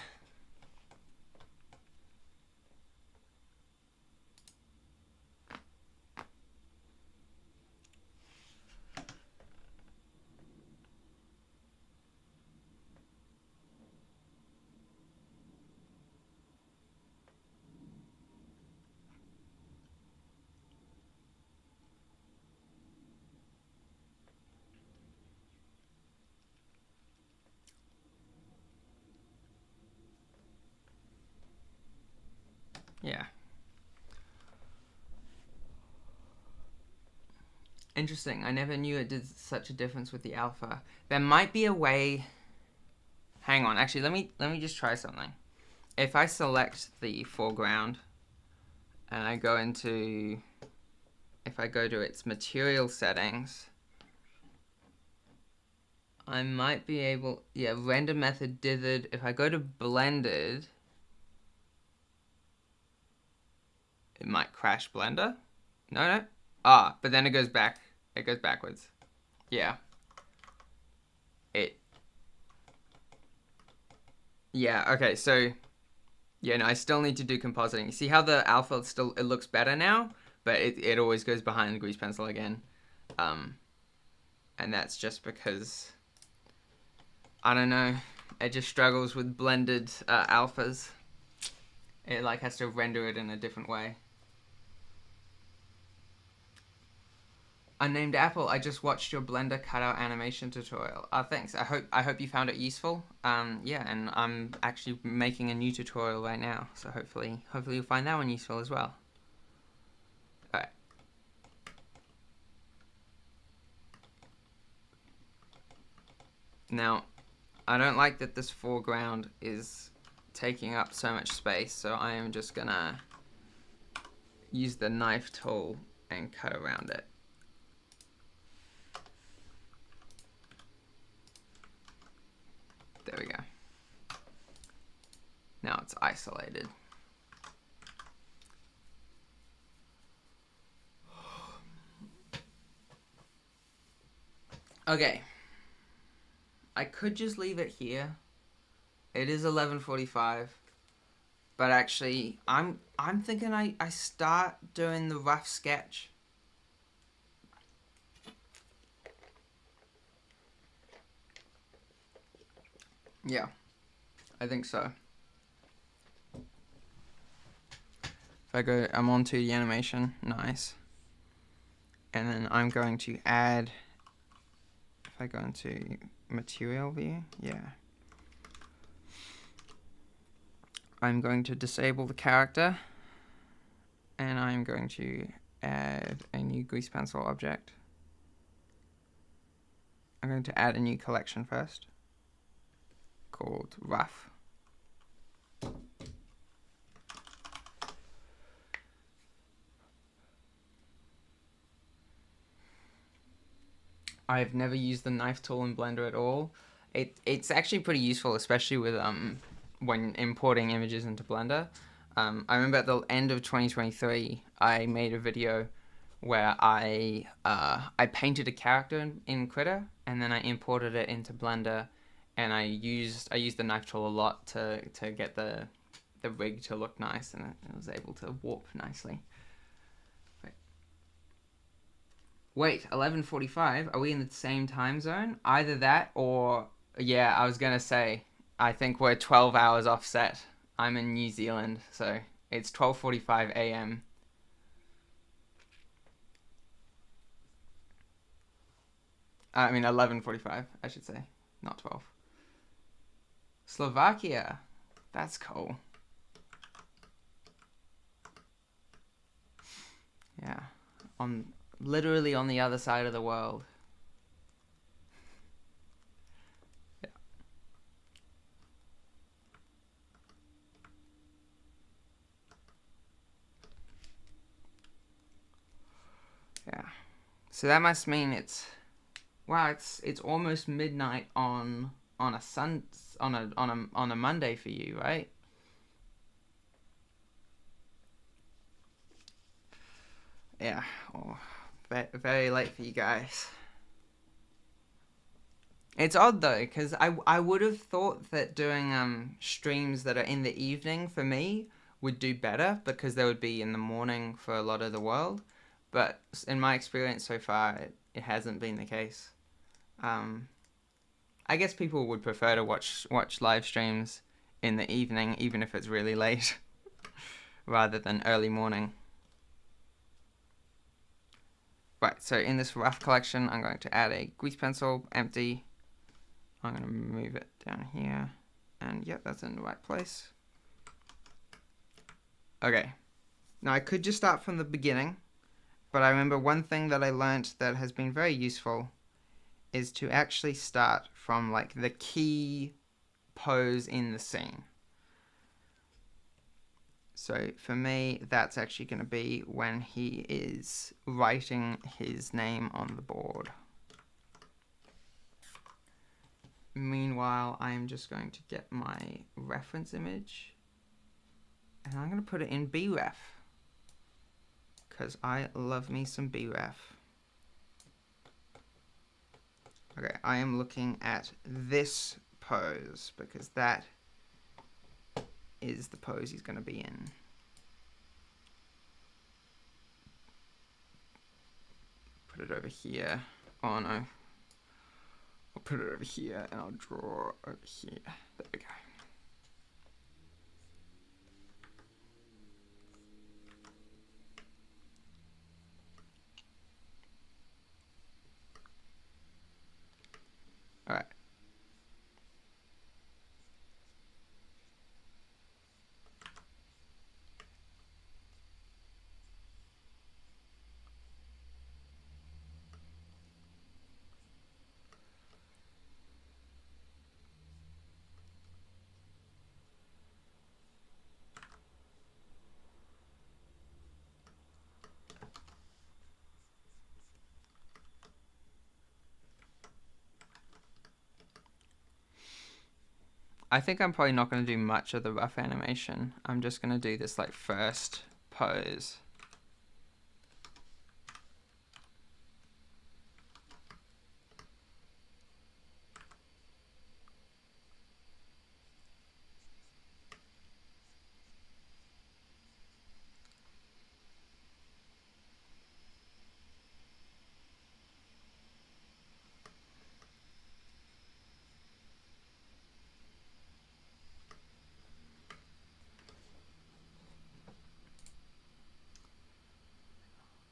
Interesting. I never knew it did such a difference with the alpha. There might be a way. Hang on. Actually, let me just try something. If I select the foreground and I go into, if I go to its material settings, I might be able, yeah, render method dithered. If I go to blended, it might crash Blender. No. Ah, but then it goes back. It goes backwards. Yeah. Yeah, okay, so yeah, no, I still need to do compositing. You see how the alpha still, it looks better now, but it always goes behind the grease pencil again. And that's just because, I don't know, it just struggles with blended alphas. It like has to render it in a different way. Unnamed Apple, I just watched your Blender cutout animation tutorial. Thanks. I hope you found it useful. Yeah, and I'm actually making a new tutorial right now, so hopefully you'll find that one useful as well. All right. Now, I don't like that this foreground is taking up so much space, so I am just gonna use the knife tool and cut around it. There we go. Now it's isolated. Okay. I could just leave it here. It is 11:45. But actually, I'm thinking I start doing the rough sketch. Yeah, I think so. If I go, I'm onto the animation, nice. And then I'm going to add, if I go into material view, yeah. I'm going to disable the character, and I'm going to add a new grease pencil object. I'm going to add a new collection first, called rough. I've never used the knife tool in Blender at all. It's actually pretty useful, especially with when importing images into Blender. I remember at the end of 2023, I made a video where I painted a character in Critter, and then I imported it into Blender, and I used the knife tool a lot to get the rig to look nice, and it was able to warp nicely. Wait, 11:45? Are we in the same time zone? Either that or, yeah, I was gonna say, I think we're 12 hours offset. I'm in New Zealand, so it's 12:45 a.m. I mean 11:45, I should say, not 12. Slovakia, that's cool. Yeah, literally on the other side of the world. Yeah. Yeah. So that must mean it's, wow, it's almost midnight on a Monday for you, right? Yeah. Oh, very late for you guys. It's odd though, because I would have thought that doing streams that are in the evening for me would do better, because they would be in the morning for a lot of the world. But in my experience so far, it hasn't been the case. I guess people would prefer to watch live streams in the evening, even if it's really late, rather than early morning. Right, so in this rough collection, I'm going to add a grease pencil, empty. I'm going to move it down here, and yep, that's in the right place. Okay, now I could just start from the beginning, but I remember one thing that I learnt that has been very useful is to actually start from like the key pose in the scene. So for me, that's actually going to be when he is writing his name on the board. Meanwhile, I'm just going to get my reference image and I'm going to put it in BREF because I love me some BREF. Okay, I am looking at this pose because that is the pose he's going to be in. Put it over here. Oh no. I'll put it over here and I'll draw over here. There we go. All right. I think I'm probably not going to do much of the rough animation. I'm just going to do this like first pose.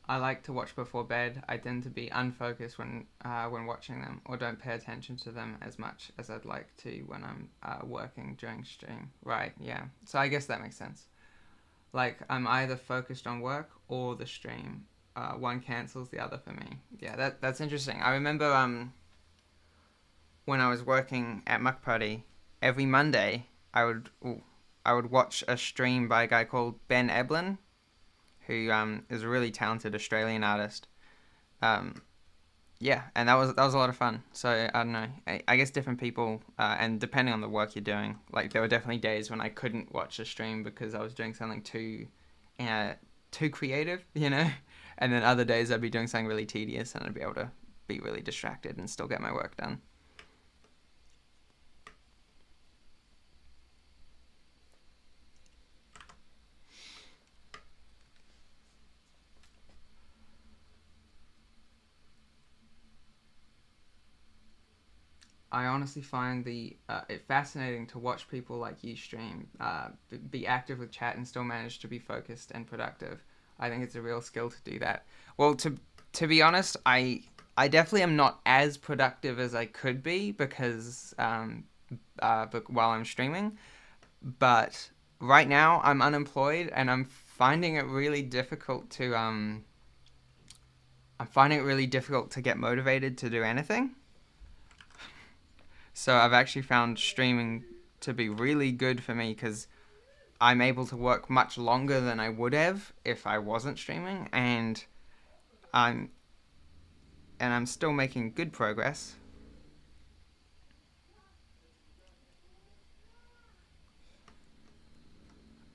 I like to watch before bed. I tend to be unfocused when watching them, or don't pay attention to them as much as I'd like to when I'm working during stream. Right, yeah. So I guess that makes sense. Like, I'm either focused on work or the stream. One cancels the other for me. Yeah, that's interesting. I remember when I was working at Muck Party, every Monday I would watch a stream by a guy called Ben Eblin, who is a really talented Australian artist. Yeah, and that was a lot of fun. So I don't know. I guess different people, and depending on the work you're doing, like there were definitely days when I couldn't watch a stream because I was doing something too creative, you know. And then other days I'd be doing something really tedious, and I'd be able to be really distracted and still get my work done. I honestly find it fascinating to watch people like you stream, be active with chat and still manage to be focused and productive. I think it's a real skill to do that. Well, to be honest, I definitely am not as productive as I could be because while I'm streaming, but right now I'm unemployed and I'm finding it really difficult to get motivated to do anything. So I've actually found streaming to be really good for me because I'm able to work much longer than I would have if I wasn't streaming, and I'm still making good progress.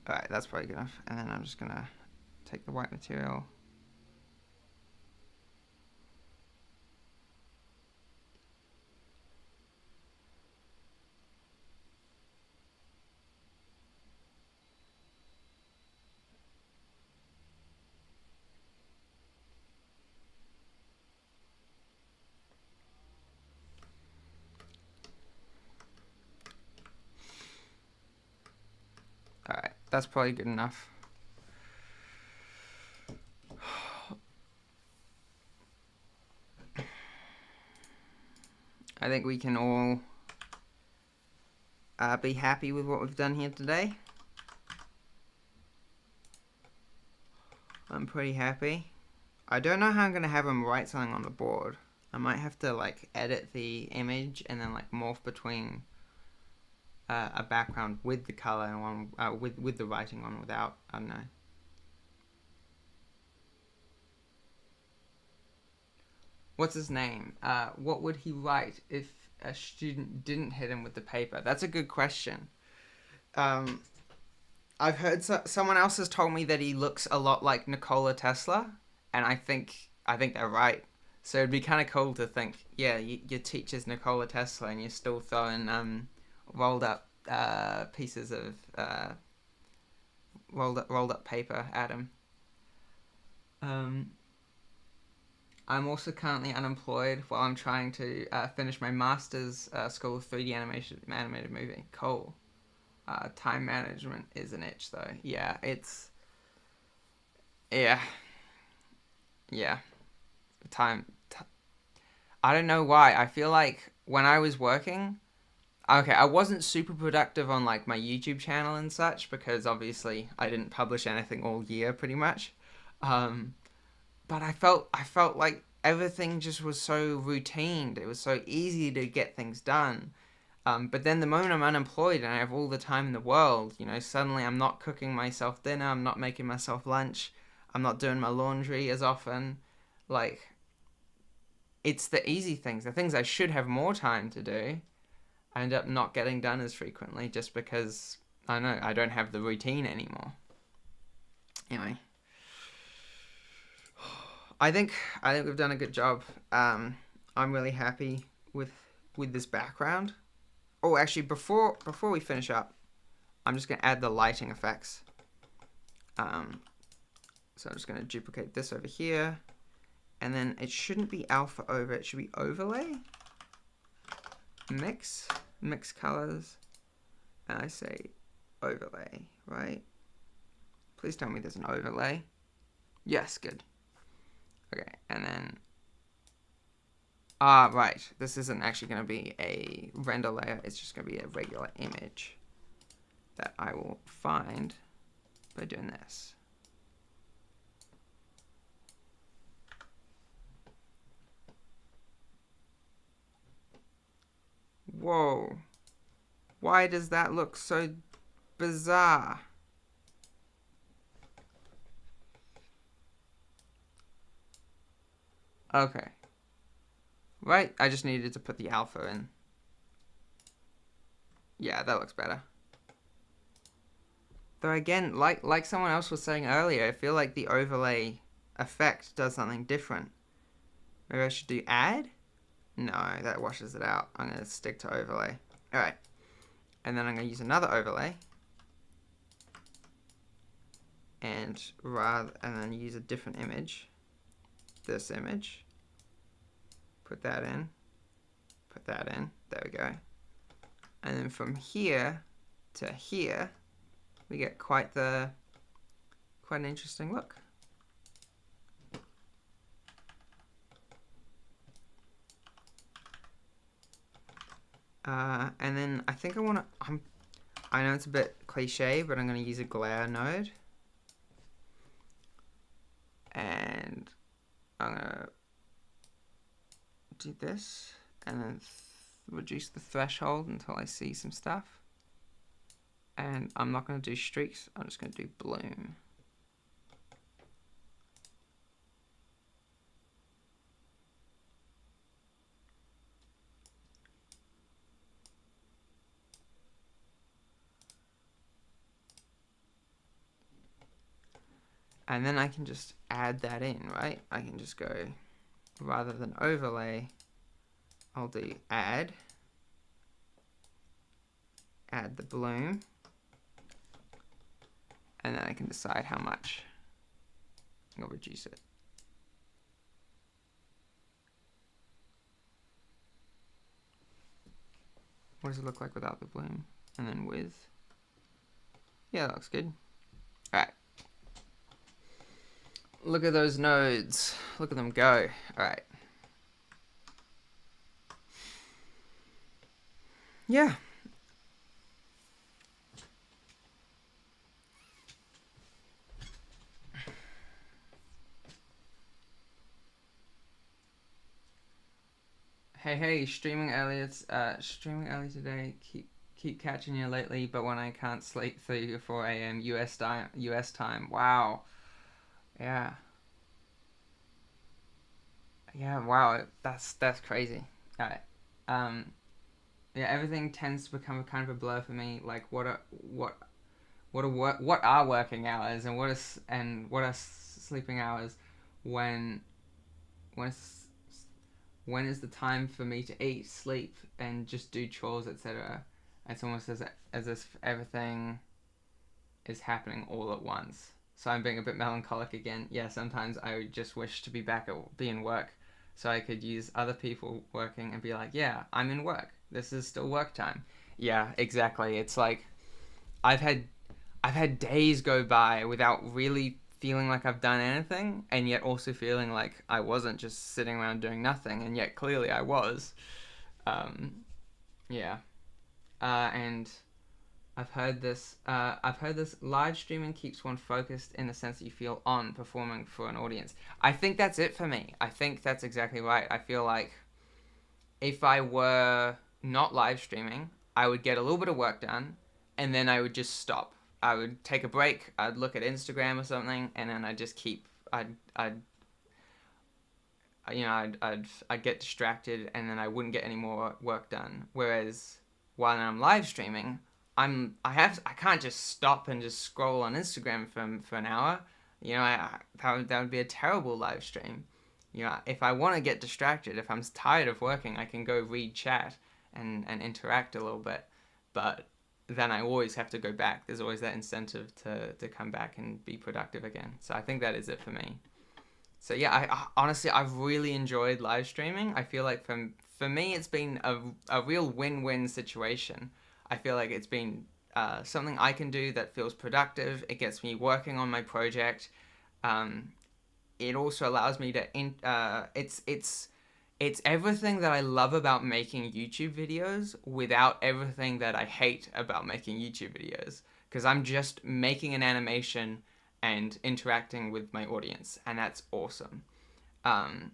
Alright, that's probably good enough. And then I'm just gonna take the white material. Alright, that's probably good enough. I think we can all be happy with what we've done here today. I'm pretty happy. I don't know how I'm going to have him write something on the board. I might have to like edit the image and then like morph between a background with the color and one with the writing on without. I don't know. What's his name? What would he write if a student didn't hit him with the paper? That's a good question. I've heard someone else has told me that he looks a lot like Nikola Tesla, and I think they're right. So it'd be kind of cool to think, yeah, your teacher's Nikola Tesla, and you're still throwing rolled up pieces of rolled up paper at him. I'm also currently unemployed while I'm trying to finish my master's School of 3D animated movie. Cool. Time management is an itch though. Yeah, it's yeah. Time. I don't know why. I feel like when I was working, okay, I wasn't super productive on like my YouTube channel and such because obviously I didn't publish anything all year pretty much. Um, but I felt like everything just was so routine. It was so easy to get things done. But then the moment I'm unemployed and I have all the time in the world, suddenly I'm not cooking myself dinner, I'm not making myself lunch, I'm not doing my laundry as often. Like, it's the easy things, the things I should have more time to do, I end up not getting done as frequently just because, I don't know, I don't have the routine anymore. Anyway. I think we've done a good job. I'm really happy with this background. Oh, actually, before we finish up, I'm just gonna add the lighting effects. So I'm just gonna duplicate this over here, and then it shouldn't be alpha over. It should be overlay. Mix colors, and I say overlay, right? Please tell me there's an overlay. Yes, good. Okay, and then right. This isn't actually going to be a render layer. It's just going to be a regular image that I will find by doing this. Whoa. Why does that look so bizarre? Okay. Right, I just needed to put the alpha in. Yeah, that looks better. Though again, like someone else was saying earlier, I feel like the overlay effect does something different. Maybe I should do add? No, that washes it out. I'm going to stick to overlay. Alright. And then I'm going to use another overlay. And then use a different image. This image. Put that in. Put that in. There we go. And then from here to here, we get quite an interesting look. And then I think I know it's a bit cliche, but I'm going to use a glare node. And I'm going to do this and then reduce the threshold until I see some stuff. And I'm not going to do streaks, I'm just going to do bloom. And then I can just add that in, right? I can just go, rather than overlay, I'll do add the bloom, and then I can decide how much. I'll reduce it. What does it look like without the bloom? And then with. Yeah, that looks good. Alright. Look at those nodes. Look at them go. Alright. Yeah. Hey, streaming early today. Keep catching you lately, but when I can't sleep 3 or 4 a.m. US time. Wow. Yeah. Yeah, wow. That's crazy. Alright. Um yeah, everything tends to become a kind of a blur for me. Like what are working hours and what are sleeping hours when when when is the time for me to eat, sleep, and just do chores, etc. It's almost as if everything is happening all at once. So I'm being a bit melancholic again. Yeah, sometimes I would just wish to be in work, so I could use other people working and be like, yeah, I'm in work. This is still work time. Yeah, exactly. It's like I've had I've had days go by without really feeling like I've done anything, and yet also feeling like I wasn't just sitting around doing nothing, and yet clearly I was. Um, yeah, and I've heard this. Live streaming keeps one focused in the sense that you feel on performing for an audience. I think that's it for me. I think that's exactly right. I feel like if I were not live streaming, I would get a little bit of work done, and then I would just stop. I would take a break. I'd look at Instagram or something, and then I'd just keep. I'd I'd get distracted, and then I wouldn't get any more work done. Whereas while I'm live streaming, I can't just stop and just scroll on Instagram for an hour. That would be a terrible live stream. If I want to get distracted, if I'm tired of working, I can go read chat and interact a little bit. But then I always have to go back. There's always that incentive to come back and be productive again. So I think that is it for me. So yeah, honestly I've really enjoyed live streaming. I feel like for me it's been a real win-win situation. I feel like it's been something I can do that feels productive. It gets me working on my project. Um, it also allows me to it's everything that I love about making YouTube videos without everything that I hate about making YouTube videos, because I'm just making an animation and interacting with my audience, and that's awesome. Um,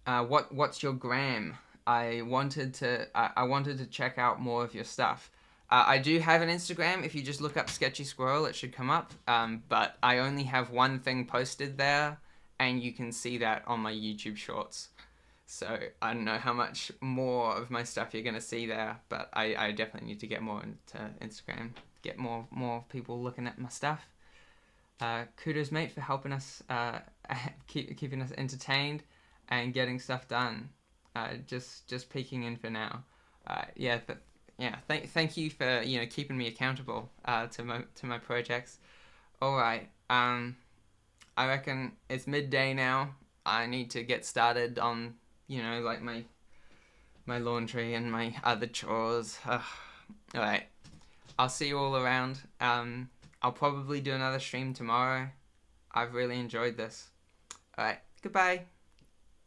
what's your gram? I wanted to check out more of your stuff. I do have an Instagram. If you just look up Sketchy Squirrel, it should come up. But I only have one thing posted there, and you can see that on my YouTube Shorts. So I don't know how much more of my stuff you're gonna see there, but I definitely need to get more into Instagram, get more people looking at my stuff. Kudos, mate, for helping us, keeping us entertained and getting stuff done. Just peeking in for now. Yeah, yeah. Thank you for keeping me accountable to my projects. All right. I reckon it's midday now. I need to get started on like my laundry and my other chores. All right. I'll see you all around. I'll probably do another stream tomorrow. I've really enjoyed this. All right. Goodbye.